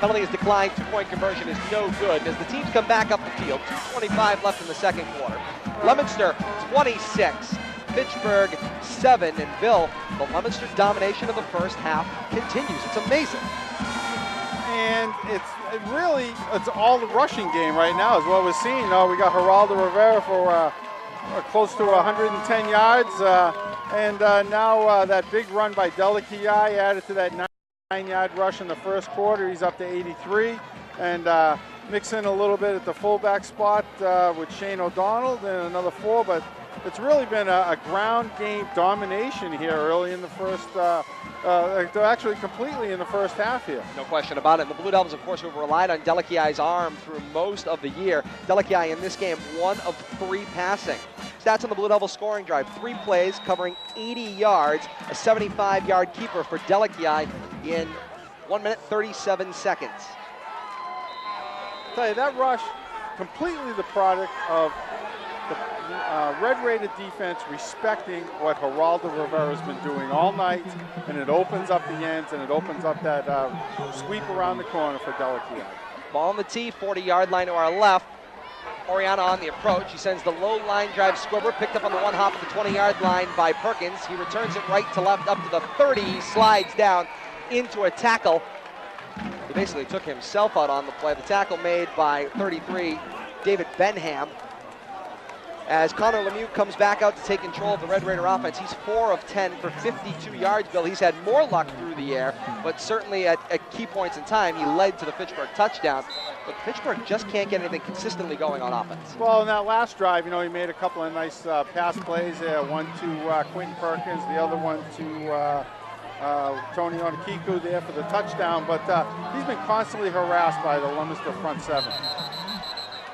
Speaker 3: Penalty is declined, 2-point conversion is no good. As the teams come back up the field, 2:25 left in the second quarter. Leominster 26, Fitchburg 7, and Bill, the Leominster domination of the first half continues. It's amazing.
Speaker 4: And it's all the rushing game right now is what we're seeing. You know, we got Geraldo Rivera for close to 110 yards, and now that big run by Delekiai added to that 9-yard rush in the first quarter. He's up to 83, and mix in a little bit at the fullback spot with Shane O'Donnell, then another 4, but it's really been a ground game domination here early in the first, actually completely in the first half here.
Speaker 3: No question about it. And the Blue Devils, of course, have relied on Delekiai's arm through most of the year. Delekiai in this game, 1 of 3 passing. Stats on the Blue Devils scoring drive, 3 plays covering 80 yards, a 75-yard keeper for Delekiai in 1 minute, 37 seconds.
Speaker 4: I'll tell you, that rush, completely the product of Red Raider defense respecting what Geraldo Rivera's been doing all night, and it opens up the ends, and it opens up that sweep around the corner for Delakia.
Speaker 3: Ball on the tee, 40-yard line to our left. Oriana on the approach. He sends the low line drive squibber, picked up on the one hop at the 20-yard line by Perkins. He returns it right to left up to the 30. He slides down into a tackle. He basically took himself out on the play. The tackle made by 33, David Benham. As Connor Lemieux comes back out to take control of the Red Raider offense, he's 4 of 10 for 52 yards, Bill. He's had more luck through the air, but certainly at key points in time, he led to the Fitchburg touchdown. But Fitchburg just can't get anything consistently going on offense.
Speaker 4: Well, in that last drive, you know, he made a couple of nice pass plays there. One to Quentin Perkins, the other one to Tony Onakiku there for the touchdown. But he's been constantly harassed by the Leominster front seven.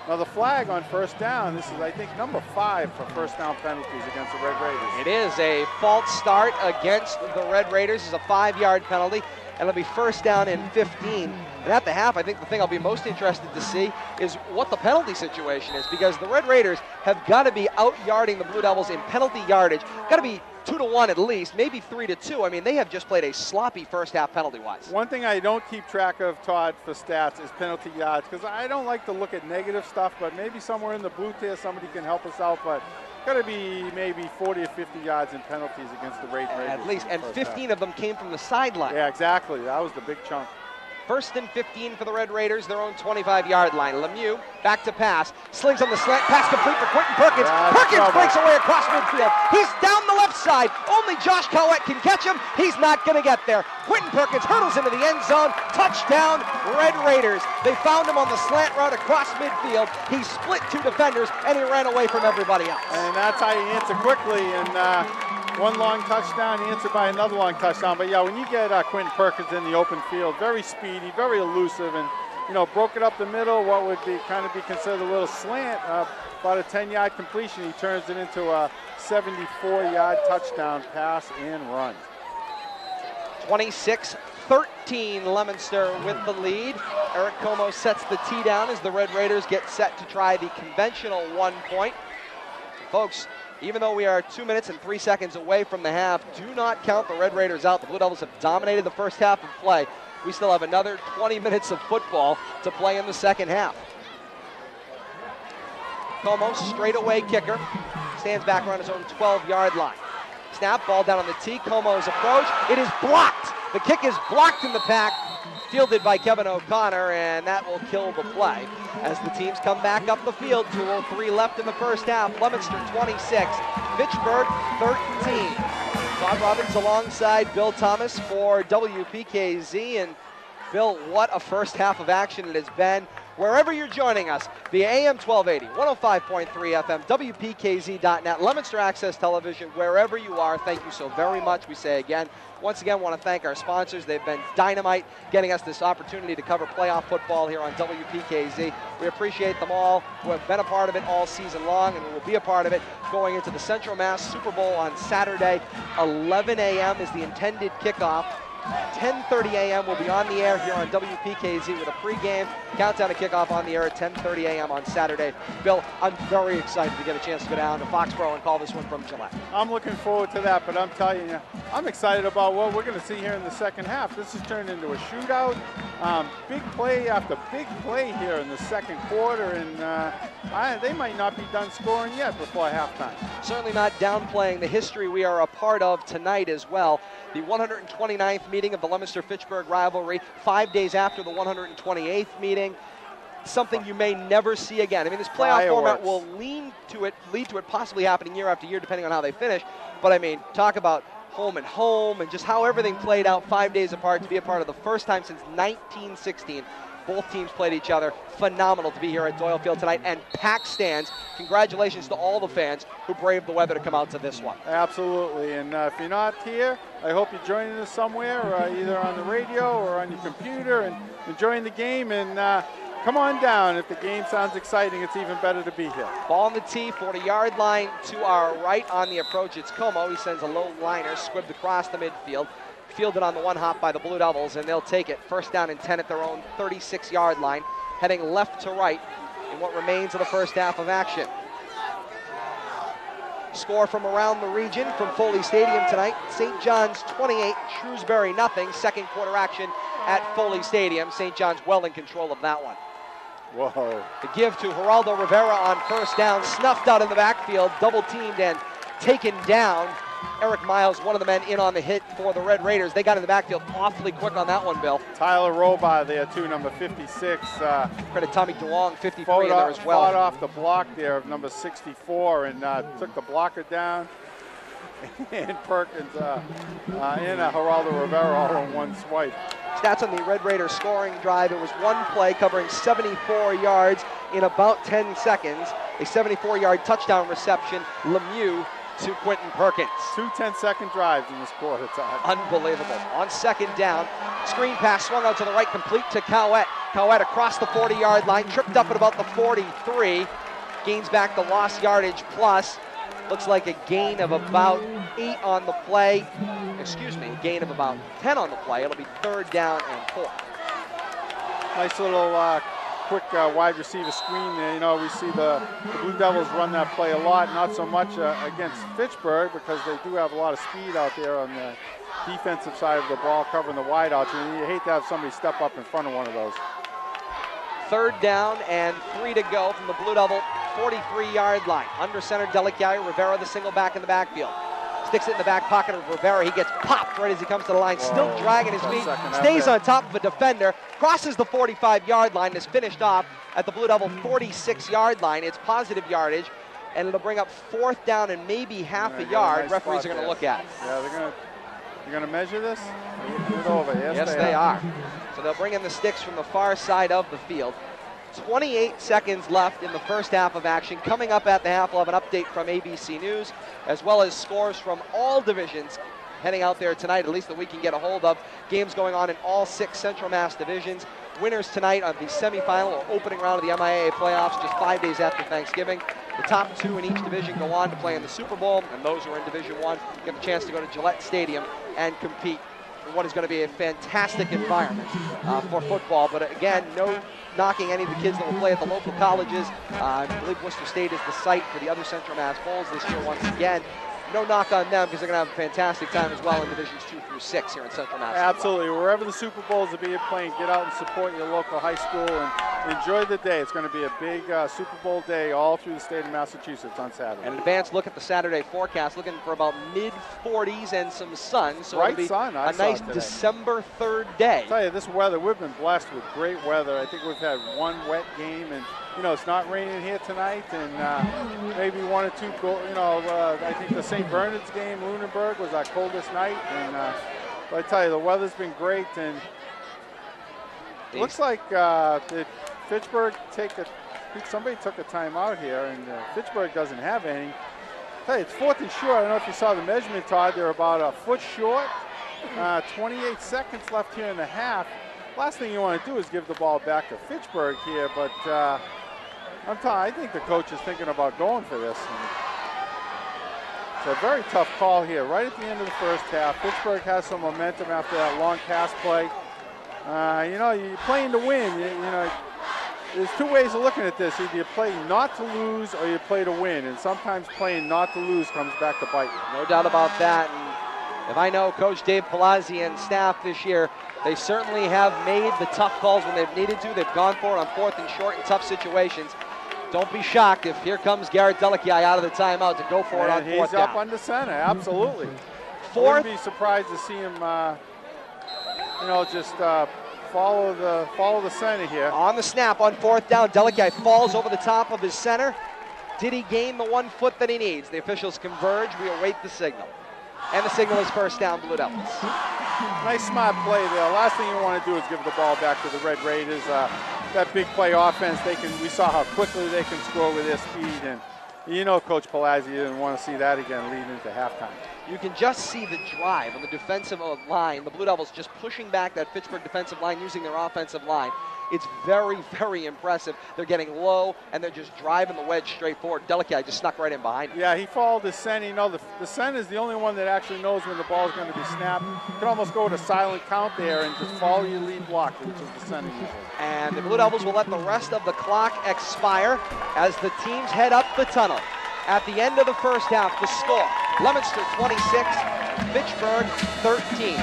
Speaker 4: Now the flag on first down, this is, I think, number 5 for first down penalties against the Red Raiders.
Speaker 3: It is a false start against the Red Raiders. It's a 5-yard penalty, and it'll be first down and 15. And at the half, I think the thing I'll be most interested to see is what the penalty situation is, because the Red Raiders have got to be out-yarding the Blue Devils in penalty yardage. Got to be 2-1 at least, maybe 3-2. I mean, they have just played a sloppy first half penalty-wise.
Speaker 4: One thing I don't keep track of, Todd, for stats is penalty yards, because I don't like to look at negative stuff, but maybe somewhere in the booth here somebody can help us out. But got to be maybe 40 or 50 yards in penalties against the Raiders.
Speaker 3: At least, and 15 of them came from the sideline.
Speaker 4: Yeah, exactly. That was the big chunk.
Speaker 3: First and 15 for the Red Raiders, their own 25-yard line. Lemieux back to pass, slings on the slant, pass complete for Quentin Perkins. Perkins breaks away across midfield. He's down the left side. Only Josh Cowett can catch him. He's not going to get there. Quentin Perkins hurdles into the end zone. Touchdown, Red Raiders. They found him on the slant route across midfield. He split 2 defenders, and he ran away from everybody else.
Speaker 4: And that's how you answer quickly. And one long touchdown answered by another long touchdown. But yeah, when you get Quentin Perkins in the open field, very speedy, very elusive, and you know, broke it up the middle, what would be kind of be considered a little slant, about a 10-yard completion. He turns it into a 74-yard touchdown pass and run.
Speaker 3: 26-13, Leominster with the lead. Eric Como sets the tee down as the Red Raiders get set to try the conventional 1 point. Folks, even though we are 2 minutes and 3 seconds away from the half, do not count the Red Raiders out. The Blue Devils have dominated the first half of play. We still have another 20 minutes of football to play in the second half. Como, straightaway kicker, stands back around his own 12-yard line. Snap, ball down on the tee. Como's approach. It is blocked. The kick is blocked in the pack, fielded by Kevin O'Connor, and that will kill the play. As the teams come back up the field, 2:03 left in the first half. Leominster 26, Fitchburg 13. Todd Robbins alongside Bill Thomas for WPKZ. And Bill, what a first half of action it has been. Wherever you're joining us, via AM 1280, 105.3 FM, WPKZ.net, Leominster Access Television, wherever you are, thank you so very much. We say again, once again, want to thank our sponsors. They've been dynamite getting us this opportunity to cover playoff football here on WPKZ. We appreciate them all who have been a part of it all season long and will be a part of it going into the Central Mass Super Bowl on Saturday. 11 a.m. is the intended kickoff. 10:30 a.m. we'll be on the air here on WPKZ with a pregame countdown to kickoff on the air at 10:30 a.m. on Saturday. Bill, I'm very excited to get a chance to go down to Foxborough and call this one from Gillette. I'm
Speaker 4: looking forward to that, but I'm telling you, I'm excited about what we're going to see here in the second half. This has turned into a shootout. Big play after big play here in the second quarter, and they might not be done scoring yet before halftime.
Speaker 3: Certainly not downplaying the history we are a part of tonight as well. The 129th meeting of the Leominster-Fitchburg rivalry, 5 days after the 128th meeting. Something you may never see again. I mean, this playoff format will lead to it possibly happening year after year, depending on how they finish. But I mean, talk about home and home and just how everything played out 5 days apart to be a part of the first time since 1916. Both teams played each other. Phenomenal to be here at Doyle Field tonight, and packed stands. Congratulations to all the fans who braved the weather to come out to this one.
Speaker 4: Absolutely, and if you're not here, I hope you're joining us somewhere, either on the radio or on your computer, and enjoying the game. And come on down. If the game sounds exciting, it's even better to be here.
Speaker 3: Ball on the tee, 40-yard line to our right on the approach. It's Como. He sends a low liner, squibbed across the midfield. Fielded on the one hop by the Blue Devils, and they'll take it. First down and 10 at their own 36-yard line, heading left to right in what remains of the first half of action. Score from around the region from Foley Stadium tonight. St. John's 28, Shrewsbury nothing. Second quarter action at Foley Stadium. St. John's well in control of that one.
Speaker 4: Whoa.
Speaker 3: The give to Geraldo Rivera on first down, snuffed out in the backfield, double teamed and taken down. Eric Miles, one of the men in on the hit for the Red Raiders. They got in the backfield awfully quick on that one, Bill.
Speaker 4: Tyler Robar there too, number 56.
Speaker 3: Credit Tommy DeWong, 53 in there as well.
Speaker 4: Fought off the block there of number 64 and took the blocker down. And Perkins and Geraldo Rivera all in one swipe.
Speaker 3: Stats on the Red Raiders scoring drive. It was one play covering 74 yards in about 10 seconds. A 74-yard touchdown reception, Lemieux to Quentin Perkins.
Speaker 4: 2 10-second drives in this quarter, Todd.
Speaker 3: Unbelievable. On second down, screen pass swung out to the right, complete to Cowett. Cowett across the 40-yard line, tripped up at about the 43. Gains back the lost yardage plus. Looks like a gain of about 8 on the play. Excuse me, a gain of about 10 on the play. It'll be third down and 4.
Speaker 4: Nice little quick wide receiver screen there. You know, we see the Blue Devils run that play a lot, not so much against Fitchburg because they do have a lot of speed out there on the defensive side of the ball covering the wideouts. And you hate to have somebody step up in front of one of those.
Speaker 3: Third down and 3 to go from the Blue Devil 43-yard line. Under center, Delicaia, Rivera the single back in the backfield. Sticks it in the back pocket of Rivera. He gets popped right as he comes to the line.
Speaker 4: Whoa.
Speaker 3: Still dragging his feet. Stays on top of a defender. Crosses the 45-yard line. Is finished off at the Blue Devil 46-yard line. It's positive yardage. And it'll bring up fourth down and maybe half a yard.
Speaker 4: Nice
Speaker 3: Referees are going to look at it.
Speaker 4: Yeah, you're going to measure this? It over.
Speaker 3: Yes, they are. So they'll bring in the sticks from the far side of the field. 28 seconds left in the first half of action. Coming up at the half, we'll have an update from ABC News, as well as scores from all divisions heading out there tonight, at least that we can get a hold of. Games going on in all 6 Central Mass divisions. Winners tonight of the semifinal or opening round of the MIAA playoffs just 5 days after Thanksgiving. The top 2 in each division go on to play in the Super Bowl, and those who are in Division 1 get the chance to go to Gillette Stadium and compete in what is going to be a fantastic environment for football. But again, no knocking any of the kids that will play at the local colleges. I believe Worcester State is the site for the other Central Mass Bowls this year once again. No knock on them because they're going to have a fantastic time as well in Divisions 2 through 6 here in Central Mass.
Speaker 4: Absolutely. Wherever the Super Bowls are being played, get out and support your local high school and enjoy the day. It's going to be a big Super Bowl day all through the state of Massachusetts on Saturday.
Speaker 3: An advanced look at the Saturday forecast, looking for about mid-40s and some sun. So
Speaker 4: bright
Speaker 3: it'll be
Speaker 4: sun,
Speaker 3: a nice December 3rd day.
Speaker 4: I'll tell you, this weather, we've been blessed with great weather. I think we've had one wet game, and you know, it's not raining here tonight, and maybe 1 or 2, I think the St. Bernard's game, Lunenburg, was our coldest night, and but I tell you, the weather's been great, and it looks like did Fitchburg somebody took a timeout here, and Fitchburg doesn't have any. I tell you, it's 4th and short. I don't know if you saw the measurement, Todd. They're about a foot short. 28 seconds left here in the half. Last thing you want to do is give the ball back to Fitchburg here, but I think the coach is thinking about going for this. It's a very tough call here, right at the end of the first half. Fitchburg has some momentum after that long pass play. You're playing to win. There's 2 ways of looking at this. Either you play not to lose or you play to win, and sometimes playing not to lose comes back to bite you.
Speaker 3: No doubt about that. And if I know Coach Dave Palazzi and staff this year, they certainly have made the tough calls when they've needed to. They've gone for it on 4th and short in tough situations. Don't be shocked if here comes Garrett Delicaia out of the timeout to go for it on 4th down.
Speaker 4: He's up under center, absolutely. I wouldn't be surprised to see him, just follow the center here.
Speaker 3: On the snap on 4th down, Delicaia falls over the top of his center. Did he gain the 1 foot that he needs? The officials converge. We await the signal. And the signal is first down, Blue Devils.
Speaker 4: Nice smart play there. Last thing you want to do is give the ball back to the Red Raiders. That big play offense, we saw how quickly they can score with their speed, and Coach Palazzi didn't want to see that again leading into halftime.
Speaker 3: You can just see the drive on the defensive line. The Blue Devils just pushing back that Fitchburg defensive line using their offensive line. It's very, very impressive. They're getting low, and they're just driving the wedge straight forward. Delicaia just snuck right in behind him.
Speaker 4: Yeah, he followed the center. The center is the only one that actually knows when the ball is going to be snapped. You can almost go with a silent count there and just follow your lead block, which is the center usually.
Speaker 3: And the Blue Devils will let the rest of the clock expire as the teams head up the tunnel. At the end of the first half, the score, Leominster 26, Fitchburg 13.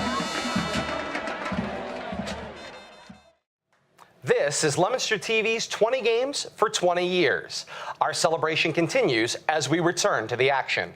Speaker 2: This is Leominster TV's 20 Games for 20 Years. Our celebration continues as we return to the action.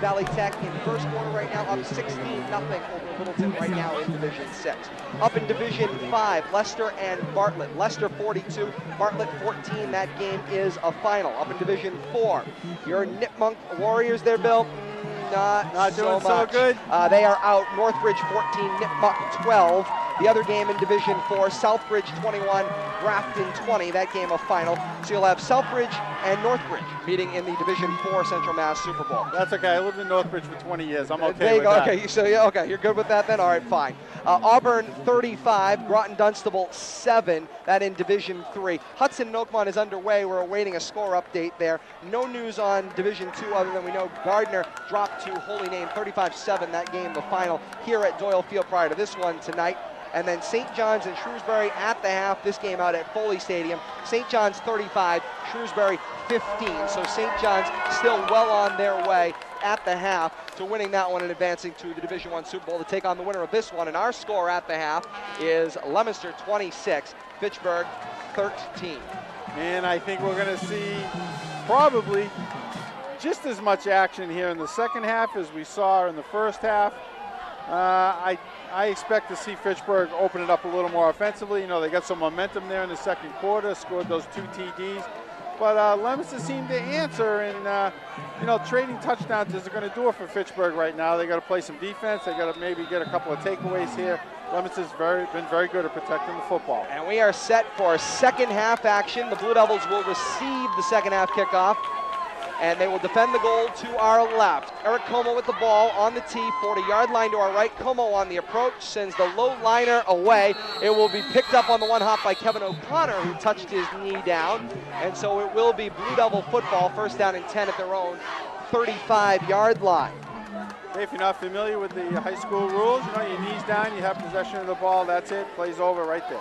Speaker 3: Valley Tech in first quarter right now, up 16-0 over Littleton right now in Division 6. Up in Division 5, Leicester and Bartlett. Leicester 42, Bartlett 14. That game is a final. Up in Division 4, your Nipmunk Warriors there, Bill? Not
Speaker 4: doing
Speaker 3: so much.
Speaker 4: So good.
Speaker 3: They are out. Northbridge 14, Nipmuc 12. The other game in Division 4, Southbridge 21, Grafton 20. That game a final. So you'll have Southbridge and Northbridge meeting in the Division 4 Central Mass Super Bowl.
Speaker 4: That's okay. I lived in Northbridge for 20 years. I'm okay
Speaker 3: There you
Speaker 4: with
Speaker 3: go.
Speaker 4: that.
Speaker 3: Okay, so yeah, okay, you're good with that then? All right, fine. Auburn 35, Groton Dunstable 7. That in Division 3. Hudson and Oakmont is underway. We're awaiting a score update there. No news on Division 2 other than we know Gardner dropped to Holy Name 35-7. That game the final here at Doyle Field prior to this one tonight. And then St. John's and Shrewsbury at the half. This game out at Foley Stadium. St. John's 35, Shrewsbury 15. So St. John's still well on their way at the half to winning that one and advancing to the Division 1 Super Bowl to take on the winner of this one. And our score at the half is Leominster 26, Fitchburg 13.
Speaker 4: And I think we're going to see probably just as much action here in the second half as we saw in the first half. I expect to see Fitchburg open it up a little more offensively. You know, they got some momentum there in the second quarter, scored those 2 TDs. But Leominster seemed to answer, and, you know, trading touchdowns isn't going to do it for Fitchburg right now. They got to play some defense. They got to maybe get a couple of takeaways here. Leominster's been very good at protecting the football.
Speaker 3: And we are set for second half action. The Blue Devils will receive the second half kickoff, and they will defend the goal to our left. Eric Como with the ball on the tee, 40-yard line to our right. Como on the approach, sends the low liner away. It will be picked up on the one hop by Kevin O'Connor, who touched his knee down. And so it will be Blue Devil football, first down and 10 at their own 35-yard line.
Speaker 4: Hey, if you're not familiar with the high school rules, you know, your knees down, you have possession of the ball, that's it, plays over right there.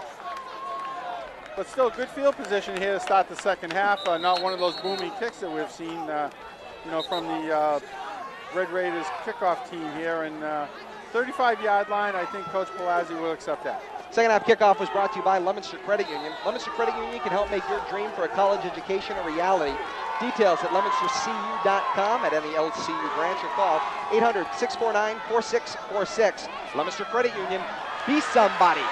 Speaker 4: But still, good field position here to start the second half. Not one of those booming kicks that we've seen, you know, from the Red Raiders kickoff team here. And 35-yard line, I think Coach Palazzi will accept that.
Speaker 3: Second half kickoff was brought to you by Leominster Credit Union. Leominster Credit Union can help make your dream for a college education a reality. Details at leominstercu.com at any LCU branch or call 800-649-4646. Leominster Credit Union, be somebody.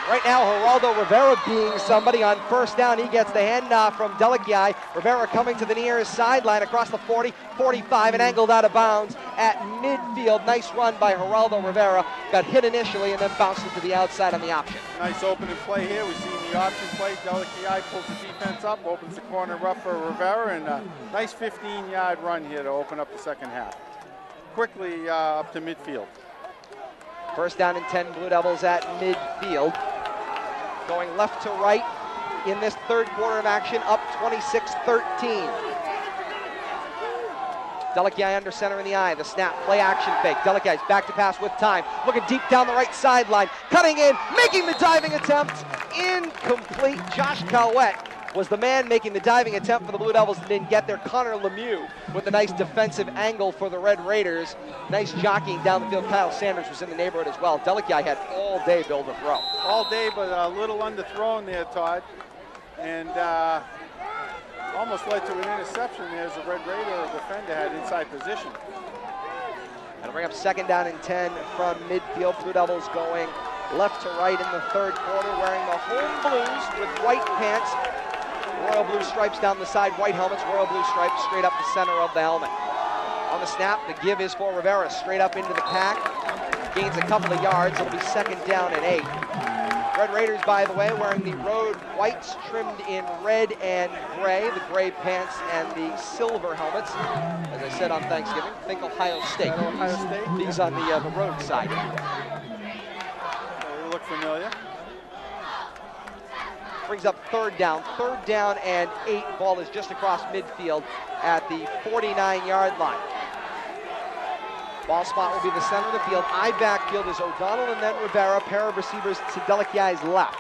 Speaker 3: Right now, Geraldo Rivera being somebody on first down. He gets the handoff from Delakiai. Rivera coming to the near sideline across the 40, 45, and angled out of bounds at midfield. Nice run by Geraldo Rivera. Got hit initially and then bounced it to the outside on the option.
Speaker 4: Nice opening play here. We've seen the option play. Delakiai pulls the defense up, opens the corner up for Rivera, and a nice 15-yard run here to open up the second half. Quickly up to midfield.
Speaker 3: First down and 10, Blue Devils at midfield. Going left to right in this third quarter of action, up 26-13. Delakiai under center in the eye. The snap, play action fake. Delakiai's back to pass with time. Looking deep down the right sideline. Cutting in, making the diving attempt. Incomplete. Josh Calwett was the man making the diving attempt for the Blue Devils that didn't get there. Connor Lemieux with a nice defensive angle for the Red Raiders. Nice jockeying down the field. Kyle Sanders was in the neighborhood as well. Delakiai had all day Bill to throw.
Speaker 4: All day, but a little underthrown there, Todd. And almost led to an interception there as the Red Raider defender had inside position.
Speaker 3: That'll bring up second down and 10 from midfield. Blue Devils going left to right in the third quarter, wearing the home blues with white pants. Royal blue stripes down the side, white helmets, royal blue stripes straight up the center of the helmet. On the snap, the give is for Rivera, straight up into the pack. Gains a couple of yards, it'll be second down and 8. Red Raiders, by the way, wearing the road whites trimmed in red and gray, the gray pants and the silver helmets. As I said on Thanksgiving, think Ohio State.
Speaker 4: Ohio State?
Speaker 3: These on the road side.
Speaker 4: They look familiar.
Speaker 3: Brings up third down and 8. Ball is just across midfield at the 49-yard line. Ball spot will be the center of the field. I backfield is O'Donnell and then Rivera. Pair of receivers to Delakiai's left.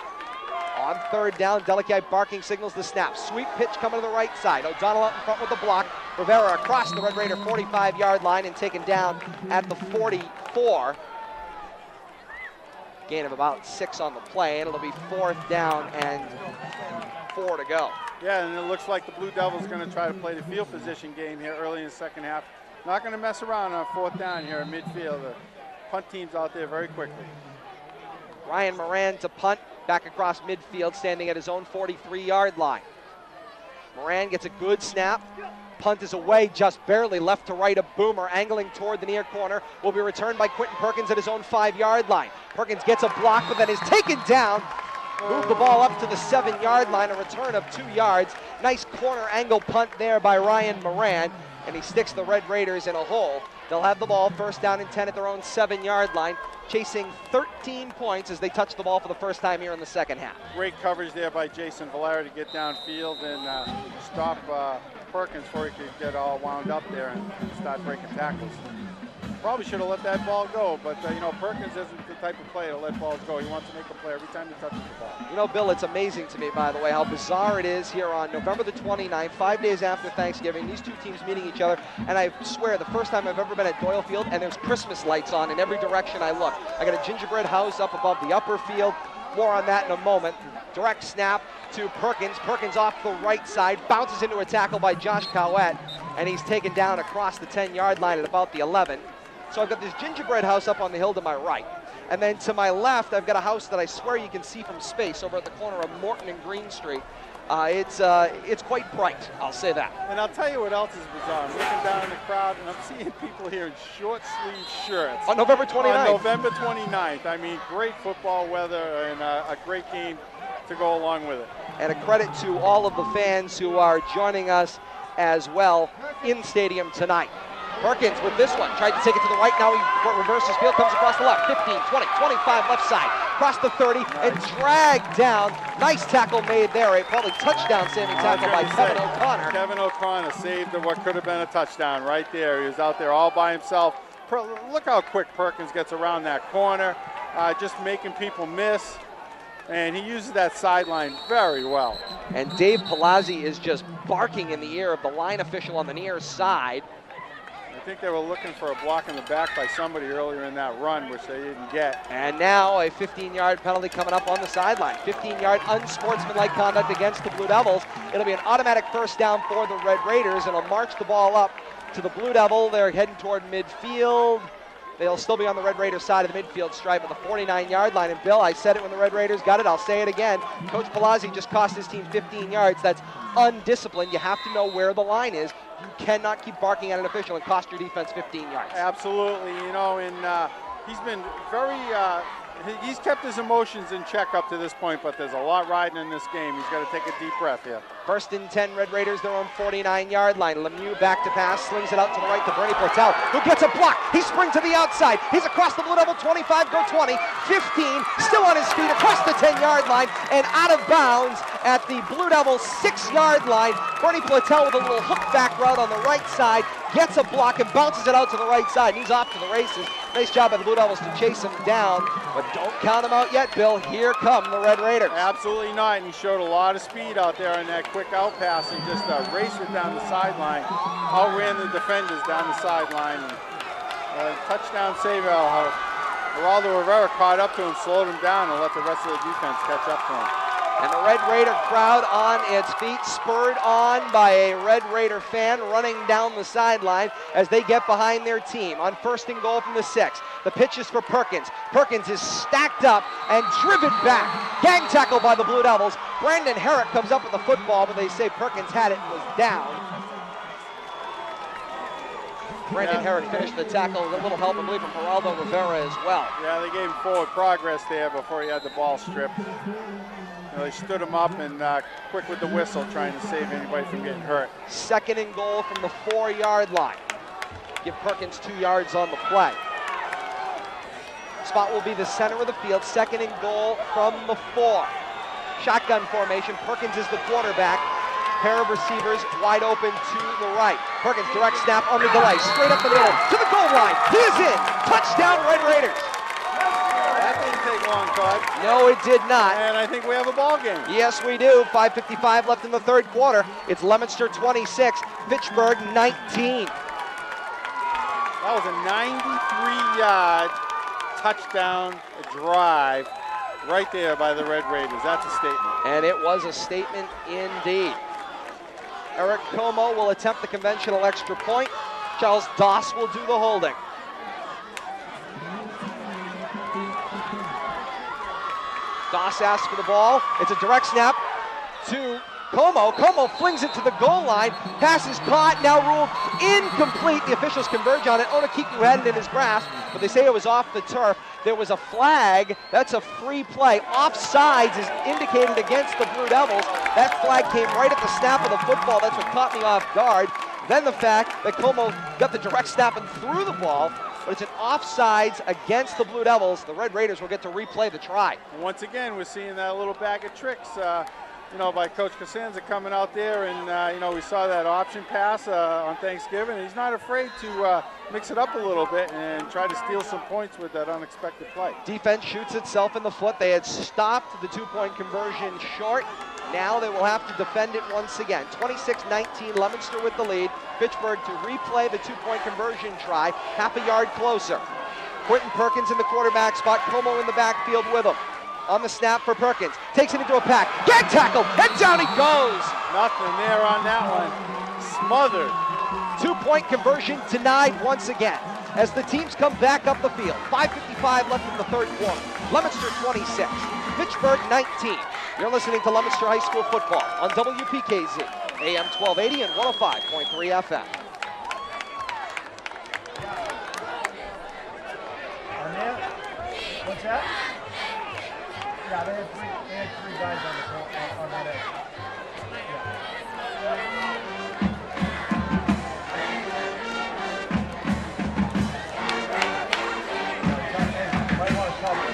Speaker 3: On third down, Delakiai barking signals the snap. Sweep pitch coming to the right side. O'Donnell up in front with the block. Rivera across the Red Raider 45-yard line and taken down at the 44. Gain of about 6 on the play, and it'll be 4th down and 4 to go.
Speaker 4: Yeah, and it looks like the Blue Devils are going to try to play the field position game here early in the second half. Not going to mess around on 4th down here at midfield. The punt team's out there very quickly.
Speaker 3: Ryan Moran to punt, back across midfield, standing at his own 43-yard line. Moran gets a good snap. Punt is away just barely, left to right, a boomer angling toward the near corner. Will be returned by Quentin Perkins at his own 5-yard line. Perkins gets a block, but then is taken down. Move the ball up to the 7-yard line, a return of 2 yards. Nice corner angle punt there by Ryan Moran, and he sticks the Red Raiders in a hole. They'll have the ball 1st down and 10 at their own 7-yard line, chasing 13 points as they touch the ball for the first time here in the second half.
Speaker 4: Great coverage there by Jason Valera to get downfield and stop Perkins before he could get all wound up there and start breaking tackles. Probably should have let that ball go, but you know, Perkins isn't the type of player to let balls go. He wants to make a play every time he touches the ball.
Speaker 3: You know, Bill, it's amazing to me, by the way, how bizarre it is here on November the 29th, 5 days after Thanksgiving, these two teams meeting each other, and I swear the first time I've ever been at Doyle Field, and there's Christmas lights on in every direction I look. I got a gingerbread house up above the upper field. More on that in a moment. Direct snap to Perkins. Perkins off the right side, bounces into a tackle by Josh Cowett, and he's taken down across the 10-yard line at about the 11. So I've got this gingerbread house up on the hill to my right. And then to my left, I've got a house that I swear you can see from space over at the corner of Morton and Green Street. It's quite bright, I'll say that.
Speaker 4: And I'll tell you what else is bizarre. I'm looking down in the crowd, and I'm seeing people here in short-sleeve shirts.
Speaker 3: On November 29th.
Speaker 4: On November 29th. I mean, great football weather and a great game to go along with it.
Speaker 3: And a credit to all of the fans who are joining us as well in stadium tonight. Perkins with this one, tried to take it to the right, now he reverses field, comes across the left, 15, 20, 25 left side, across the 30, and dragged down. Nice tackle made there, a probably touchdown-saving tackle by Kevin O'Connor.
Speaker 4: Kevin O'Connor saved what could have been a touchdown right there. He was out there all by himself. Look how quick Perkins gets around that corner, just making people miss. And he uses that sideline very well.
Speaker 3: And Dave Palazzi is just barking in the ear of the line official on the near side.
Speaker 4: I think they were looking for a block in the back by somebody earlier in that run, which they didn't get.
Speaker 3: And now a 15-yard penalty coming up on the sideline. 15-yard unsportsmanlike conduct against the Blue Devils. It'll be an automatic 1st down for the Red Raiders, and it'll march the ball up to the Blue Devil. They're heading toward midfield. They'll still be on the Red Raiders side of the midfield stripe at the 49-yard line. And Bill, I said it when the Red Raiders got it, I'll say it again. Coach Palazzi just cost his team 15 yards. That's undisciplined. You have to know where the line is. You cannot keep barking at an official and cost your defense 15 yards.
Speaker 4: Absolutely, you know, and he's been very, he's kept his emotions in check up to this point, but there's a lot riding in this game. He's got to take a deep breath here. 1st and 10, Red Raiders, their own 49-yard line. Lemieux back to pass, slings it out to the right to Bernie Platel, who gets a block. He springs to the outside. He's across the Blue Devil, 25, go 20, 15, still on his feet across the 10-yard line and out of bounds at the Blue Devil 6-yard line. Bernie Platel with a little hook back route on the right side, gets a block and bounces it out to the right side. He's off to the races. Nice job by the Blue Devils to chase him down, but don't count him out yet, Bill. Here come the Red Raiders. Absolutely not, and he showed a lot of speed out there on that quick out pass and just raced it down the sideline. Outran the defenders down the sideline. Touchdown save. Geraldo Rivera caught up to him, slowed him down, and let the rest of the defense catch up to him. And the Red Raider crowd on its feet, spurred on by a Red Raider fan running down the sideline as they get behind their team on 1st and goal from the 6. The pitch is for Perkins. Perkins is stacked up and driven back. Gang tackle by the Blue Devils. Brandon Herrick comes up with the football, but they say Perkins had it and was down. Brandon Herrick finished the tackle with a little help, I believe, from Geraldo Rivera as well. Yeah, they gave him forward progress there before he had the ball stripped. They stood him up and quick with the whistle, trying to save anybody from getting hurt. 2nd and goal from the 4-yard line. Give Perkins 2 yards on the play. Spot will be the center of the field. 2nd and goal from the 4. Shotgun formation. Perkins is the quarterback.
Speaker 3: Pair of receivers wide open to the right. Perkins direct snap on the delay. Straight up the middle to the goal line. He is in. Touchdown, Red Raiders.
Speaker 4: That didn't take long, Todd.
Speaker 3: No, it did not.
Speaker 4: And I think we have a ball game.
Speaker 3: Yes, we do. 5:55 left in the third quarter. It's Leominster 26, Fitchburg 19.
Speaker 4: That was a 93-yard touchdown drive right there by the Red Raiders. That's a statement.
Speaker 3: And it was a statement indeed. Eric Como will attempt the conventional extra point. Charles Doss will do the holding. Doss asks for the ball. It's a direct snap to Como. Como flings it to the goal line. Pass is caught, now ruled incomplete. The officials converge on it. Onakiku had it in his grasp, but they say it was off the turf. There was a flag. That's a free play. Offsides is indicated against the Blue Devils. That flag came right at the snap of the football. That's what caught me off guard. Then the fact that Como got the direct snap and threw the ball, but it's an offsides against the Blue Devils. The Red Raiders will get to replay the try.
Speaker 4: And once again, we're seeing that little bag of tricks, by Coach Cosenza coming out there, and we saw that option pass on Thanksgiving. He's not afraid to mix it up a little bit and try to steal some points with that unexpected play.
Speaker 3: Defense shoots itself in the foot. They had stopped the two-point conversion short. Now they will have to defend it once again. 26-19, Leominster with the lead. Fitchburg to replay the two-point conversion try, half a yard closer. Quentin Perkins in the quarterback spot, Como in the backfield with him. On the snap for Perkins, takes it into a pack, gag tackle, and down he goes!
Speaker 4: Nothing there on that one, smothered.
Speaker 3: Two-point conversion denied once again as the teams come back up the field. 5:55 left in the third quarter. Leominster 26, Fitchburg 19. You're listening to Leominster High School football on WPKZ, AM 1280 and 105.3 FM.
Speaker 1: What's that? Yeah, they had three guys on that edge. Might want to cover.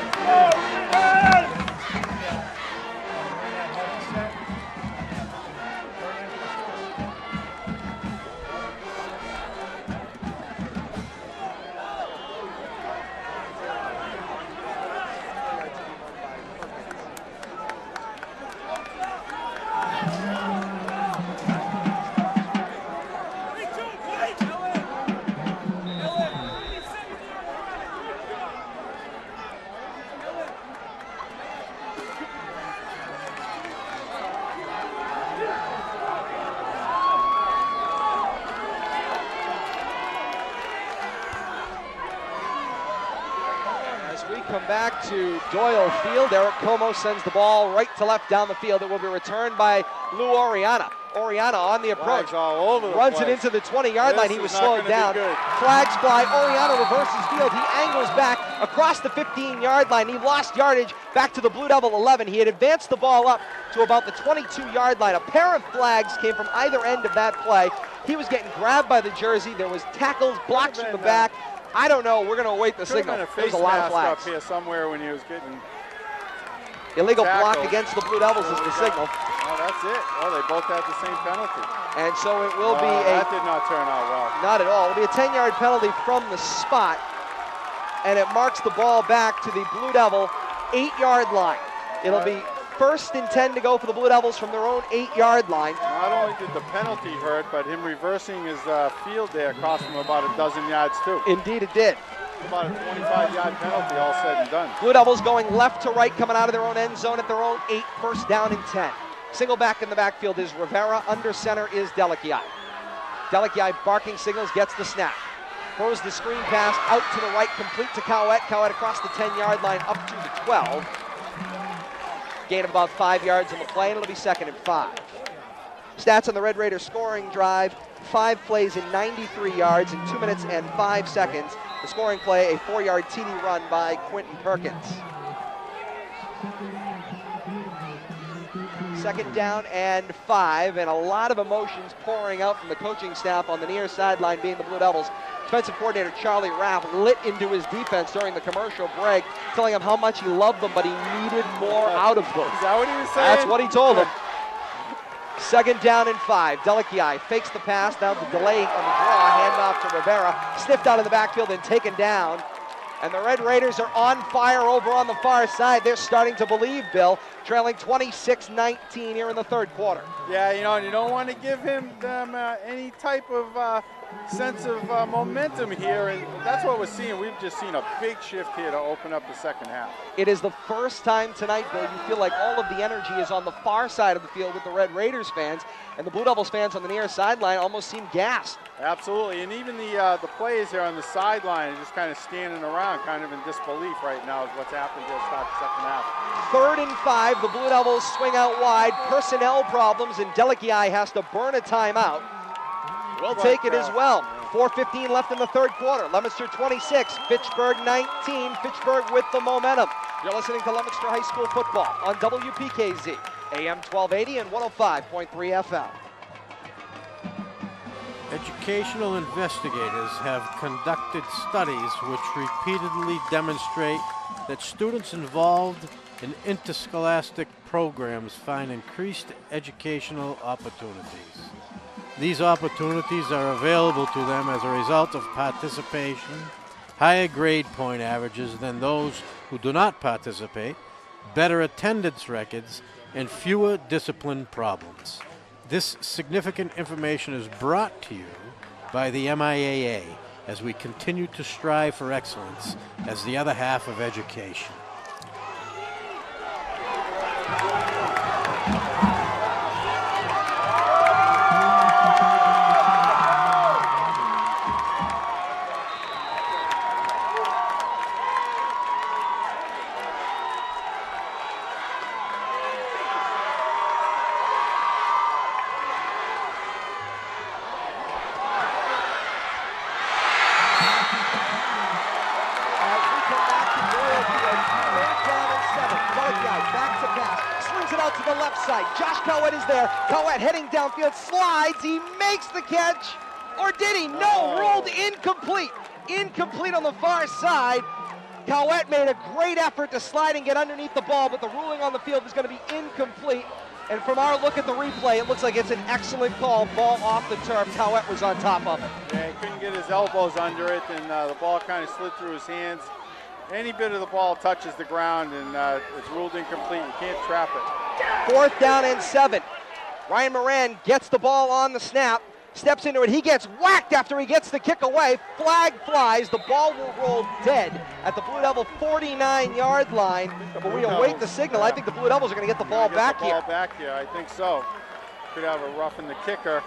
Speaker 3: Come back to Doyle Field. Eric Como sends the ball right to left down the field. It will be returned by Lou Oriana. Oriana on the approach.
Speaker 4: All over the
Speaker 3: runs
Speaker 4: place.
Speaker 3: It into the 20-yard line. He was slowed down.
Speaker 4: Good.
Speaker 3: Flags fly. Oriana reverses field. He angles back across the 15-yard line. He lost yardage back to the Blue Devil 11. He had advanced the ball up to about the 22-yard line. A pair of flags came from either end of that play. He was getting grabbed by the jersey. There was tackles, blocks from the back. I don't know. We're going to await the signal.
Speaker 4: There's
Speaker 3: a lot of flags
Speaker 4: up here somewhere when he was getting
Speaker 3: illegal
Speaker 4: tackled.
Speaker 3: Block against the Blue Devils is the signal.
Speaker 4: Oh, that's it. Oh, they both have the same penalty.
Speaker 3: And so it will be
Speaker 4: that did not turn out well.
Speaker 3: Not at all. It'll be a 10-yard penalty from the spot, and it marks the ball back to the Blue Devil 8-yard line. It'll be 1st and 10 to go for the Blue Devils from their own 8-yard line.
Speaker 4: Not only did the penalty hurt, but him reversing his field there cost him about a dozen yards too.
Speaker 3: Indeed it did.
Speaker 4: About a 25-yard penalty all said and done.
Speaker 3: Blue Devils going left to right, coming out of their own end zone at their own 8, 1st down and 10. Single back in the backfield is Rivera. Under center is Delakiai. Delakiai barking signals, gets the snap. Throws the screen pass out to the right, complete to Cowett. Cowett across the 10-yard line up to the 12. Gain of about 5 yards in the play, and it'll be 2nd and 5. Stats on the Red Raiders scoring drive: 5 plays in 93 yards in 2 minutes and 5 seconds. The scoring play, a 4-yard TD run by Quentin Perkins. 2nd down and 5, and a lot of emotions pouring out from the coaching staff on the near sideline, being the Blue Devils. Defensive coordinator Charlie Raff lit into his defense during the commercial break, telling him how much he loved them, but he needed more out of them.
Speaker 4: Is that what he was saying?
Speaker 3: That's what he told them. Second down and 5. Delici fakes the pass, now the delay on the draw, handoff to Rivera, sniffed out in the backfield and taken down. And the Red Raiders are on fire over on the far side. They're starting to believe, Bill, trailing 26-19 here in the third quarter.
Speaker 4: Yeah, you don't want to give them any type of sense of momentum here, and that's what we're seeing. We've just seen a big shift here to open up the second half.
Speaker 3: It is the first time tonight, Bill, you feel like all of the energy is on the far side of the field with the Red Raiders fans, and the Blue Devils fans on the near sideline almost seem gassed.
Speaker 4: Absolutely, and even the players here on the sideline are just kind of standing around, kind of in disbelief right now is what's happened to start the second half.
Speaker 3: 3rd and 5, the Blue Devils swing out wide, personnel problems, and Delici has to burn a timeout. We'll take it as well. 4:15 left in the third quarter. Leominster 26, Fitchburg 19. Fitchburg with the momentum. You're listening to Leominster High School football on WPKZ, AM 1280 and 105.3 FM.
Speaker 5: Educational investigators have conducted studies which repeatedly demonstrate that students involved in interscholastic programs find increased educational opportunities. These opportunities are available to them as a result of participation, higher grade point averages than those who do not participate, better attendance records, and fewer discipline problems. This significant information is brought to you by the MIAA as we continue to strive for excellence as the other half of education.
Speaker 3: Heading downfield, slides, he makes the catch, or did he? No, ruled incomplete. Incomplete on the far side. Cowett made a great effort to slide and get underneath the ball, but the ruling on the field is going to be incomplete. And from our look at the replay, it looks like it's an excellent call. Ball off the turf. Cowett was on top of it. Yeah,
Speaker 4: he couldn't get his elbows under it, and the ball kind of slid through his hands. Any bit of the ball touches the ground, and it's ruled incomplete. You can't trap it.
Speaker 3: 4th down and 7. Ryan Moran gets the ball on the snap, steps into it. He gets whacked after he gets the kick away. Flag flies. The ball will roll dead at the Blue Devil 49-yard line. But we await the signal. I think the Blue Devils are going to get the ball back here.
Speaker 4: I think so. Could have a rough in the kicker.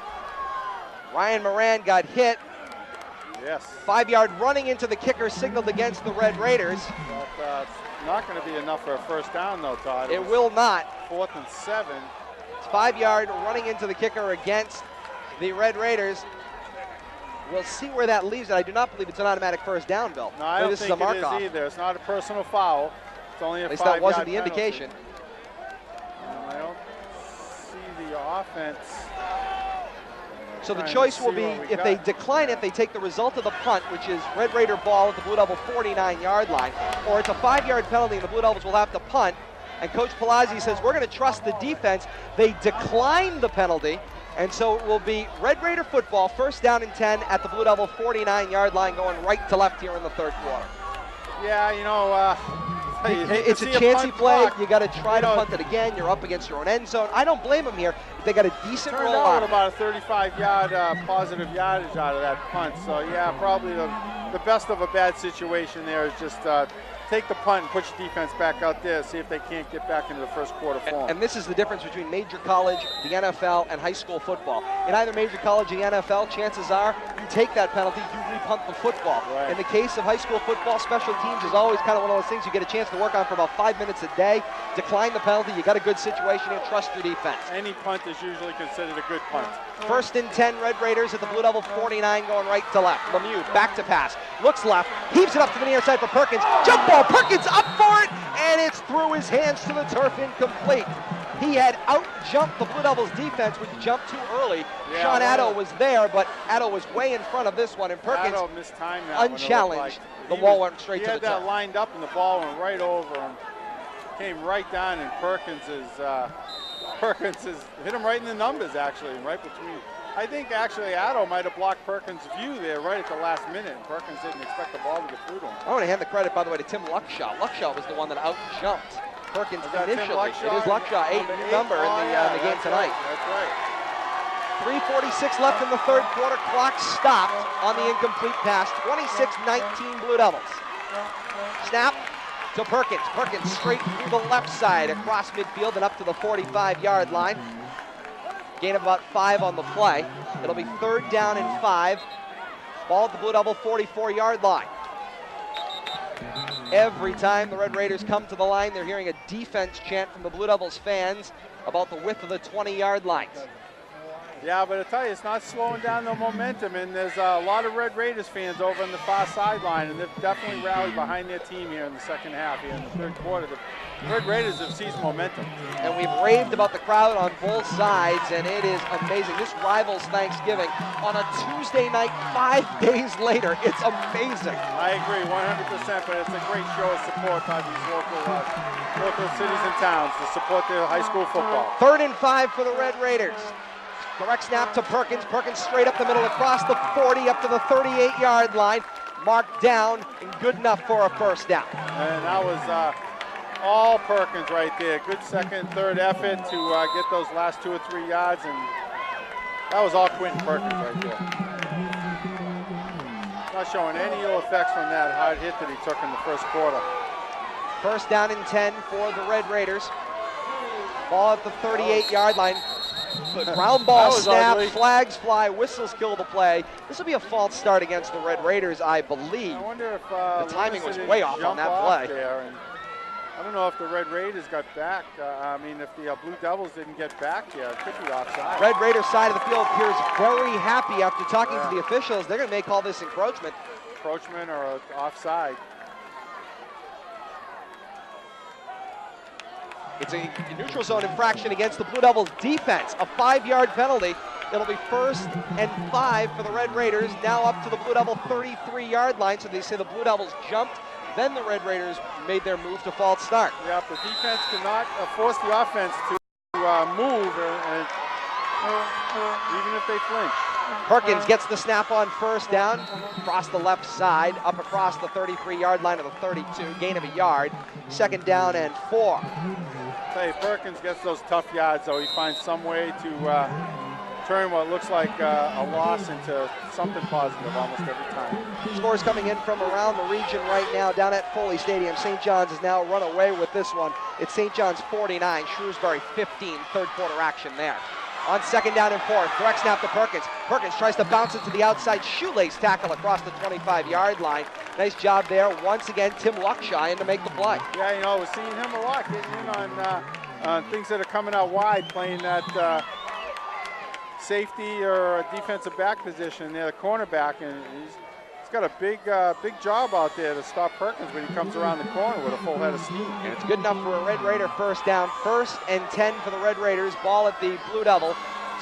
Speaker 3: Ryan Moran got hit.
Speaker 4: Yes.
Speaker 3: 5-yard running into the kicker signaled against the Red Raiders.
Speaker 4: But, it's not going to be enough for a first down, though, Todd.
Speaker 3: It will not.
Speaker 4: 4th and 7.
Speaker 3: 5-yard running into the kicker against the Red Raiders. We'll see where that leaves it. I do not believe it's an automatic first down, Bill.
Speaker 4: No, I don't think it is either. It's not a personal foul. It's only a 5-yard penalty.
Speaker 3: At least that wasn't the indication.
Speaker 4: I don't see the offense.
Speaker 3: So the choice will be, if they decline it, they take the result of the punt, which is Red Raider ball at the Blue Devil 49-yard line, or it's a 5-yard penalty and the Blue Devils will have to punt. And Coach Palazzi says, we're going to trust the defense. They decline the penalty, and so it will be Red Raider football, 1st down and 10 at the Blue Devil 49-yard line, going right to left here in the third quarter.
Speaker 4: Yeah,
Speaker 3: it's a chancy play. You got to try to punt it again. You're up against your own end zone. I don't blame them here. They got a decent roll out.
Speaker 4: About a 35-yard positive yardage out of that punt. So, yeah, probably the best of a bad situation there is just take the punt and push the defense back out there, see if they can't get back into the first quarter form.
Speaker 3: And this is the difference between major college, the NFL, and high school football. In either major college or the NFL, chances are you take that penalty, you repunt the football. Right. In the case of high school football, special teams is always kind of one of those things you get a chance to work on for about 5 minutes a day. Decline the penalty, you got a good situation here, trust your defense.
Speaker 4: Any punt is usually considered a good punt.
Speaker 3: 1st and 10, Red Raiders at the Blue Devil 49, going right to left. Lemieux back to pass, looks left, heaves it up to the near side for Perkins. Jump ball, Perkins up for it, and it's through his hands to the turf, incomplete. He had out-jumped the Blue Devils defense, which jumped too early. Yeah, Sean Addo was there, but Addo was way in front of this one, and Perkins, unchallenged, the ball went straight to the turf.
Speaker 4: He had that lined up, and the ball went right over him. Came right down, and Perkins is Perkins has hit him right in the numbers, actually, right between. I think actually Addo might have blocked Perkins' view there right at the last minute, and Perkins didn't expect the ball to get through to him.
Speaker 3: I want to hand the credit, by the way, to Tim Luckshaw. Luckshaw was the one that out-jumped Perkins initially. It is Luckshaw, 8 number in the game tonight.
Speaker 4: That's right.
Speaker 3: 3:46 left in the third quarter. Clock stopped on the incomplete pass. 26-19 Blue Devils. Snap to Perkins. Perkins straight through the left side across midfield and up to the 45-yard line. Gain of about 5 on the play. It'll be 3rd down and 5. Ball at the Blue Devil 44-yard line. Every time the Red Raiders come to the line, they're hearing a defense chant from the Blue Devils fans about the width of the 20-yard lines.
Speaker 4: Yeah, but I tell you, it's not slowing down the momentum, and there's a lot of Red Raiders fans over on the far sideline, and they've definitely rallied behind their team here in the second half, here in the third quarter. The Red Raiders have seized momentum.
Speaker 3: And we've raved about the crowd on both sides, and it is amazing. This rivals Thanksgiving on a Tuesday night, 5 days later. It's amazing.
Speaker 4: I agree 100%, but it's a great show of support by these local cities and towns to support their high school football.
Speaker 3: 3rd and 5 for the Red Raiders. Direct snap to Perkins. Perkins straight up the middle across the 40 up to the 38-yard line. Marked down and good enough for a first down.
Speaker 4: And that was all Perkins right there. Good second, third effort to get those last 2 or 3 yards, and that was all Quentin Perkins right there. Not showing any ill effects from that hard hit that he took in the first quarter.
Speaker 3: First down and 10 for the Red Raiders. Ball at the 38-yard line. Ground ball snap, ugly. Flags fly, whistles kill the play. This will be a false start against the Red Raiders, I believe.
Speaker 4: I wonder if
Speaker 3: the timing was way off on that play.
Speaker 4: I don't know if the Red Raiders got back. I mean, if the Blue Devils didn't get back here, it could be offside.
Speaker 3: Red Raiders side of the field appears very happy after talking to the officials. They're going to make all this encroachment.
Speaker 4: Encroachment or offside.
Speaker 3: It's a neutral zone infraction against the Blue Devils defense. A 5-yard penalty. It'll be 1st and 5 for the Red Raiders. Now up to the Blue Devil 33-yard line. So they say the Blue Devils jumped. Then the Red Raiders made their move to false start.
Speaker 4: Yeah, the defense cannot force the offense to move, even if they flinch.
Speaker 3: Perkins gets the snap on first down, across the left side, up across the 33-yard line of the 32, gain of a yard. 2nd down and 4.
Speaker 4: Hey, Perkins gets those tough yards, though. He finds some way to turn what looks like a loss into something positive almost every time.
Speaker 3: Scores coming in from around the region right now down at Foley Stadium. St. John's has now run away with this one. It's St. John's 49, Shrewsbury 15, third quarter action there. On 2nd down and 4, direct snap to Perkins. Perkins tries to bounce it to the outside, shoelace tackle across the 25-yard line. Nice job there. Once again, Tim Luckshaw in to make the play.
Speaker 4: Yeah, you know, we're seeing him a lot, getting in on things that are coming out wide, playing that safety or a defensive back position there, the cornerback, and he's got a big job out there to stop Perkins when he comes around the corner with a full head of steam.
Speaker 3: And it's good enough for a Red Raider first down. 1st and 10 for the Red Raiders. Ball at the Blue Devil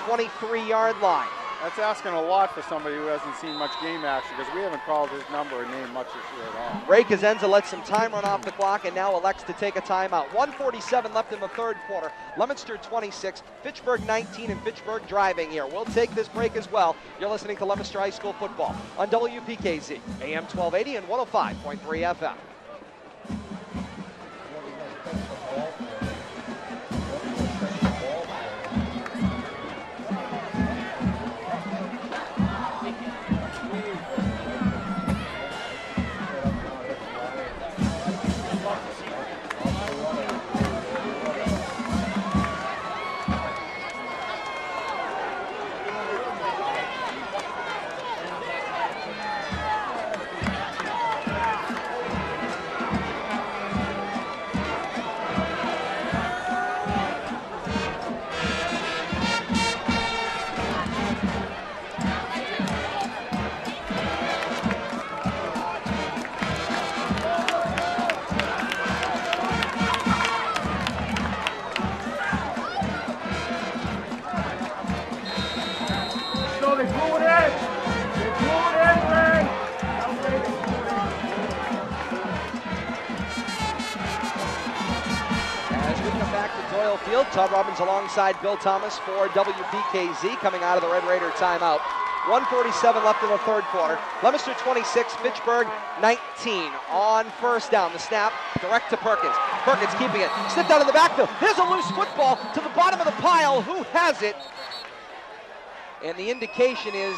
Speaker 3: 23-yard line.
Speaker 4: That's asking a lot for somebody who hasn't seen much game action, because we haven't called his number or name much this year at all.
Speaker 3: Ray Kazenza lets some time run off the clock and now elects to take a timeout. 1:47 left in the third quarter. Leominster 26, Fitchburg 19, and Fitchburg driving here. We'll take this break as well. You're listening to Leominster High School football on WPKZ, AM 1280 and 105.3 FM. Doyle Field. Todd Robbins alongside Bill Thomas for WPKZ coming out of the Red Raider timeout. 1:47 left in the third quarter. Leominster 26, Fitchburg 19. On first down, the snap direct to Perkins. Perkins keeping it, slipped out of the backfield. There's a loose football to the bottom of the pile. Who has it? And the indication is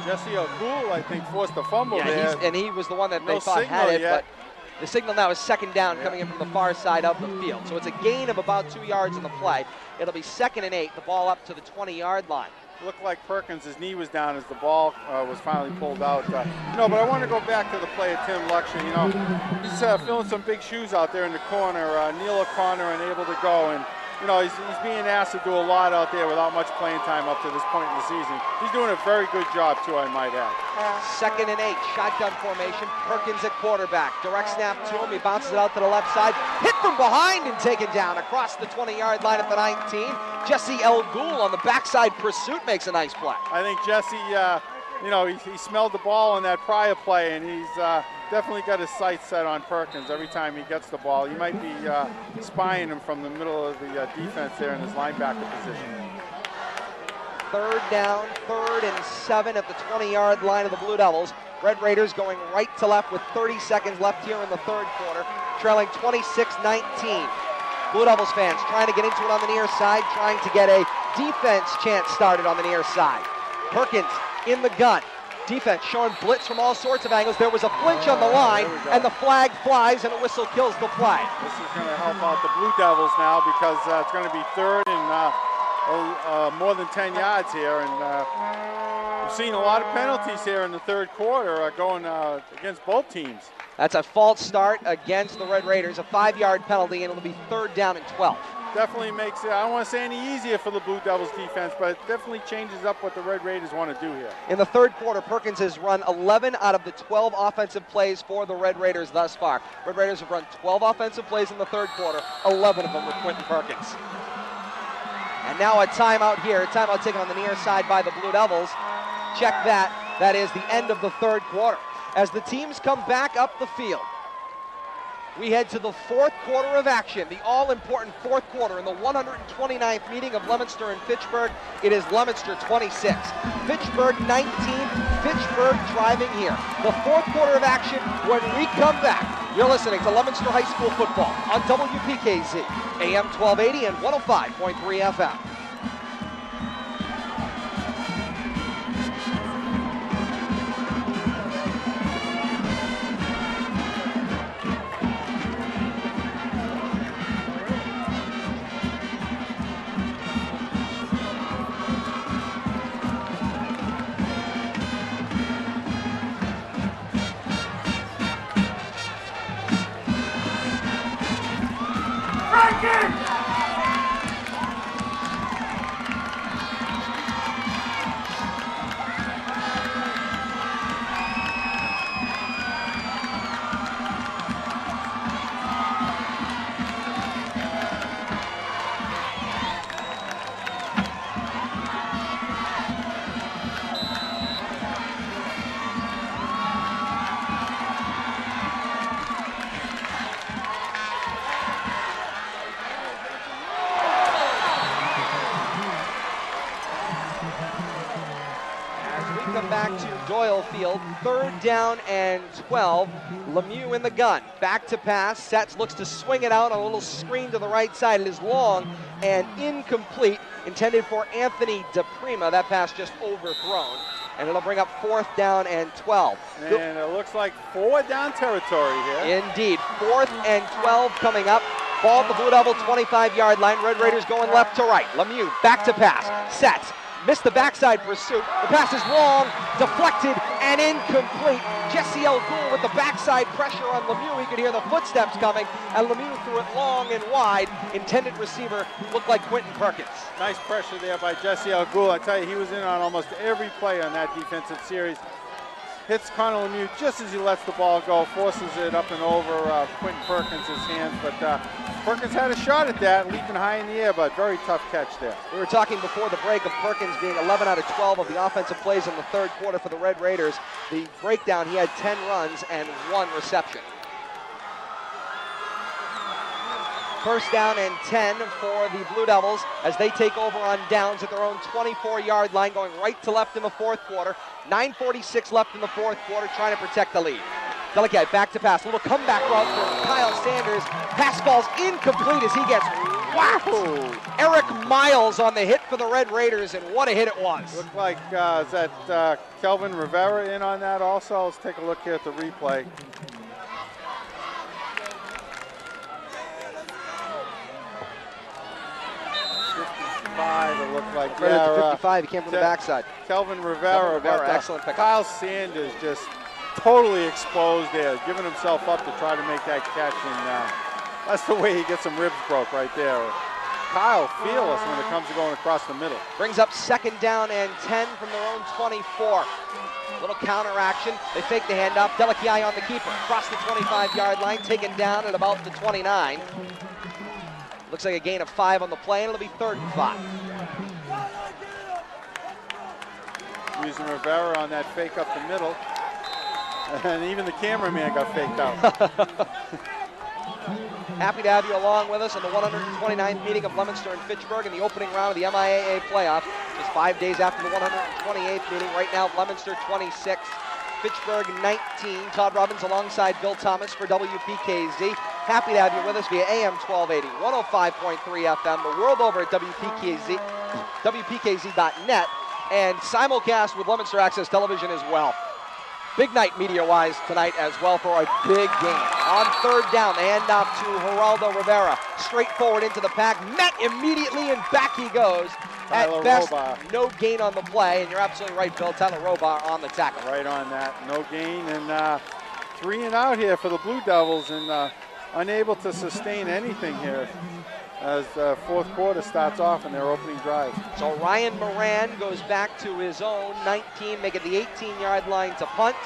Speaker 4: Jesse O'Gould, I think, forced a fumble there.
Speaker 3: And he was the one that
Speaker 4: No
Speaker 3: they thought had it,
Speaker 4: yet.
Speaker 3: but the signal now is second down coming in from the far side of the field. So it's a gain of about 2 yards in the play. It'll be 2nd and 8, the ball up to the 20-yard line.
Speaker 4: Looked like Perkins' knee was down as the ball was finally pulled out. But I want to go back to the play of Tim Luxury. He's filling some big shoes out there in the corner. Neil O'Connor unable to go, and he's being asked to do a lot out there without much playing time up to this point in the season. He's doing a very good job too, I might add.
Speaker 3: 2nd and 8, shotgun formation. Perkins at quarterback. Direct snap to him. He bounces it out to the left side. Hit from behind and taken down across the 20-yard line at the 19. Jesse Elgoul on the backside pursuit makes a nice play.
Speaker 4: I think Jesse, he smelled the ball on that prior play, and he's definitely got his sights set on Perkins every time he gets the ball. He might be spying him from the middle of the defense there in his linebacker position.
Speaker 3: 3rd down, 3rd and 7 at the 20-yard line of the Blue Devils. Red Raiders going right to left with 30 seconds left here in the third quarter, trailing 26-19. Blue Devils fans trying to get into it on the near side, trying to get a defense chance started on the near side. Perkins in the gun. Defense showing blitz from all sorts of angles. There was a flinch on the line, and the flag flies, and a whistle kills the play.
Speaker 4: This is going to help out the Blue Devils now because it's going to be 3rd and more than 10 yards here. And we've seen a lot of penalties here in the third quarter going against both teams.
Speaker 3: That's a false start against the Red Raiders, a 5-yard penalty, and it'll be 3rd down and 12.
Speaker 4: Definitely makes it, I don't want to say any easier for the Blue Devils defense, but it definitely changes up what the Red Raiders want to do here.
Speaker 3: In the third quarter, Perkins has run 11 out of the 12 offensive plays for the Red Raiders thus far. Red Raiders have run 12 offensive plays in the third quarter, 11 of them with Quentin Perkins. And now a timeout here, a timeout taken on the near side by the Blue Devils. Check that, that is the end of the third quarter. As the teams come back up the field, we head to the fourth quarter of action, the all-important fourth quarter in the 129th meeting of Leominster and Fitchburg. It is Leominster 26, Fitchburg 19, Fitchburg driving here. The fourth quarter of action when we come back. You're listening to Leominster High School football on WPKZ, AM 1280 and 105.3 FM. Back to Doyle Field, 3rd down and 12. Lemieux in the gun, back to pass, sets, looks to swing it out on a little screen to the right side. It is long and incomplete, intended for Anthony DePrima. That pass just overthrown, and it'll bring up 4th down and 12.
Speaker 4: And it looks like 4th down territory here.
Speaker 3: Indeed, 4th and 12 coming up. Ball at the Blue Devil 25-yard line. Red Raiders going left to right. Lemieux back to pass, sets. Missed the backside pursuit. The pass is long, deflected, and incomplete. Jesse Elgoul with the backside pressure on Lemieux. He could hear the footsteps coming, and Lemieux threw it long and wide. Intended receiver looked like Quentin Perkins.
Speaker 4: Nice pressure there by Jesse Elgoul. I tell you, he was in on almost every play on that defensive series. Hits Connor Lemieux just as he lets the ball go, forces it up and over Quentin Perkins' hands, but Perkins had a shot at that, leaping high in the air, but very tough catch there.
Speaker 3: We were talking before the break of Perkins being 11 out of 12 of the offensive plays in the third quarter for the Red Raiders. The breakdown, he had 10 runs and 1 reception. First down and 10 for the Blue Devils as they take over on downs at their own 24-yard line, going right to left in the fourth quarter. 9:46 left in the fourth quarter, trying to protect the lead. Delicate back to pass. A little comeback route for Kyle Sanders. Pass ball's incomplete as he gets whacked. Eric Miles on the hit for the Red Raiders, and what a hit it was.
Speaker 4: Looked like, is that Kelvin Rivera in on that also? Let's take a look here at the replay. 55, it looked like.
Speaker 3: Right at the 55, he came from the backside.
Speaker 4: Kelvin Rivera,
Speaker 3: excellent pickup.
Speaker 4: Kyle Sanders just totally exposed there, giving himself up to try to make that catch, and that's the way he gets some ribs broke right there. Kyle fearless when it comes to going across the middle.
Speaker 3: Brings up second down and 10 from their own 24. Little counter action. They fake the handoff. Delikiai on the keeper. Across the 25-yard line, taken down at about the 29. Looks like a gain of 5 on the play, and it'll be 3rd and 5.
Speaker 4: Using Rivera on that fake up the middle. And even the cameraman got faked out.
Speaker 3: Happy to have you along with us on the 129th meeting of Leominster and Fitchburg in the opening round of the MIAA playoff. Just 5 days after the 128th meeting. Right now, Leominster 26, Fitchburg 19. Todd Robbins alongside Bill Thomas for WPKZ. Happy to have you with us via AM 1280, 105.3 FM, the world over at WPKZ.net, and simulcast with Leominster Access Television as well. Big night media-wise tonight as well for a big game. On 3rd down, the handoff to Geraldo Rivera. Straight forward into the pack, met immediately, and back he goes.
Speaker 4: Tyler
Speaker 3: At best,
Speaker 4: Robar.
Speaker 3: no gain on the play, and you're absolutely right, Bill. Tyler Robar on the tackle.
Speaker 4: Right on that, no gain, and 3 and out here for the Blue Devils, and unable to sustain anything here as the fourth quarter starts off in their opening drive.
Speaker 3: So Ryan Moran goes back to his own 19, making the 18-yard line to punt.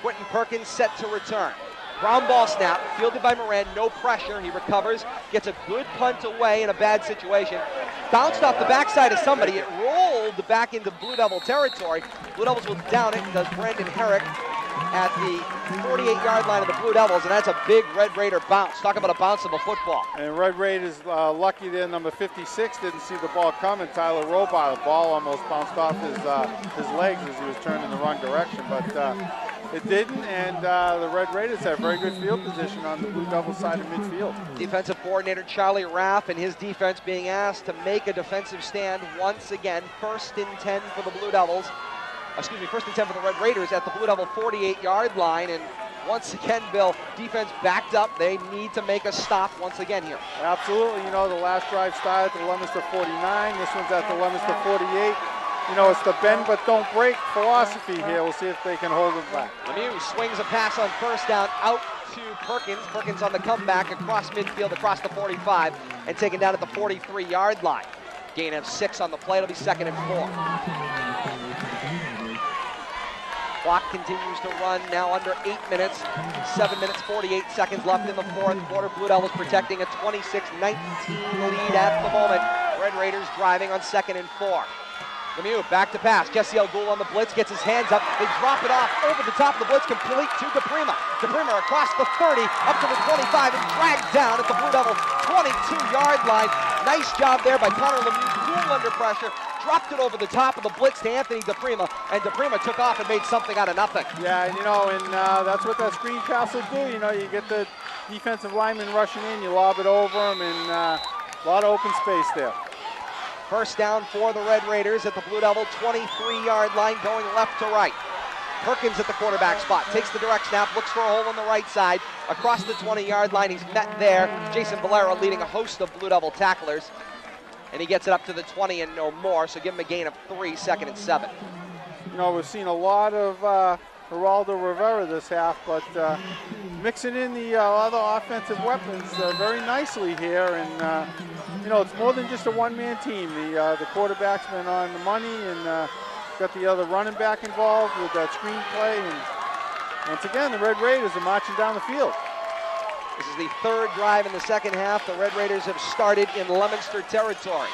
Speaker 3: Quentin Perkins set to return. Ground ball snap, fielded by Moran, no pressure. He recovers, gets a good punt away in a bad situation. Bounced off the backside of somebody. It rolled back into Blue Devil territory. Blue Devils will down it, does Brandon Herrick at the 48-yard line of the Blue Devils, and that's a big Red Raider bounce. Talk about a bounce of a football.
Speaker 4: And Red Raiders lucky there, number 56 didn't see the ball coming. Tyler Robar, the ball almost bounced off his legs as he was turning in the wrong direction, but it didn't, and the Red Raiders have very good field position on the Blue Devils side of midfield. Defensive
Speaker 3: coordinator Charlie Raff and his defense being asked to make a defensive stand once again. 1st and 10 for the Blue Devils. Excuse me, 1st and 10 for the Red Raiders at the Blue Devil 48-yard line. And once again, Bill, defense backed up. They need to make a stop once again here.
Speaker 4: Absolutely. You know, the last drive started at the Leominster 49. This one's at the Leominster 48. You know, it's the bend but don't break philosophy here. We'll see if they can hold it back.
Speaker 3: Lemieux swings a pass on 1st down out to Perkins. Perkins on the comeback across midfield, across the 45, and taken down at the 43-yard line. Gain of 6 on the play. It'll be 2nd and 4. Clock continues to run now under 8 minutes. 7 minutes, 48 seconds left in the fourth quarter. Blue Devils protecting a 26-19 lead at the moment. Red Raiders driving on 2nd and 4. Lemieux back to pass. Jesse Al-Ghul on the blitz, gets his hands up. They drop it off over the top of the blitz, complete to DePrima. DePrima across the 30, up to the 25, and dragged down at the Blue Devils 22-yard line. Nice job there by Connor Lemieux, cool under pressure. Dropped it over the top of the blitz to Anthony DePrima, and DePrima took off and made something out of nothing.
Speaker 4: Yeah, you know, and that's what that screen pass will do. You know, you get the defensive lineman rushing in, you lob it over him, and a lot of open space there.
Speaker 3: 1st down for the Red Raiders at the Blue Devil 23-yard line, going left to right. Perkins at the quarterback spot, takes the direct snap, looks for a hole on the right side. Across the 20-yard line, he's met there. Jason Valera leading a host of Blue Devil tacklers. And he gets it up to the 20 and no more, so give him a gain of 3, 2nd and 7.
Speaker 4: You know, we've seen a lot of Geraldo Rivera this half, but mixing in the other offensive weapons very nicely here. And, you know, it's more than just a one-man team. The quarterback's been on the money, and got the other running back involved with that screenplay. And once again, the Red Raiders are marching down the field.
Speaker 3: This is the 3rd drive in the 2nd half. The Red Raiders have started in Leominster territory.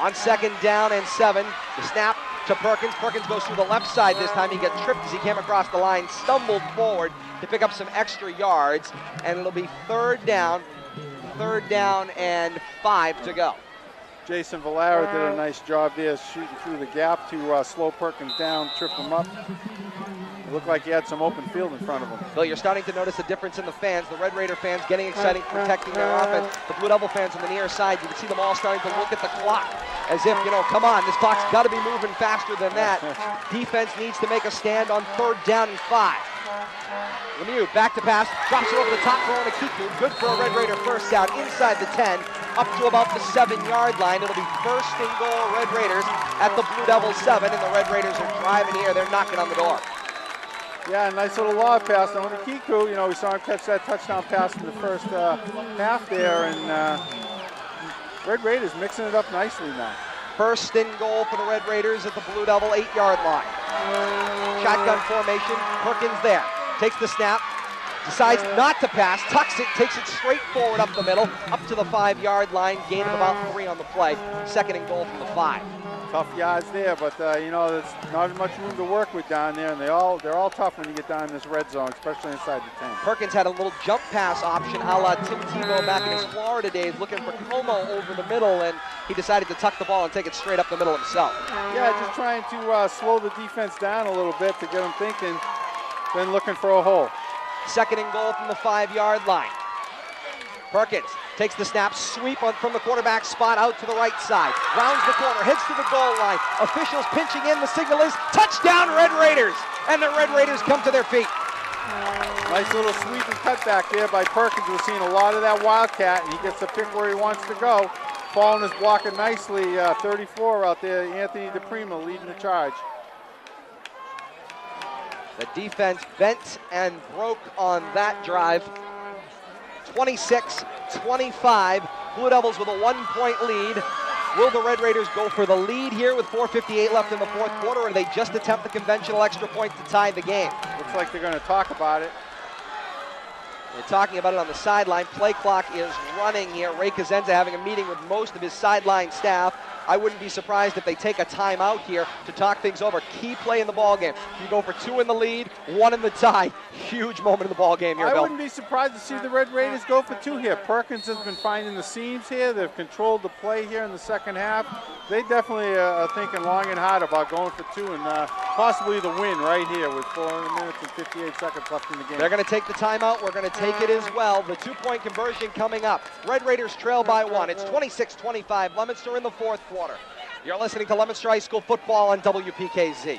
Speaker 3: On 2nd down and 7, the snap, to Perkins. Perkins goes through the left side this time. He gets tripped as he came across the line, stumbled forward to pick up some extra yards, and it'll be third down and 5 to go.
Speaker 4: Jason Valera did a nice job there shooting through the gap to slow Perkins down, trip him up. It looked like he had some open field in front of him.
Speaker 3: Bill, you're starting to notice a difference in the fans. The Red Raider fans getting excited, protecting their offense. The Blue Devil fans on the near side, you can see them all starting to look at the clock as if, come on, this clock's got to be moving faster than that. Defense needs to make a stand on third down and 5. Lemieux back to pass, drops it over the top for Onikiku. Good for a Red Raider first down inside the 10, up to about the 7-yard line. It'll be first and goal Red Raiders at the Blue Devils 7, and the Red Raiders are driving here. They're knocking on the door.
Speaker 4: Yeah, nice little lob pass. Now, Onikiku, we saw him catch that touchdown pass in the first half there, and Red Raiders mixing it up nicely now.
Speaker 3: First and goal for the Red Raiders at the Blue Devil 8-yard line. Shotgun formation, Perkins there. Takes the snap, decides not to pass, tucks it, takes it straight forward up the middle, up to the 5-yard line, gain of about 3 on the play. Second and goal from the 5.
Speaker 4: Tough yards there, but there's not much room to work with down there, and they're all tough when you get down in this red zone, especially inside the 10.
Speaker 3: Perkins had a little jump pass option a la Tim Tebow back in his Florida days, looking for Como over the middle, and he decided to tuck the ball and take it straight up the middle himself.
Speaker 4: Yeah, just trying to slow the defense down a little bit to get them thinking, then looking for a hole.
Speaker 3: Second and goal from the 5-yard line. Perkins takes the snap, sweep from the quarterback spot out to the right side. Rounds the corner, heads to the goal line. Officials pinching in, the signal is touchdown Red Raiders! And the Red Raiders come to their feet.
Speaker 4: Nice little sweep and cutback there by Perkins. We're seeing a lot of that Wildcat, and he gets to pick where he wants to go. Fallen is blocking nicely, 34 out there. Anthony DePrima leading the charge.
Speaker 3: The defense bent and broke on that drive. 26-25, Blue Devils with a 1-point lead. Will the Red Raiders go for the lead here with 4:58 left in the fourth quarter, or do they just attempt the conventional extra point to tie the game?
Speaker 4: Looks like they're going to talk about it.
Speaker 3: They're talking about it on the sideline. Play clock is running here. Ray Cosenza having a meeting with most of his sideline staff. I wouldn't be surprised if they take a timeout here to talk things over. Key play in the ball game. You go for 2 in the lead, 1 in the tie. Huge moment in the ball game here, Bill.
Speaker 4: I wouldn't be surprised to see the Red Raiders go for 2 here. Perkins has been finding the seams here. They've controlled the play here in the second half. They definitely are thinking long and hard about going for 2 and possibly the win right here with 4 minutes and 58 seconds left in the game.
Speaker 3: They're going to take the timeout. We're going to take it as well. The 2-point conversion coming up. Red Raiders trail by 1. It's 26-25. Leominster in the fourth quarter. You're listening to Leominster High School football on WPKZ.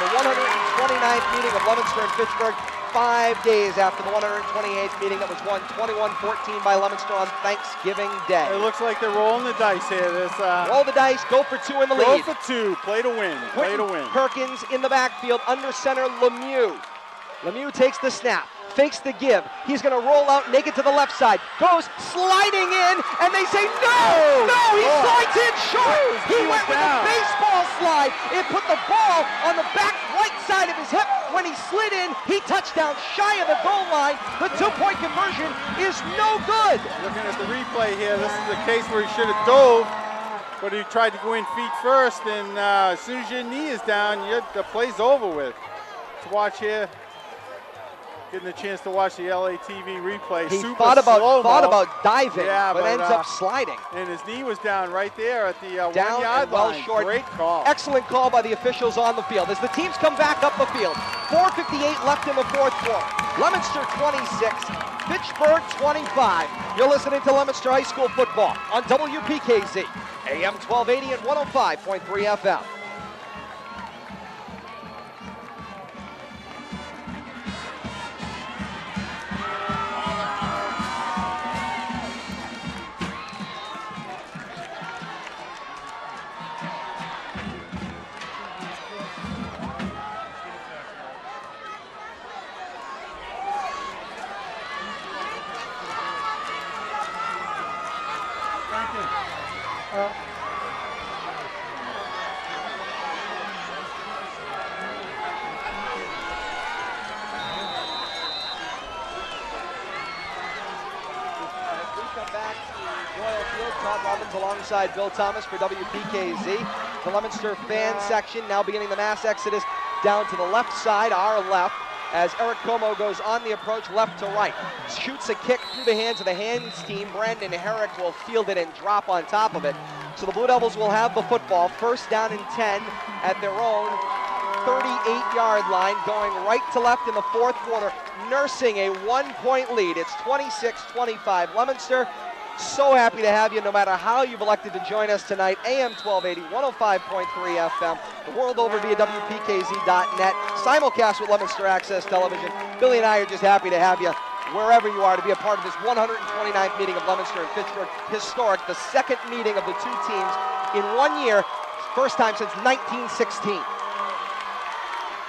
Speaker 3: The 129th meeting of Leominster and Fitchburg, 5 days after the 128th meeting that was won 21-14 by Leominster on Thanksgiving Day.
Speaker 4: It looks like they're rolling the dice here.
Speaker 3: Roll the dice, go for 2 in the lead.
Speaker 4: Go for 2, play to win, play to win.
Speaker 3: Perkins in the backfield, under center Lemieux. Lemieux takes the snap, fakes the give. He's going to roll out naked to the left side. Goes sliding in, and they say no! No, he slides in short! He went with a baseball slide. It put the ball on the back right side of his hip. When he slid in, he touched down shy of the goal line. The 2-point conversion is no good.
Speaker 4: Looking at the replay here, this is the case where he should have dove, but he tried to go in feet first, and as soon as your knee is down, the play's over with. Let's watch here. Getting a chance to watch the LATV replay.
Speaker 3: He
Speaker 4: Super
Speaker 3: thought
Speaker 4: slow-mo.
Speaker 3: about diving,
Speaker 4: yeah,
Speaker 3: but ends up sliding.
Speaker 4: And his knee was down right there at the
Speaker 3: Down
Speaker 4: 1-yard
Speaker 3: and well
Speaker 4: line.
Speaker 3: short.
Speaker 4: Great call.
Speaker 3: Excellent call by the officials on the field. As the teams come back up the field, 4:58 left in the fourth quarter. Leominster 26, Fitchburg 25. You're listening to Leominster High School football on WPKZ, AM 1280 and 105.3 FM. Alongside Bill Thomas for WPKZ. The Leominster fan section now beginning the mass exodus down to the left side, our left, as Eric Como goes on the approach left to right. Shoots a kick through the hands of the hands team. Brandon Herrick will field it and drop on top of it. So the Blue Devils will have the football, first down and 10 at their own 38-yard line, going right to left in the fourth quarter, nursing a 1-point lead. It's 26-25 Leominster. So happy to have you, no matter how you've elected to join us tonight. AM 1280, 105.3 FM, the world over via WPKZ.net, simulcast with Leominster Access Television. Billy and I are just happy to have you wherever you are to be a part of this 129th meeting of Leominster and Fitchburg. Historic, the second meeting of the two teams in 1 year, first time since 1916.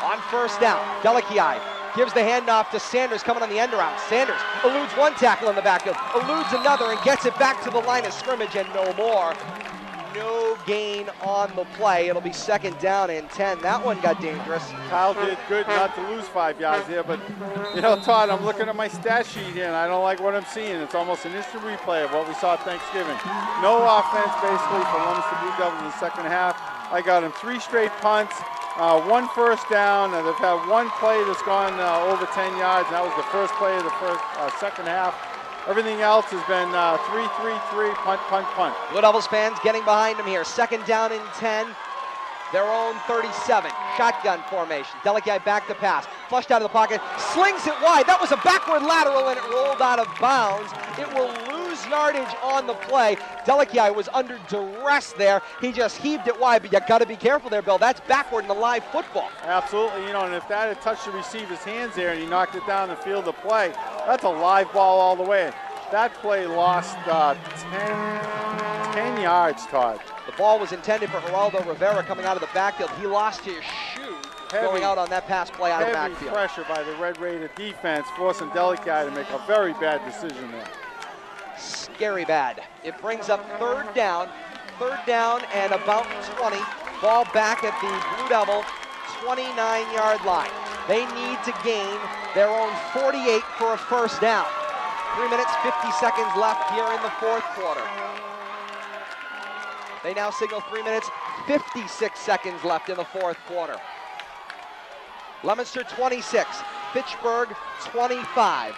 Speaker 3: On first down, Delikiai gives the handoff to Sanders coming on the end around. Sanders eludes one tackle in the backfield, eludes another, and gets it back to the line of scrimmage, and no more. No gain on the play. It'll be second down and 10. That one got dangerous.
Speaker 4: Kyle did good not to lose 5 yards there, but, you know, Todd, I'm looking at my stat sheet here, and I don't like what I'm seeing. It's almost an instant replay of what we saw at Thanksgiving. No offense, basically, for Leominster Blue Devils in the second half. I got him 3 straight punts. 1 first down, and they've had 1 play that's gone over 10 yards, and that was the first play of the second half. Everything else has been 3-3-3, punt, punt, punt.
Speaker 3: Blue Devils fans getting behind them here. Second down and 10, their own 37. Shotgun formation. Delikiai back to pass. Flushed out of the pocket, slings it wide. That was a backward lateral, and it rolled out of bounds. It will lose yardage on the play. Delikiai was under duress there. He just heaved it wide, but you got to be careful there, Bill. That's backward in the live football.
Speaker 4: Absolutely, you know, and if that had touched the receiver's hands there and he knocked it down the field of play, that's a live ball all the way. That play lost 10 yards, Todd.
Speaker 3: The ball was intended for Geraldo Rivera coming out of the backfield. He lost his shoe going out on that pass play out of the backfield.
Speaker 4: Heavy pressure by the Red Raider defense, forcing Delikiai to make a very bad decision there.
Speaker 3: Scary bad. It brings up third down and about 20. Ball back at the Blue Devil 29-yard line. They need to gain their own 48 for a first down. 3 minutes, 50 seconds left here in the fourth quarter. They now signal 3 minutes, 56 seconds left in the fourth quarter. Leominster 26, Fitchburg 25.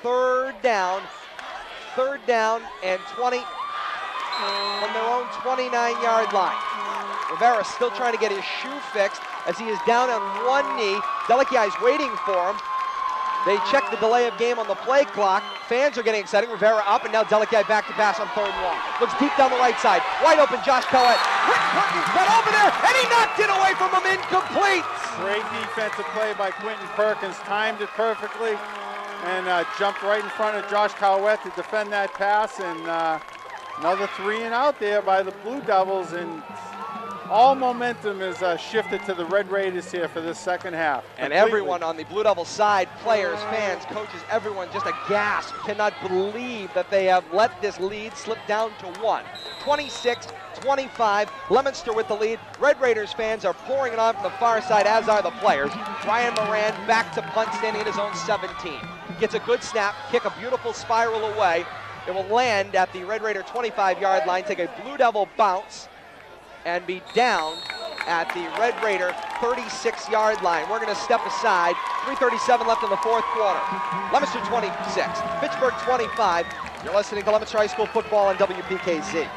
Speaker 3: Third down and 20 from their own 29-yard line. Rivera still trying to get his shoe fixed as he is down on one knee. Delikiai's waiting for him. They check the delay of game on the play clock. Fans are getting excited. Rivera up, and now Delikiai back to pass on third and long. Looks deep down the right side. Wide open, Josh Collette. Quick Perkins got over there, and he knocked it away from him, incomplete.
Speaker 4: Great defensive play by Quentin Perkins. Timed it perfectly and jumped right in front of Josh Collette to defend that pass. And another 3 and out there by the Blue Devils. And all momentum is shifted to the Red Raiders here for this second half.
Speaker 3: And everyone on the Blue Devils side, players, fans, coaches, everyone just aghast. Cannot believe that they have let this lead slip down to 1. 26-25, Leominster with the lead. Red Raiders fans are pouring it on from the far side, as are the players. Ryan Moran back to punt, standing at his own 17. Gets a good snap, kick a beautiful spiral away. It will land at the Red Raider 25-yard line, take a Blue Devil bounce, and be down at the Red Raider 36-yard line. We're going to step aside. 3:37 left in the fourth quarter. Leominster 26, Fitchburg 25. You're listening to Leominster High School football on WPKZ.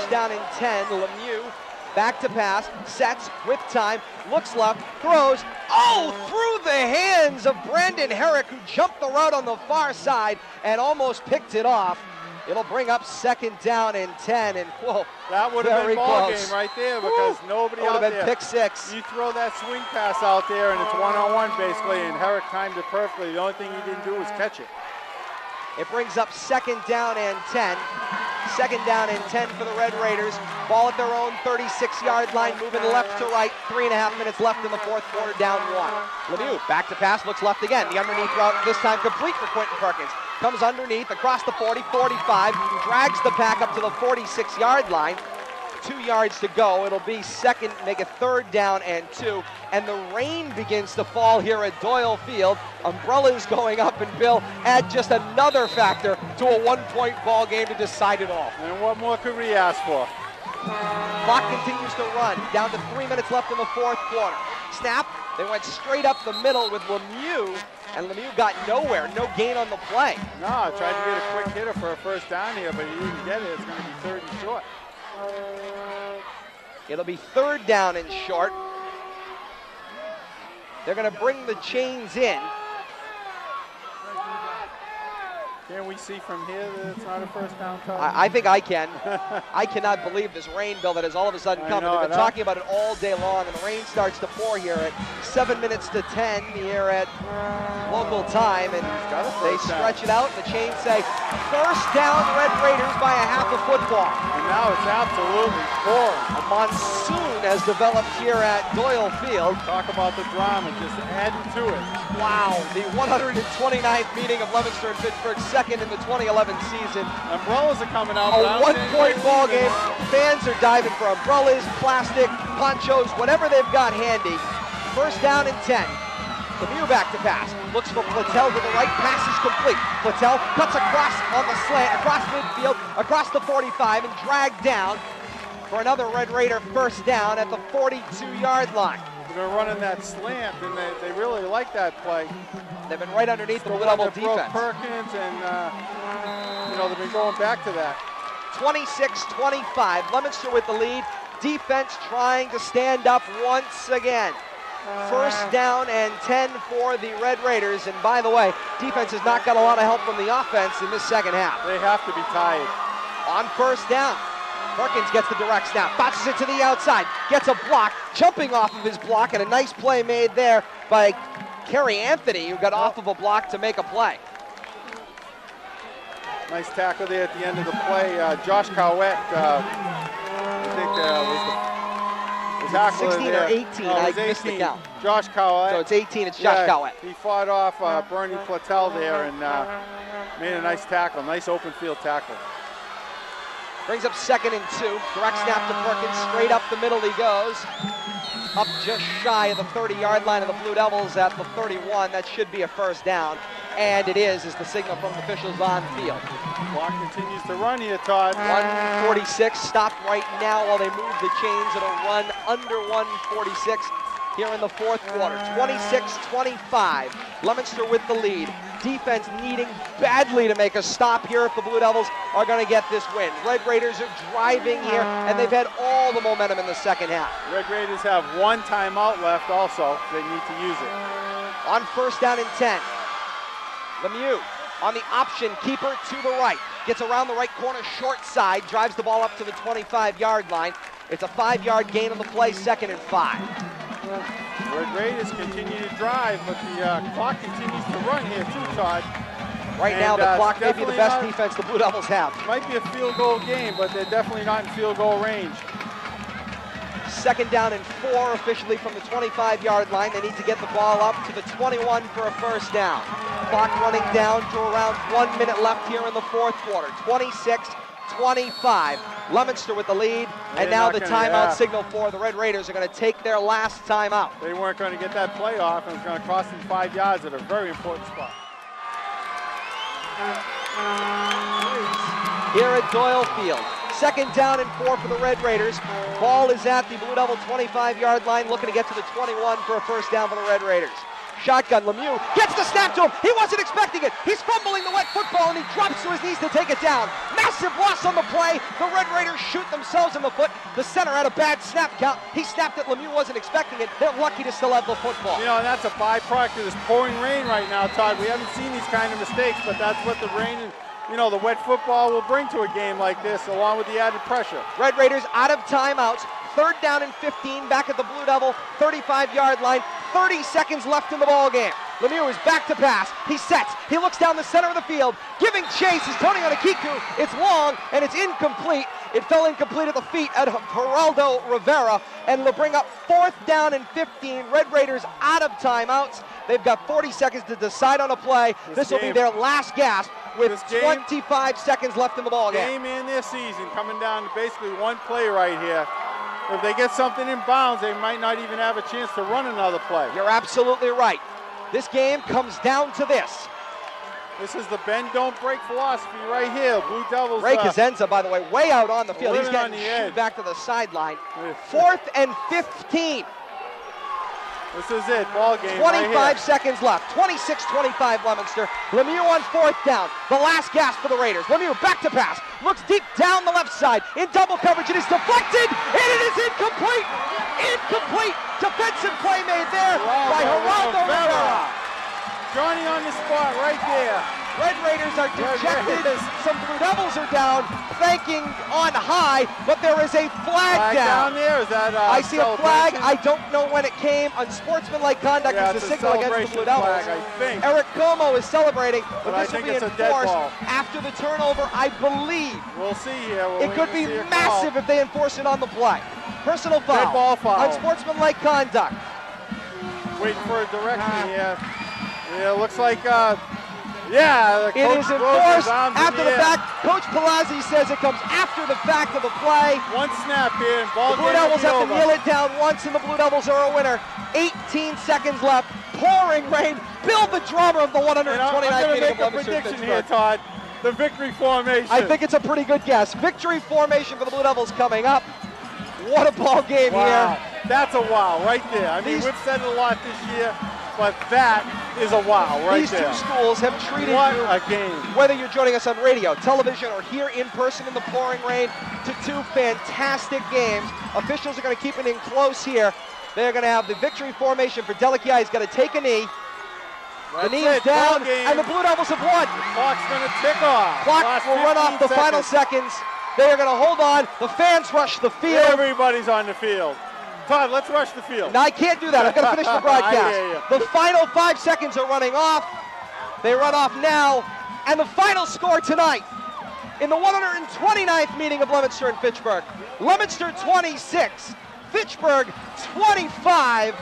Speaker 3: First down and 10. Lemieux back to pass, sets with time, looks left, throws. Oh, through the hands of Brandon Herrick, who jumped the route on the far side and almost picked it off. It'll bring up second down and 10, and whoa,
Speaker 4: that would have been ball
Speaker 3: close.
Speaker 4: game right there, because nobody out
Speaker 3: been
Speaker 4: there.
Speaker 3: Pick six.
Speaker 4: You throw that swing pass out there, and it's one-on-one basically, and Herrick timed it perfectly. The only thing he didn't do was catch it.
Speaker 3: It brings up second down and 10. Second down and 10 for the Red Raiders. Ball at their own 36-yard line, moving left to right. 3.5 minutes left in the fourth quarter, down one. Lemieux back to pass, looks left again. The underneath route, this time complete for Quentin Perkins. Comes underneath, across the 40, 45, drags the pack up to the 46-yard line. 2 yards to go. It'll be second, make it third down and 2. And the rain begins to fall here at Doyle Field. Umbrellas going up, and Bill, add just another factor to a one-point ball game to decide it all.
Speaker 4: And what more could we ask for?
Speaker 3: Clock continues to run. Down to 3 minutes left in the fourth quarter. Snap. They went straight up the middle with Lemieux, and Lemieux got nowhere. No gain on the play.
Speaker 4: No, I tried to get a quick hitter for a first down here, but he didn't get it. It's going to be third and short.
Speaker 3: It'll be third down and short. They're going to bring the chains in.
Speaker 4: Can we see from here that it's not a first down call?
Speaker 3: I think I can. I cannot believe this rain, Bill, that has all of a sudden come. They've been talking about it all day long, and the rain starts to pour here at 7 minutes to 10 here at local time, and they stretch it out, and the chains say, first down, Red Raiders by a half a football.
Speaker 4: And now it's absolutely pouring.
Speaker 3: A monsoon has developed here at Doyle Field.
Speaker 4: Talk about the drama, just adding to it.
Speaker 3: Wow, the 129th meeting of Leominster and Pittsburgh, second in the 2011 season.
Speaker 4: Umbrellas are coming out.
Speaker 3: A one-point ball game. Fans are diving for umbrellas, plastic, ponchos, whatever they've got handy. First down and 10. Lemieux back to pass. Looks for Platel to the right. Pass is complete. Platel cuts across on the slant, across midfield, across the 45, and dragged down for another Red Raider first down at the 42-yard line.
Speaker 4: They're running that slant, and they really like that play.
Speaker 3: They've been right underneath the Blue Devil defense.
Speaker 4: Perkins, and they've been going back to that.
Speaker 3: 26-25, Leominster with the lead. Defense trying to stand up once again. First down and 10 for the Red Raiders. And by the way, defense has not got a lot of help from the offense in this second half.
Speaker 4: They have to be tied.
Speaker 3: On first down, Perkins gets the direct snap, bounces it to the outside, gets a block, jumping off of his block, and a nice play made there by Kerry Anthony, who got off of a block to make a play.
Speaker 4: Nice tackle there at the end of the play. Josh Cowett, I think was the tackler
Speaker 3: 16
Speaker 4: there.
Speaker 3: or 18, I missed the count.
Speaker 4: Josh Cowett.
Speaker 3: So it's 18, it's Josh Cowett.
Speaker 4: He fought off Bernie Platel there and made a nice tackle, nice open field tackle.
Speaker 3: Brings up second and 2. Direct snap to Perkins. Straight up the middle he goes. Up just shy of the 30-yard line of the Blue Devils at the 31. That should be a first down. And it is the signal from the officials on field.
Speaker 4: Clock continues to run here, Todd.
Speaker 3: 1:46 stopped right now while they move the chains. It'll run under 1:46 here in the fourth quarter. 26-25. Leominster with the lead. Defense needing badly to make a stop here if the Blue Devils are going to get this win. Red Raiders are driving here, and they've had all the momentum in the second half.
Speaker 4: Red Raiders have one timeout left also. They need to use it.
Speaker 3: On first down and 10. Lemieux on the option, keeper to the right. Gets around the right corner, short side, drives the ball up to the 25-yard line. It's a 5-yard gain on the play, second and 5.
Speaker 4: Red Raiders continue to drive, but the clock continues to run here too, Todd.
Speaker 3: Right now, the clock may be the best defense the Blue Devils have.
Speaker 4: Might be a field goal game, but they're definitely not in field goal range.
Speaker 3: Second down and 4 officially from the 25-yard line. They need to get the ball up to the 21 for a first down. Clock running down to around 1 minute left here in the fourth quarter. 26-25. Leominster with the lead, and now the timeout signal for the Red Raiders are going to take their last timeout.
Speaker 4: They weren't going to get that play off, and it's going to cost them 5 yards at a very important spot.
Speaker 3: Here at Doyle Field. Second down and 4 for the Red Raiders. Ball is at the Blue Devil 25-yard line, looking to get to the 21 for a first down for the Red Raiders. shotgun. Lemieux gets the snap to him. He wasn't expecting it. He's fumbling the wet football and he drops to his knees to take it down. Massive loss on the play. The Red Raiders shoot themselves in the foot. The center had a bad snap count. He snapped it. Lemieux wasn't expecting it. They're lucky to still have the football.
Speaker 4: You know, and that's a byproduct of this pouring rain right now, Todd. We haven't seen these kind of mistakes, but that's what the rain and, you know, the wet football will bring to a game like this, along with the added pressure.
Speaker 3: Red Raiders out of timeouts. 3rd down and 15, back at the Blue Devil 35-yard line. 30 seconds left in the ball game. Lemieux is back to pass. He sets. He looks down the center of the field. Giving chase is Tony Onakiku. It's long and it's incomplete. It fell incomplete at the feet of Geraldo Rivera, and they'll bring up 4th down and 15. Red Raiders out of timeouts. They've got 40 seconds to decide on a play. This will be their last gasp with 25 seconds left in the ball game.
Speaker 4: Game in this season coming down to basically one play right here. If they get something in bounds, they might not even have a chance to run another play.
Speaker 3: You're absolutely right. This game comes down to this.
Speaker 4: This is the bend, don't break philosophy right here. Blue Devils.
Speaker 3: Ray Kazenza, by the way, way out on the field. He's getting shooed back to the sideline. 4th and 15.
Speaker 4: This is it, ball game
Speaker 3: 25
Speaker 4: right
Speaker 3: seconds left. 26-25 Leominster. Lemieux on 4th down. The last gasp for the Raiders. Lemieux back to pass. Looks deep down the left side. In double coverage. It is deflected. And it is incomplete. Incomplete. Defensive play made there by Geraldo Rivera.
Speaker 4: Johnny on the spot right there.
Speaker 3: Red Raiders are dejected. Some Blue Devils are down, thanking on high, but there is a flag down.
Speaker 4: There. Is that
Speaker 3: I see a flag. I don't know when it came. Unsportsmanlike conduct is the signal against the Blue Devils.
Speaker 4: Flag, I think.
Speaker 3: Eric Como is celebrating, but this will be
Speaker 4: it's
Speaker 3: enforced after the turnover, I believe.
Speaker 4: We'll see here.
Speaker 3: It could be massive if they enforce it on the play. Personal foul.
Speaker 4: Dead ball foul.
Speaker 3: Unsportsmanlike conduct.
Speaker 4: Waiting for a direction here. Yeah, looks like, yeah.
Speaker 3: It is enforced after the fact. Coach Palazzi says it comes after the fact of the play.
Speaker 4: One snap here, and ball
Speaker 3: The Blue Devils have to kneel it down once, and the Blue Devils are a winner. 18 seconds left. Pouring rain. Bill, the drummer of the 129th
Speaker 4: meeting of Leominster. I'm going to make a prediction here, Todd. The victory formation.
Speaker 3: I think it's a pretty good guess. Victory formation for the Blue Devils coming up. What a ball game here.
Speaker 4: That's a wow right there. I mean, we've said it a lot this year, but that is a wow right there.
Speaker 3: These two schools have treated you,
Speaker 4: a game.
Speaker 3: Whether you're joining us on radio, television, or here in person in the pouring rain, to 2 fantastic games. Officials are going to keep it in close here. They're going to have the victory formation for Delakia. He's going to take a knee. The knee is down, and the Blue Devils have won.
Speaker 4: The clock's going to tick off.
Speaker 3: Clock will run off the final seconds. They are going to hold on. The fans rush the field.
Speaker 4: Everybody's on the field. Todd, let's rush the field.
Speaker 3: No, I can't do that. I've got to finish the broadcast. The final 5 seconds are running off. They run off now. And the final score tonight in the 129th meeting of Leominster and Fitchburg. Leominster 26, Fitchburg 25.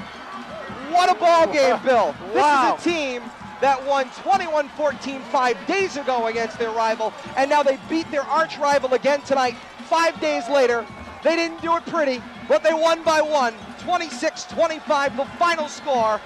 Speaker 3: What a ball game, Bill. This is a team that won 21-14 5 days ago against their rival, and now they beat their arch rival again tonight 5 days later. They didn't do it pretty, but they won by 1, 26-25, the final score.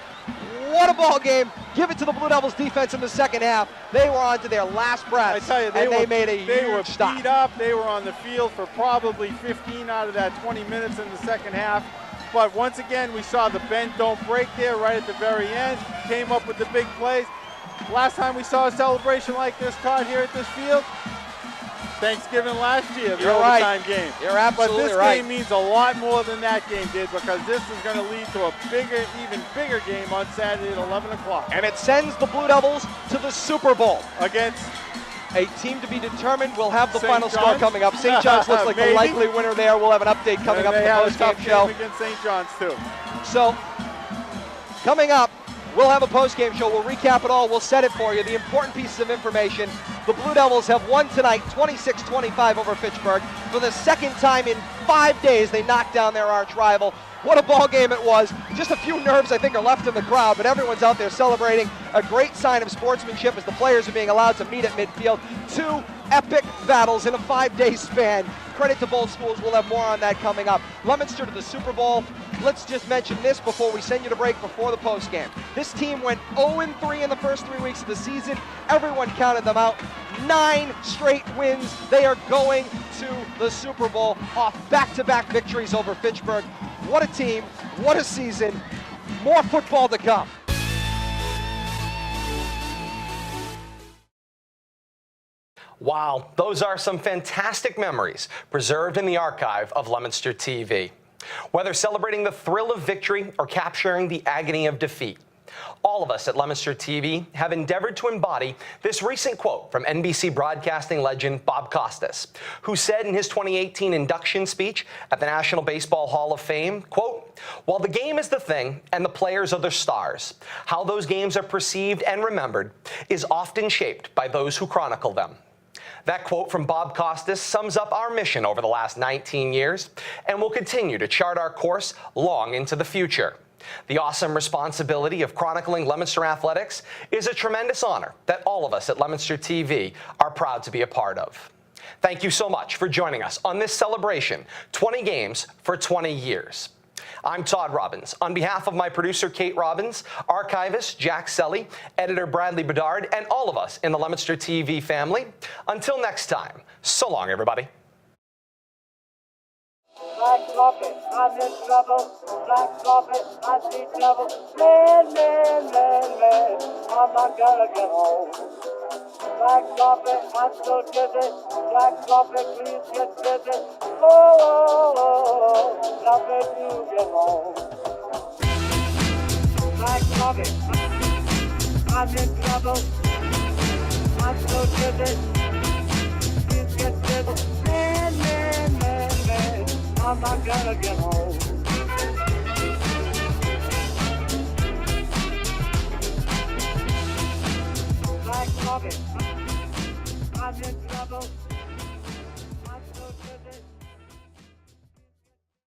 Speaker 3: What a ball game. Give it to the Blue Devils defense in the second half. They were on to their last breaths,
Speaker 4: I tell you,
Speaker 3: they made a huge stop.
Speaker 4: They were beat up. They were on the field for probably 15 out of that 20 minutes in the second half. But once again, we saw the bend, don't break there right at the very end. Came up with the big plays. Last time we saw a celebration like this, Todd, here at this field, Thanksgiving last year, the overtime game.
Speaker 3: You're absolutely right.
Speaker 4: But this game means a lot more than that game did, because this is going to lead to a bigger, even bigger game on Saturday at 11 o'clock.
Speaker 3: And it sends the Blue Devils to the Super Bowl.
Speaker 4: Against
Speaker 3: a team to be determined. We'll have the final score coming up. St. John's looks like the likely winner there. We'll have an update coming up in the post-game show.
Speaker 4: Against St. John's too.
Speaker 3: So, coming up, we'll have a post-game show. We'll recap it all. We'll set it for you. The important pieces of information. The Blue Devils have won tonight 26-25 over Fitchburg. For the second time in 5 days, they knocked down their arch rival. What a ball game it was. Just a few nerves, I think, are left in the crowd, but everyone's out there celebrating. A great sign of sportsmanship as the players are being allowed to meet at midfield. 2 epic battles in a 5-day span. Credit to both schools. We'll have more on that coming up. Leominster to the Super Bowl. Let's just mention this before we send you to break before the postgame. This team went 0-3 in the first 3 weeks of the season. Everyone counted them out. 9 straight wins. They are going to the Super Bowl off back-to-back victories over Fitchburg. What a team. What a season. More football to come.
Speaker 2: Wow, those are some fantastic memories preserved in the archive of Leominster TV. Whether celebrating the thrill of victory or capturing the agony of defeat, all of us at Leominster TV have endeavored to embody this recent quote from NBC broadcasting legend Bob Costas, who said in his 2018 induction speech at the National Baseball Hall of Fame, quote, "While the game is the thing and the players are the stars, how those games are perceived and remembered is often shaped by those who chronicle them." That quote from Bob Costas sums up our mission over the last 19 years and will continue to chart our course long into the future. The awesome responsibility of chronicling Leominster athletics is a tremendous honor that all of us at Leominster TV are proud to be a part of. Thank you so much for joining us on this celebration, 20 games for 20 years. I'm Todd Robbins. On behalf of my producer, Kate Robbins, archivist Jack Selly, editor Bradley Bedard, and all of us in the Leominster TV family, until next time, so long, everybody.
Speaker 1: Black coffee, I'm in trouble. Black coffee, I see trouble. Man, man, man, man, I'm not gonna get home. Black coffee, I'm so dizzy. Black coffee, please get busy. Oh, oh, oh, oh, nothing to get home. Black coffee, I'm in trouble. I'm so dizzy. Please get busy. Man, man, man, man, I'm not gonna get home. Black coffee.